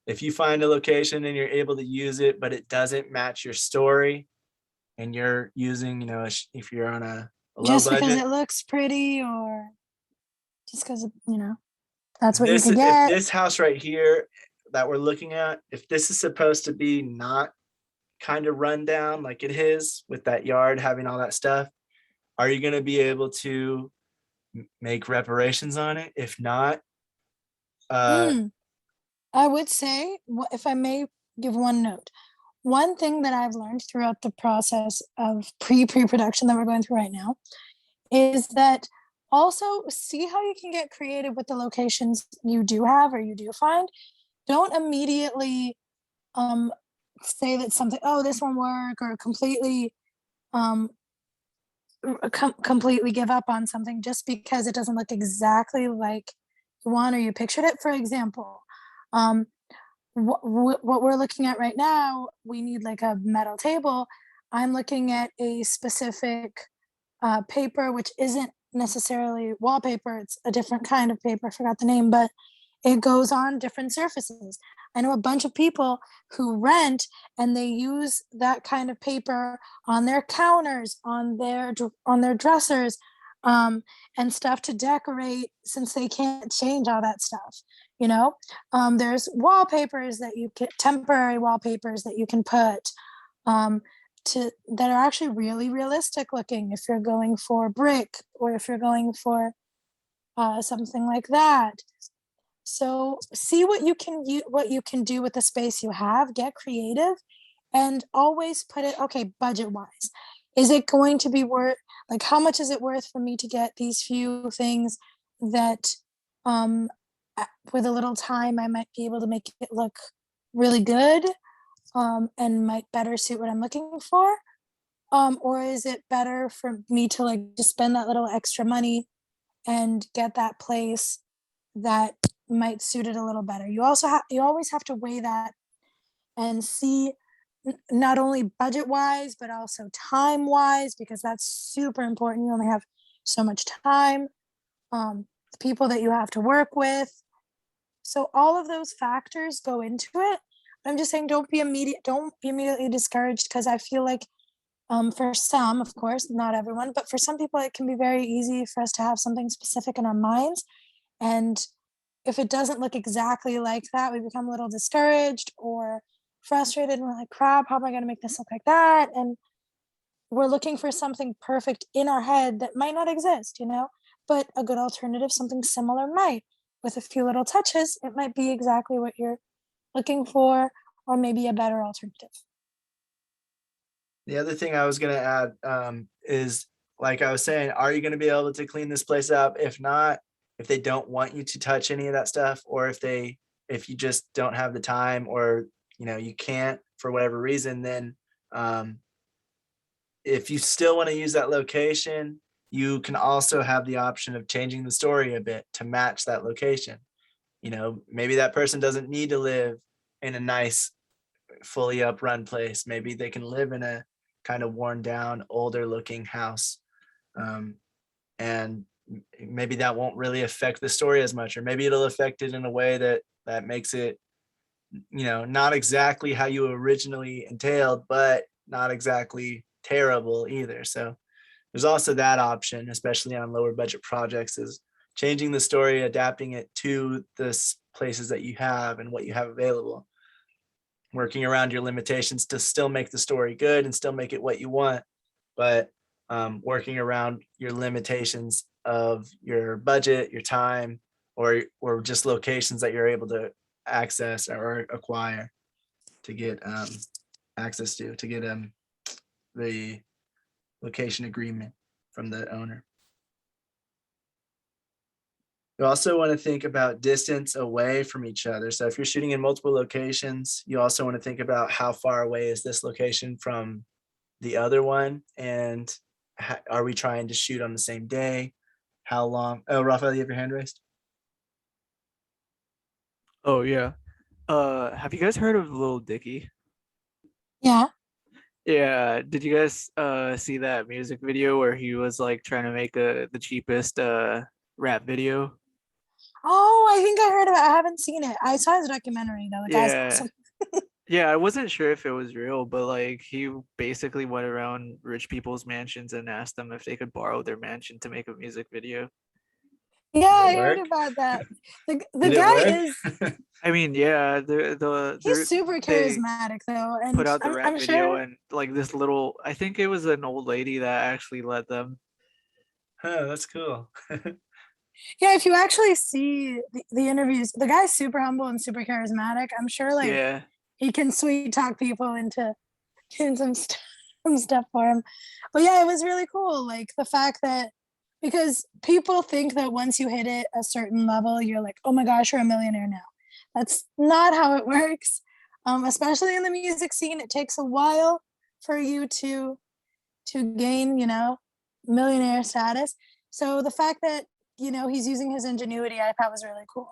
Speaker 1: If you find a location and you're able to use it, but it doesn't match your story, and you're using, you know, if you're on a low
Speaker 2: Just
Speaker 1: budget,
Speaker 2: because it looks pretty, or just because, you know, that's what you
Speaker 1: if
Speaker 2: could get.
Speaker 1: this house right here that we're looking at, if this is supposed to be not kind of run down like it is, with that yard having all that stuff, are you going to be able to make reparations on it? If not,
Speaker 2: I would say, if I may give one note, one thing that I've learned throughout the process of pre-production that we're going through right now is that also see how you can get creative with the locations you do have or you do find. Don't immediately say that something, oh, this won't work, or completely completely give up on something just because it doesn't look exactly like you want or you pictured it. For example, what we're looking at right now, we need like a metal table. I'm looking at a specific paper, which isn't necessarily wallpaper. It's a different kind of paper. I forgot the name, but it goes on different surfaces. I know a bunch of people who rent and they use that kind of paper on their counters, on their dressers, and stuff to decorate since they can't change all that stuff. You know, there's wallpapers that you can, temporary wallpapers that you can put that are actually really realistic looking if you're going for brick or if you're going for something like that. So see what you can do with the space you have, get creative, and always put it, okay, budget wise. Is it going to be worth, like, how much is it worth for me to get these few things that with a little time I might be able to make it look really good and might better suit what I'm looking for? Or is it better for me to like just spend that little extra money and get that place that might suit it a little better? You always have to weigh that and see not only budget wise but also time wise, because that's super important. You only have so much time, the people that you have to work with. So all of those factors go into it. I'm just saying don't be immediately discouraged, because I feel like for some, of course, not everyone, but for some people, it can be very easy for us to have something specific in our minds. And if it doesn't look exactly like that, we become a little discouraged or frustrated. And we're like, crap, how am I going to make this look like that? And we're looking for something perfect in our head that might not exist, you know, but a good alternative, something similar might. With a few little touches, it might be exactly what you're looking for, or maybe a better alternative.
Speaker 1: The other thing I was going to add is, like I was saying, are you going to be able to clean this place up? If not, if they don't want you to touch any of that stuff, or if you just don't have the time, or you can't for whatever reason, then if you still want to use that location, you can also have the option of changing the story a bit to match that location. Maybe that person doesn't need to live in a nice, fully uprun place. Maybe they can live in a kind of worn down, older looking house. And maybe that won't really affect the story as much, or maybe it'll affect it in a way that makes it, not exactly how you originally entailed, but not exactly terrible either. So there's also that option, especially on lower budget projects, is changing the story, adapting it to the places that you have and what you have available, working around your limitations to still make the story good and still make it what you want, but working around your limitations of your budget, your time, or just locations that you're able to access or acquire to get access to get the location agreement from the owner. You also want to think about distance away from each other. So if you're shooting in multiple locations, you also want to think about how far away is this location from the other one, and are we trying to shoot on the same day? How long? Oh, Raphael, you have your hand raised?
Speaker 5: Oh yeah. Have you guys heard of Lil Dicky?
Speaker 2: Yeah.
Speaker 5: Yeah. Did you guys see that music video where he was like trying to make the cheapest rap video?
Speaker 2: Oh, I think I heard about it. I haven't seen it. I saw his documentary though. The guy's
Speaker 5: Yeah.
Speaker 2: awesome.
Speaker 5: Yeah, I wasn't sure if it was real, but like he basically went around rich people's mansions and asked them if they could borrow their mansion to make a music video.
Speaker 2: Yeah,
Speaker 1: Did
Speaker 2: I
Speaker 1: it
Speaker 2: heard
Speaker 1: work?
Speaker 2: about that. The
Speaker 1: Did it
Speaker 2: guy
Speaker 1: work?
Speaker 2: is
Speaker 5: I mean, yeah,
Speaker 2: he's super
Speaker 5: they
Speaker 2: charismatic though,
Speaker 5: put
Speaker 2: and
Speaker 5: out the rap
Speaker 2: I'm
Speaker 5: video,
Speaker 2: sure.
Speaker 5: and like this little, I think it was an old lady that actually led them.
Speaker 1: Oh, that's cool.
Speaker 2: Yeah, if you actually see the interviews, the guy's super humble and super charismatic. I'm sure like
Speaker 5: Yeah.
Speaker 2: he can sweet talk people into doing some stuff for him. But yeah, it was really cool. Like the fact that, because people think that once you hit it a certain level, you're like, oh my gosh, you're a millionaire now. That's not how it works. Especially in the music scene, it takes a while for you to gain, millionaire status. So the fact that, he's using his ingenuity, I thought was really cool.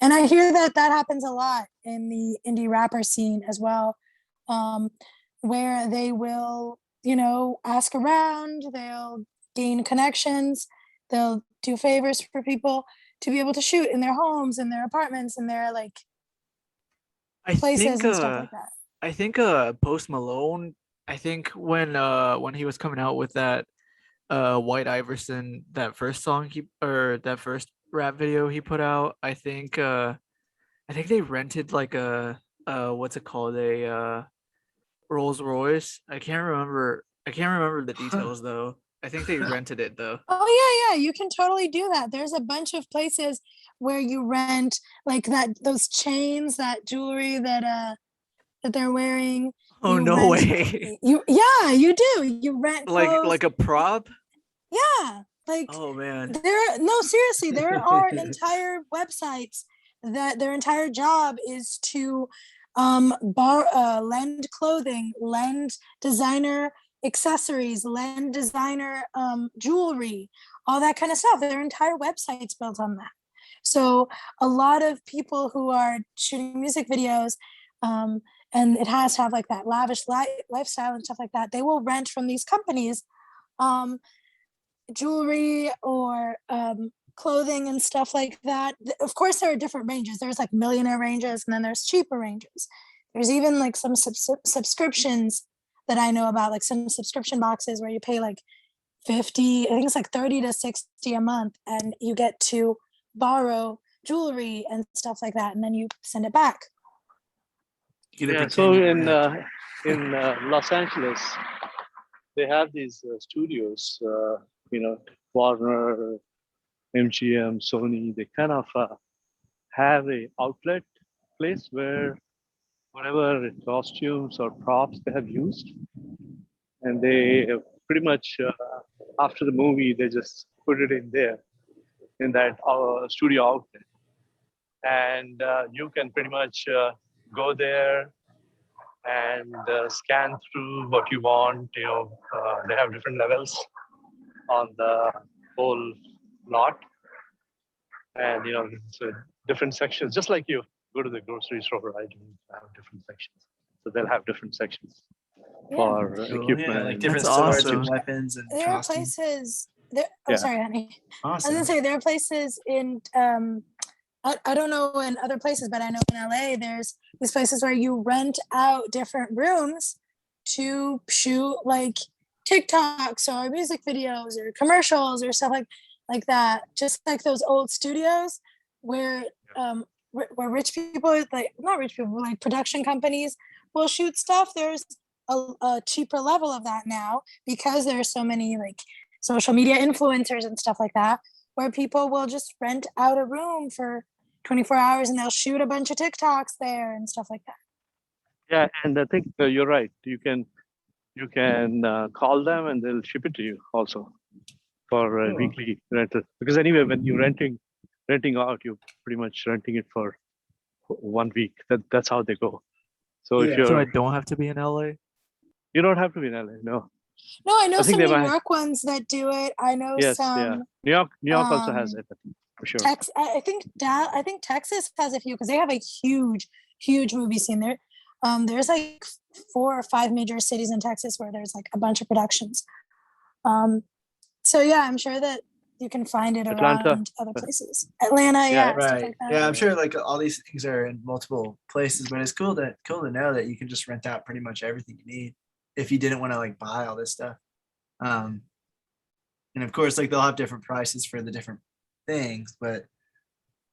Speaker 2: And I hear that happens a lot in the indie rapper scene as well, where they will, ask around, they'll gain connections, they'll do favors for people to be able to shoot in their homes, in their apartments, in their like places and stuff like that.
Speaker 5: I think Post Malone, I think when he was coming out with that White Iverson, that first song that first rap video he put out, I think they rented like a what's it called, a Rolls Royce. I can't remember the details though. I think they rented it though.
Speaker 2: Oh yeah, you can totally do that. There's a bunch of places where you rent like those chains, that jewelry that they're wearing.
Speaker 5: Oh,
Speaker 2: You
Speaker 5: no
Speaker 2: rent-
Speaker 5: way.
Speaker 2: you do. You rent clothes.
Speaker 5: Like a prop?
Speaker 2: Yeah, like
Speaker 5: Oh man.
Speaker 2: seriously, there are entire websites that their entire job is to lend clothing, lend designer accessories, lend designer jewelry, all that kind of stuff. Their entire website's built on that. So a lot of people who are shooting music videos, and it has to have like that lavish lifestyle and stuff like that, they will rent from these companies jewelry or clothing and stuff like that. Of course, there are different ranges. There's like millionaire ranges, and then there's cheaper ranges. There's even like some subscriptions that I know about, like some subscription boxes where you pay like 50, I think it's like 30 to 60 a month, and you get to borrow jewelry and stuff like that, and then you send it back.
Speaker 3: Yeah, so in Los Angeles, they have these studios, Warner, MGM, Sony. They kind of have a outlet place where whatever costumes or props they have used, and they pretty much after the movie they just put it in there in that studio outlet, and you can pretty much go there and scan through what you want. They have different levels on the whole lot, and so different sections, just like you go to the grocery store, right? You have different sections, so they'll have different sections for
Speaker 1: Cool,
Speaker 3: equipment.
Speaker 1: yeah, like different
Speaker 5: That's
Speaker 1: swords
Speaker 5: awesome.
Speaker 1: and weapons and
Speaker 2: There are
Speaker 1: costumes.
Speaker 2: places there. Oh,
Speaker 3: Yeah.
Speaker 2: sorry, honey. I was
Speaker 1: Awesome.
Speaker 2: gonna say there are places in I don't know in other places, but I know in LA there's these places where you rent out different rooms to shoot like TikToks or music videos or commercials or stuff like that. Just like those old studios where where rich people, like not rich people, like production companies will shoot stuff. There's a cheaper level of that now because there's so many like social media influencers and stuff like that, where people will just rent out a room for 24 hours and they'll shoot a bunch of TikToks there and stuff like that.
Speaker 3: Yeah, and I think you're right. You can call them and they'll ship it to you also for
Speaker 1: Cool.
Speaker 3: weekly rental. Because anyway, when you're renting out, you're pretty much renting it for 1 week. That's how they go. So if
Speaker 1: Yeah.
Speaker 3: you're,
Speaker 5: So I don't have to be in LA?
Speaker 3: you don't have to be in LA. No.
Speaker 2: No, I know
Speaker 3: I think
Speaker 2: some
Speaker 3: they
Speaker 2: New
Speaker 3: might-
Speaker 2: York ones that do it. I know
Speaker 3: Yes,
Speaker 2: some.
Speaker 3: yeah. New York also has it, I think, for sure.
Speaker 2: I think Texas has a few because they have a huge movie scene there. There's like 4 or 5 major cities in Texas where there's like a bunch of productions. So yeah, I'm sure that you can find it
Speaker 3: Atlanta.
Speaker 2: around other places. Atlanta,
Speaker 3: Yeah,
Speaker 2: yeah, stuff
Speaker 1: Right.
Speaker 2: like that.
Speaker 1: Yeah, I'm sure like all these things are in multiple places, but it's cool to know that you can just rent out pretty much everything you need if you didn't want to like buy all this stuff. And of course, like they'll have different prices for the different things, but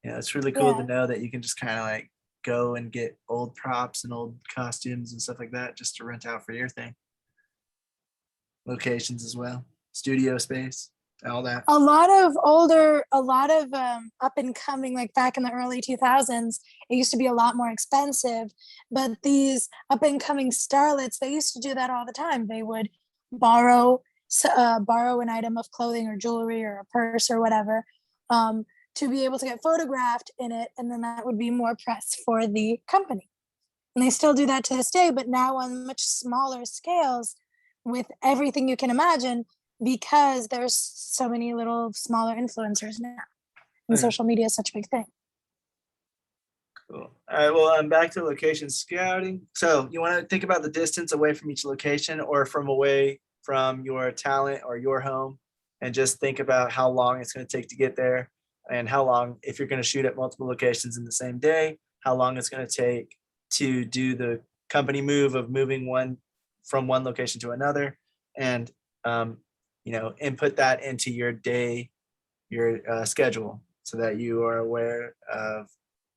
Speaker 1: it's really cool to
Speaker 2: Yeah.
Speaker 1: know that you can just kind of like go and get old props and old costumes and stuff like that just to rent out for your thing. Locations as well, studio space. all that.
Speaker 2: a lot of up and coming, like back in the early 2000s, it used to be a lot more expensive, but these up and coming starlets, they used to do that all the time. They would borrow an item of clothing or jewelry or a purse or whatever, to be able to get photographed in it, and then that would be more press for the company. And they still do that to this day, but now on much smaller scales with everything you can imagine, because there's so many little smaller influencers now. And social media is such a big thing.
Speaker 1: Cool. All right, well, I'm back to location scouting. So you want to think about the distance away from each location or from away from your talent or your home, and just think about how long it's going to take to get there, and how long, if you're going to shoot at multiple locations in the same day, how long it's going to take to do the company move of moving one from one location to another, and input that into your day, your schedule, so that you are aware of,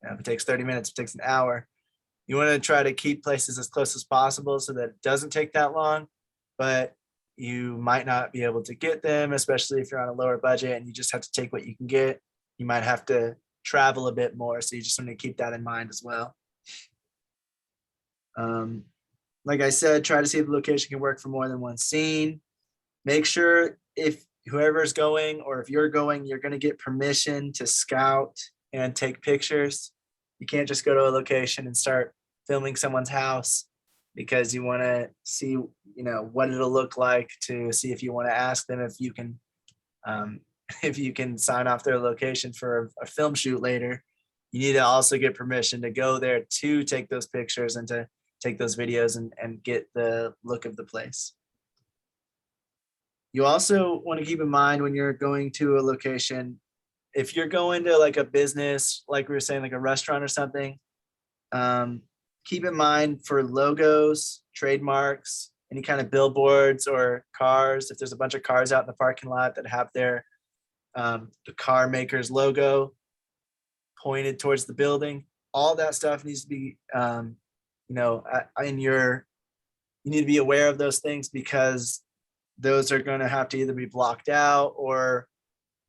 Speaker 1: if it takes 30 minutes, if it takes an hour. You want to try to keep places as close as possible so that it doesn't take that long, but you might not be able to get them, especially if you're on a lower budget and you just have to take what you can get. You might have to travel a bit more, so you just want to keep that in mind as well. Like I said, try to see if the location can work for more than one scene. Make sure if whoever's going, or if you're going, you're going to get permission to scout and take pictures. You can't just go to a location and start filming someone's house, because you want to see, what it'll look like, to see if you want to ask them if you can sign off their location for a film shoot later. You need to also get permission to go there to take those pictures and to take those videos and get the look of the place. You also want to keep in mind when you're going to a location, if you're going to like a business, like we were saying, like a restaurant or something, keep in mind for logos, trademarks, any kind of billboards or cars. If there's a bunch of cars out in the parking lot that have the car maker's logo pointed towards the building, all that stuff needs to be, you need to be aware of those things, because those are going to have to either be blocked out or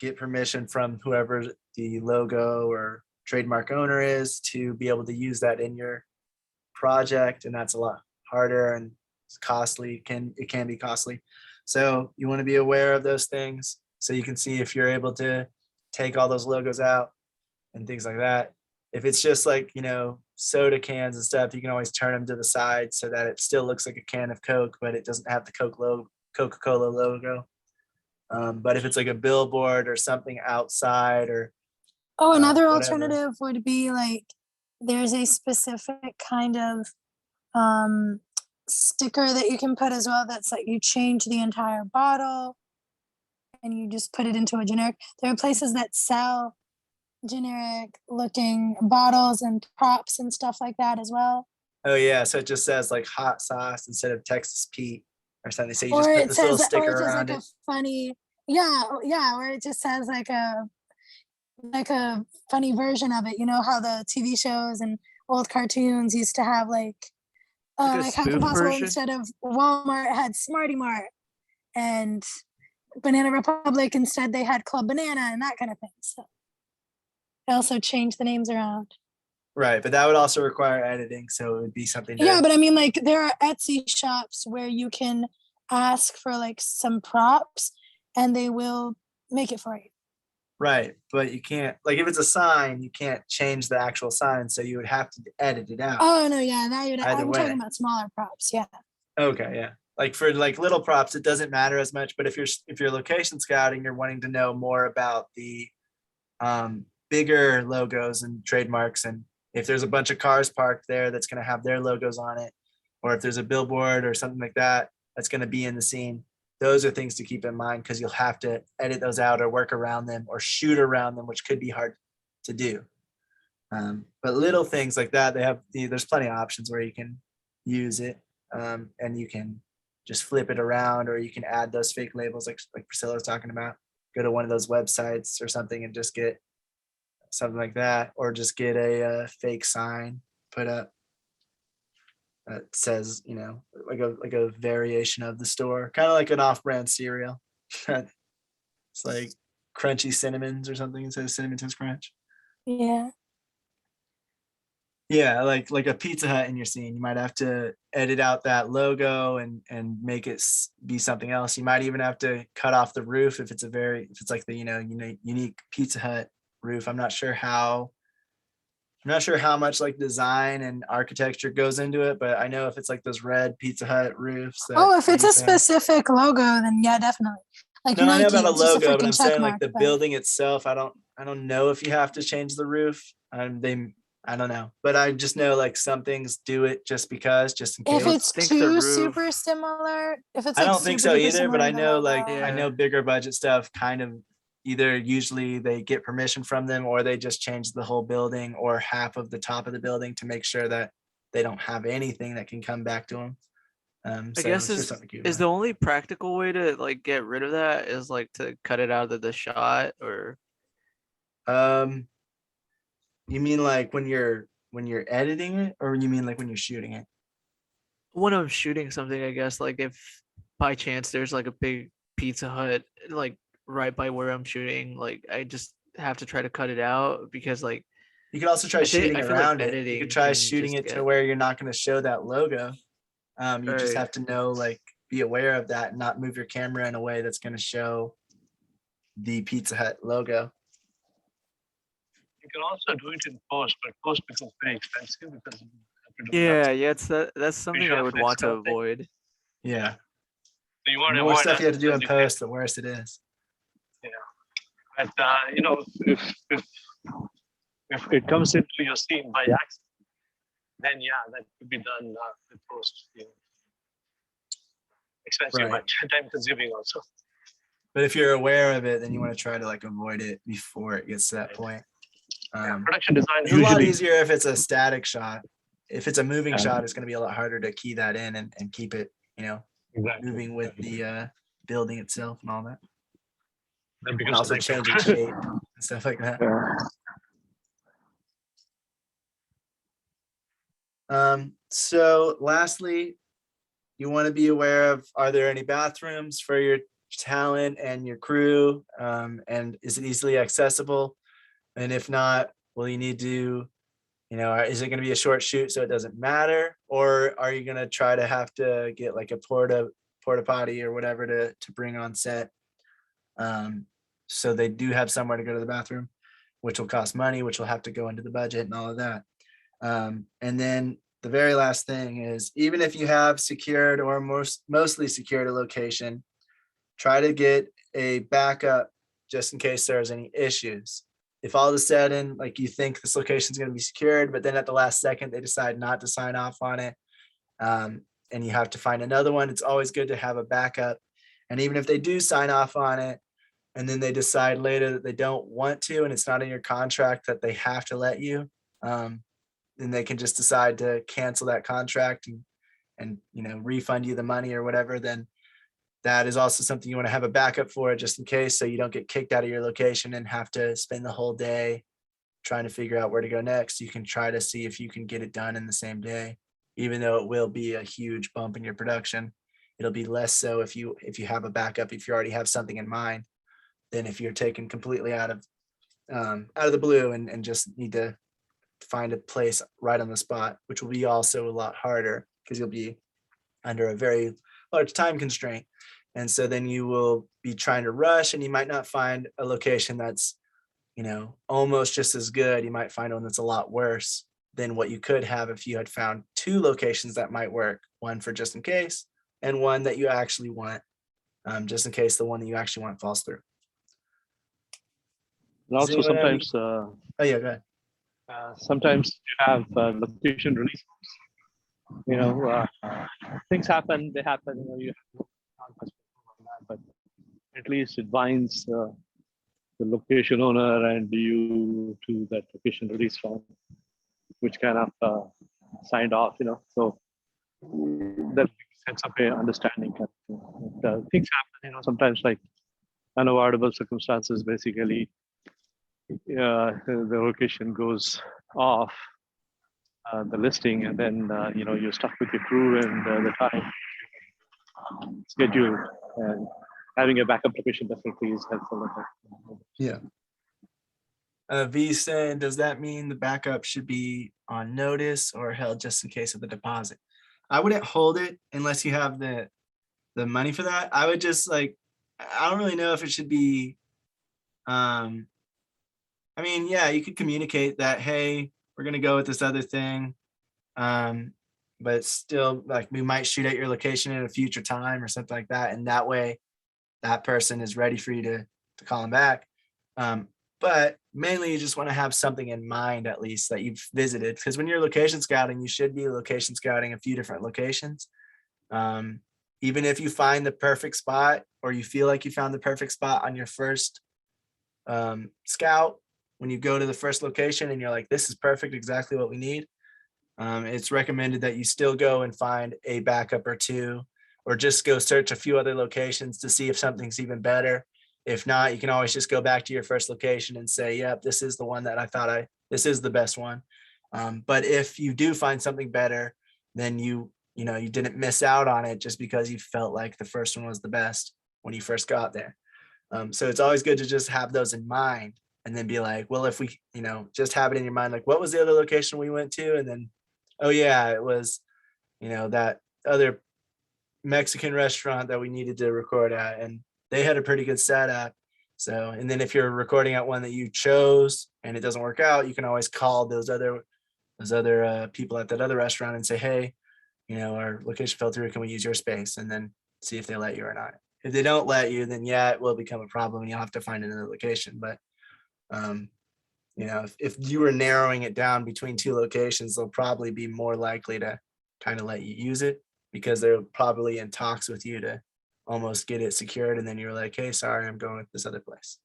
Speaker 1: get permission from whoever the logo or trademark owner is to be able to use that in your project. And that's a lot harder and it's costly. It can be costly. So you want to be aware of those things so you can see if you're able to take all those logos out and things like that. If it's just like, soda cans and stuff, you can always turn them to the side so that it still looks like a can of Coke, but it doesn't have the Coca-Cola logo. But if it's like a billboard or something outside, or
Speaker 2: another
Speaker 1: whatever.
Speaker 2: alternative would be like, there's a specific kind of sticker that you can put as well, that's like you change the entire bottle and you just put it into a generic. There are places that sell generic looking bottles and props and stuff like that as well.
Speaker 1: Oh yeah, so it just says like hot sauce instead of Texas Pete or something. So you just
Speaker 2: Or
Speaker 1: put
Speaker 2: it
Speaker 1: this little
Speaker 2: says,
Speaker 1: sticker
Speaker 2: or it's just
Speaker 1: around
Speaker 2: like
Speaker 1: it.
Speaker 2: a funny, or it just says like a funny version of it. You know how the TV shows and old cartoons used to have like
Speaker 5: Like a
Speaker 2: like How
Speaker 5: spoof
Speaker 2: Impossible,
Speaker 5: version?
Speaker 2: instead of Walmart had Smarty Mart, and Banana Republic instead they had Club Banana and that kind of thing. So they also changed the names around.
Speaker 1: Right, but that would also require editing, so it would be something.
Speaker 2: Yeah, but I mean, like there are Etsy shops where you can ask for like some props and they will make it for you.
Speaker 1: Right, but you can't, like if it's a sign, you can't change the actual sign, so you would have to edit it out.
Speaker 2: Oh no, yeah, I'm
Speaker 1: way.
Speaker 2: talking about smaller props. Yeah.
Speaker 1: Okay, yeah. Like for like little props, it doesn't matter as much. But if you're location scouting, you're wanting to know more about the bigger logos and trademarks, and if there's a bunch of cars parked there that's going to have their logos on it, or if there's a billboard or something like that that's going to be in the scene, those are things to keep in mind, because you'll have to edit those out or work around them or shoot around them, which could be hard to do. But little things like that, there's plenty of options where you can use it, and you can just flip it around, or you can add those fake labels like Priscilla was talking about. Go to one of those websites or something and just get something like that, or just get a fake sign put up that says, like a variation of the store, kind of like an off-brand cereal. It's like crunchy cinnamons or something instead of cinnamon toast crunch.
Speaker 2: Yeah.
Speaker 1: Yeah, like a Pizza Hut in your scene, you might have to edit out that logo and make it be something else. You might even have to cut off the roof if it's like the unique Pizza Hut roof. I'm not sure how much like design and architecture goes into it, but I know if it's like those red Pizza Hut roofs that
Speaker 2: Oh, if
Speaker 1: they
Speaker 2: it's a
Speaker 1: used to have.
Speaker 2: specific logo, then yeah, definitely. Like
Speaker 1: No, I know
Speaker 2: Nike,
Speaker 1: about a
Speaker 2: it's just a
Speaker 1: logo, but
Speaker 2: freaking
Speaker 1: I'm
Speaker 2: check
Speaker 1: saying like
Speaker 2: mark.
Speaker 1: the
Speaker 2: but-
Speaker 1: building itself. I don't know if you have to change the roof. I don't know, but I just know like some things do it just because, just in
Speaker 2: If
Speaker 1: case.
Speaker 2: it's
Speaker 5: think the
Speaker 2: too
Speaker 5: roof-
Speaker 2: super similar, if it's
Speaker 1: I
Speaker 2: like
Speaker 1: don't think
Speaker 2: super
Speaker 1: so
Speaker 2: duper
Speaker 1: either, but
Speaker 2: similar
Speaker 1: I
Speaker 2: to the
Speaker 1: know like
Speaker 2: logo.
Speaker 1: I know bigger budget stuff kind of either usually they get permission from them or they just change the whole building or half of the top of the building to make sure that they don't have anything that can come back to them.
Speaker 5: I
Speaker 1: So
Speaker 5: guess
Speaker 1: it's just something to keep in
Speaker 5: is the
Speaker 1: mind.
Speaker 5: only practical way to like get rid of that is like to cut it out of the shot, or
Speaker 1: Um, you mean like when you're editing it, or you mean like when you're shooting it?
Speaker 5: when I'm shooting something, I guess like if by chance there's like a big Pizza Hut like right by where I'm shooting, like I just have to try to cut it out because like
Speaker 1: You could also try shooting
Speaker 5: I feel like
Speaker 1: around it. You
Speaker 5: editing
Speaker 1: could try
Speaker 5: can
Speaker 1: shooting
Speaker 5: just
Speaker 1: it to
Speaker 5: get
Speaker 1: where you're not going to show that logo. You just
Speaker 5: right.
Speaker 1: have to know, like, be aware of that and not move your camera in a way that's going to show the Pizza Hut logo.
Speaker 3: You can also do it in post, but post becomes very expensive because you have to do
Speaker 5: Yeah, yeah, that's something I
Speaker 3: visual
Speaker 5: would
Speaker 3: effects
Speaker 5: want to
Speaker 3: kind of thing.
Speaker 5: avoid.
Speaker 1: Yeah.
Speaker 3: So you
Speaker 1: The
Speaker 3: want to
Speaker 1: more
Speaker 3: avoid
Speaker 1: stuff
Speaker 3: that
Speaker 1: you have to do in
Speaker 3: because you can,
Speaker 1: post, the worse it is.
Speaker 3: but if it comes into your scene by accident, then yeah, that could be done with post. Expensive,
Speaker 1: Right.
Speaker 3: but time consuming also.
Speaker 1: But if you're aware of it, then you want to try to like avoid it before it gets to that point.
Speaker 3: Production design
Speaker 1: It's a lot
Speaker 3: usually
Speaker 1: easier if it's a static shot. If it's a moving shot, it's going to be a lot harder to key that in and keep it,
Speaker 3: exactly,
Speaker 1: moving with the building itself and all that.
Speaker 3: then
Speaker 1: And
Speaker 3: becomes
Speaker 1: also
Speaker 3: like
Speaker 1: changing shape and stuff like that. So lastly, you want to be aware of, are there any bathrooms for your talent and your crew? And is it easily accessible? And if not, will you need to, is it going to be a short shoot so it doesn't matter? Or are you going to try to have to get like a porta potty or whatever to bring on set? So they do have somewhere to go to the bathroom, which will cost money, which will have to go into the budget and all of that. And then the very last thing is, even if you have secured or mostly secured a location, try to get a backup just in case there's any issues. If all of a sudden, like you think this location is going to be secured, but then at the last second, they decide not to sign off on it, and you have to find another one, it's always good to have a backup. And even if they do sign off on it, and then they decide later that they don't want to, and it's not in your contract that they have to let you, then they can just decide to cancel that contract and refund you the money or whatever. Then that is also something you want to have a backup for, just in case, so you don't get kicked out of your location and have to spend the whole day trying to figure out where to go next. You can try to see if you can get it done in the same day, even though it will be a huge bump in your production. It'll be less so if you have a backup, if you already have something in mind, than if you're taken completely out of the blue and just need to find a place right on the spot, which will be also a lot harder because you'll be under a very large time constraint. And so then you will be trying to rush, and you might not find a location that's, almost just as good. You might find one that's a lot worse than what you could have if you had found two locations that might work, one for just in case and one that you actually want, just in case the one that you actually want falls through.
Speaker 3: And
Speaker 1: Does
Speaker 3: also
Speaker 1: anyone have any-
Speaker 3: sometimes
Speaker 1: Oh yeah, go ahead.
Speaker 3: sometimes you have location release. Things happen, they happen. You can't much on that, but at least it binds the location owner and you to that location release form, which kind of signed off. So that sets up a understanding. Things happen. Sometimes like unavoidable circumstances. Basically, the location goes off the listing, and then you're stuck with your crew and the time schedule, and having a backup location definitely is helpful.
Speaker 1: Yeah. V saying, does that mean the backup should be on notice or held just in case of the deposit? I wouldn't hold it unless you have the money for that. I would just like, I don't really know if it should be, I mean, yeah, you could communicate that, hey, we're gonna go with this other thing. But still, like, we might shoot at your location at a future time or something like that. And that way that person is ready for you to call them back. But mainly you just want to have something in mind, at least, that you've visited. Because when you're location scouting, you should be location scouting a few different locations. Even if you find the perfect spot, or you feel like you found the perfect spot on your first scout, when you go to the first location and you're like, this is perfect, exactly what we need, it's recommended that you still go and find a backup or two, or just go search a few other locations to see if something's even better. If not, you can always just go back to your first location and say, yep, this is the one that I thought this is the best one. But if you do find something better, then you didn't miss out on it just because you felt like the first one was the best when you first got there. So it's always good to just have those in mind and then be like, well, if we, just have it in your mind, like, what was the other location we went to? And then, oh yeah, it was, that other Mexican restaurant that we needed to record at, and they had a pretty good setup. So, and then if you're recording at one that you chose and it doesn't work out, you can always call those other people at that other restaurant and say, hey, our location fell through, can we use your space? And then see if they let you or not. If they don't let you, then yeah, it will become a problem and you'll have to find another location. But if you were narrowing it down between two locations, they'll probably be more likely to kind of let you use it, because they're probably in talks with you to almost get it secured. And then you're like, hey, sorry, I'm going with this other place.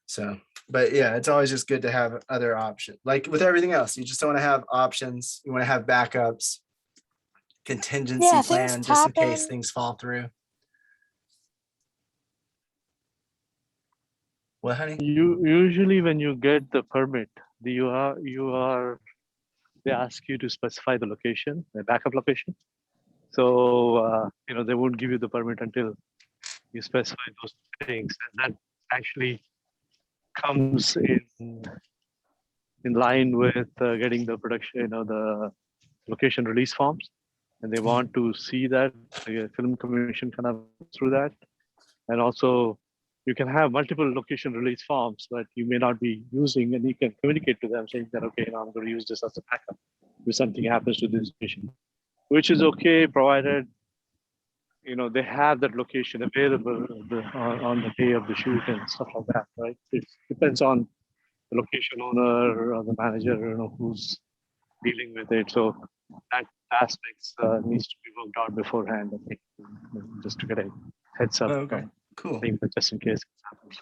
Speaker 1: So, but yeah, it's always just good to have other options. Like with everything else, you just don't want to have options. You want to have backups, contingency plan, just in case things fall through. What, honey?
Speaker 3: You usually, when you get the permit, they ask you to specify the location, the backup location. So they won't give you the permit until you specify those things, and that actually comes in line with getting the production, the location release forms, and they want to see that the film commission kind of through that. And also, you can have multiple location release forms that you may not be using, and you can communicate to them saying that, okay, I'm going to use this as a backup if something happens to this location, which is okay, provided they have that location available on the day of the shoot and stuff like that, right? It depends on the location owner or the manager, who's dealing with it. So that aspects needs to be worked out beforehand, I think, just to get a heads up.
Speaker 1: Okay, cool.
Speaker 3: Just in case it happens.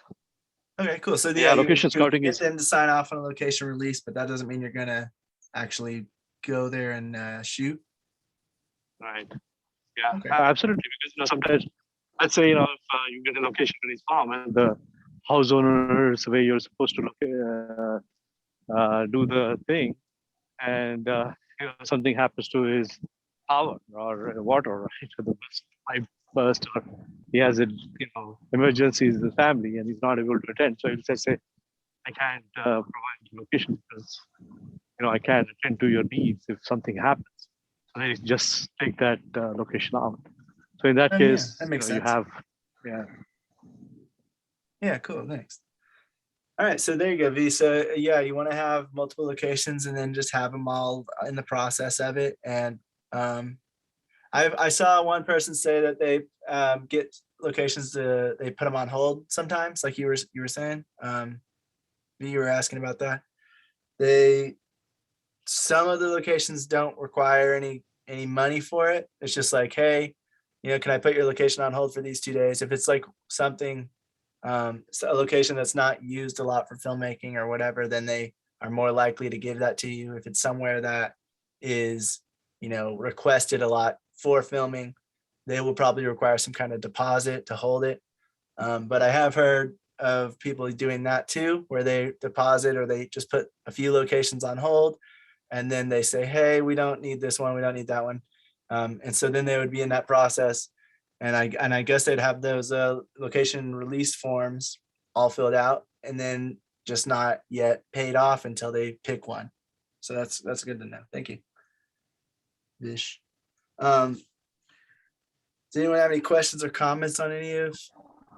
Speaker 1: Okay, cool. So
Speaker 3: yeah, location scouting
Speaker 1: is them to sign off on a location release, but that doesn't mean you're gonna actually go there and shoot.
Speaker 3: Right. Yeah,
Speaker 1: okay.
Speaker 3: Absolutely. Because sometimes, let's say if you get a location release form and the house owner is where you're supposed to do the thing, and something happens to his power or water, right? So the pipe burst, or he has emergencies in the family and he's not able to attend. So he'll just say, I can't provide location because I can't attend to your needs if something happens. So they just take that location out. So in that case,
Speaker 1: that makes sense.
Speaker 3: You have,
Speaker 1: Yeah, cool. Thanks. All right, so there you go, V. So yeah, you want to have multiple locations and then just have them all in the process of it. And I saw one person say that they get locations they put them on hold sometimes, like you were saying. You were asking about that. Some of the locations don't require any money for it. It's just like, hey, can I put your location on hold for these 2 days? If it's like something, a location that's not used a lot for filmmaking or whatever, then they are more likely to give that to you. If it's somewhere that is, requested a lot for filming, they will probably require some kind of deposit to hold it. But I have heard of people doing that too, where they deposit or they just put a few locations on hold, and then they say, hey, we don't need this one, we don't need that one. And so then they would be in that process And I guess they'd have those location release forms all filled out and then just not yet paid off until they pick one. So that's good to know. Thank you. Vish. Does anyone have any questions or comments on any of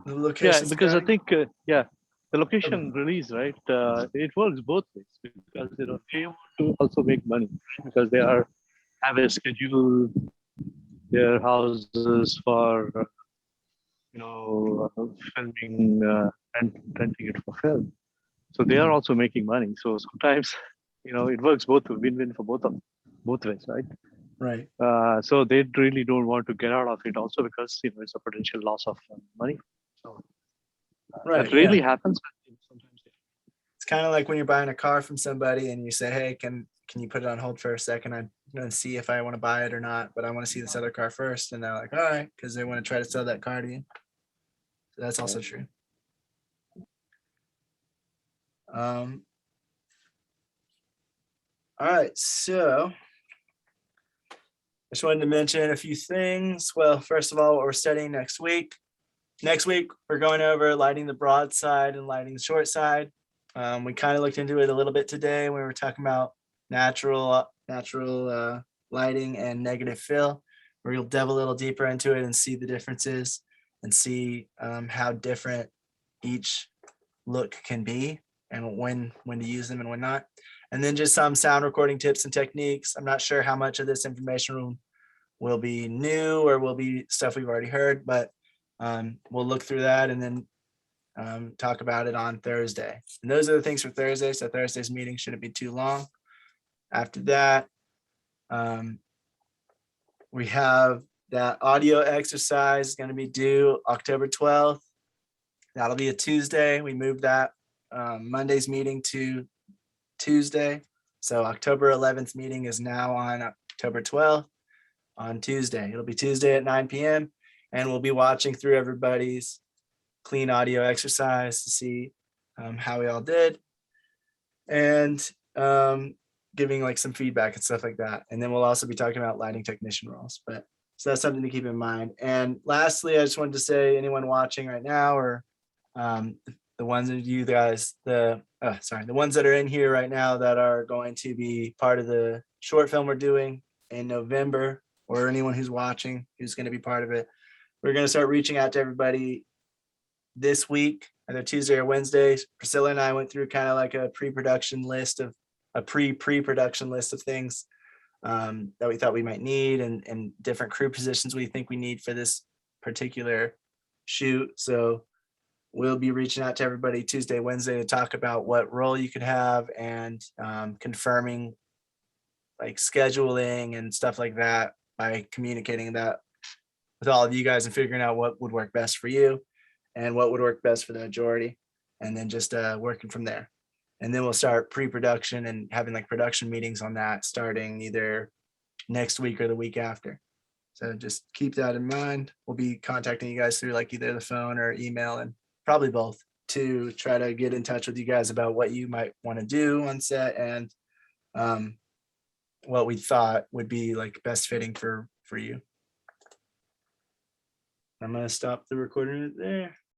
Speaker 1: the
Speaker 3: Yeah,
Speaker 1: locations?
Speaker 3: because I
Speaker 1: Scotty?
Speaker 3: think, the location release, right? It works both ways because they want to also make money because they have a schedule their houses for filming and renting it for film. So they are also making money. So sometimes it works both win-win for both ways, right?
Speaker 1: Right.
Speaker 3: So they really don't want to get out of it also because it's a potential loss of money. So
Speaker 1: Right.
Speaker 3: that really happens. But sometimes
Speaker 1: It's kind of like when you're buying a car from somebody and you say, hey, can you put it on hold for a second? I'm going to see if I want to buy it or not, but I want to see this other car first. And they're like, all right, because they want to try to sell that car to you. So that's also true. All right, so I just wanted to mention a few things. Well, first of all, what we're studying next week. Next week, we're going over lighting the broad side and lighting the short side. We kind of looked into it a little bit today when we were talking about natural lighting and negative fill. We'll delve a little deeper into it and see the differences and see how different each look can be and when to use them and when not. And then just some sound recording tips and techniques. I'm not sure how much of this information will be new or will be stuff we've already heard, but we'll look through that and then talk about it on Thursday. And those are the things for Thursday. So Thursday's meeting shouldn't be too long. After that, we have that audio exercise going to be due October 12th. That'll be a Tuesday. We moved that Monday's meeting to Tuesday. So October 11th meeting is now on October 12th on Tuesday. It'll be Tuesday at 9 p.m. And we'll be watching through everybody's clean audio exercise to see how we all did and giving like some feedback and stuff like that. And then we'll also be talking about lighting technician roles. But so that's something to keep in mind. And lastly, I just wanted to say anyone watching right now or the ones of you guys, the ones that are in here right now that are going to be part of the short film we're doing in November, or anyone who's watching who's going to be part of it, we're going to start reaching out to everybody this week, either Tuesday or Wednesday. Priscilla and I went through kind of like a pre-production list of things that we thought we might need and different crew positions we think we need for this particular shoot. So we'll be reaching out to everybody Tuesday, Wednesday to talk about what role you could have and confirming like scheduling and stuff like that by communicating that with all of you guys and figuring out what would work best for you and what would work best for the majority, and then just working from there. And then we'll start pre-production and having like production meetings on that starting either next week or the week after. So just keep that in mind. We'll be contacting you guys through like either the phone or email, and probably both, to try to get in touch with you guys about what you might want to do on set and what we thought would be like best fitting for you. I'm going to stop the recording there.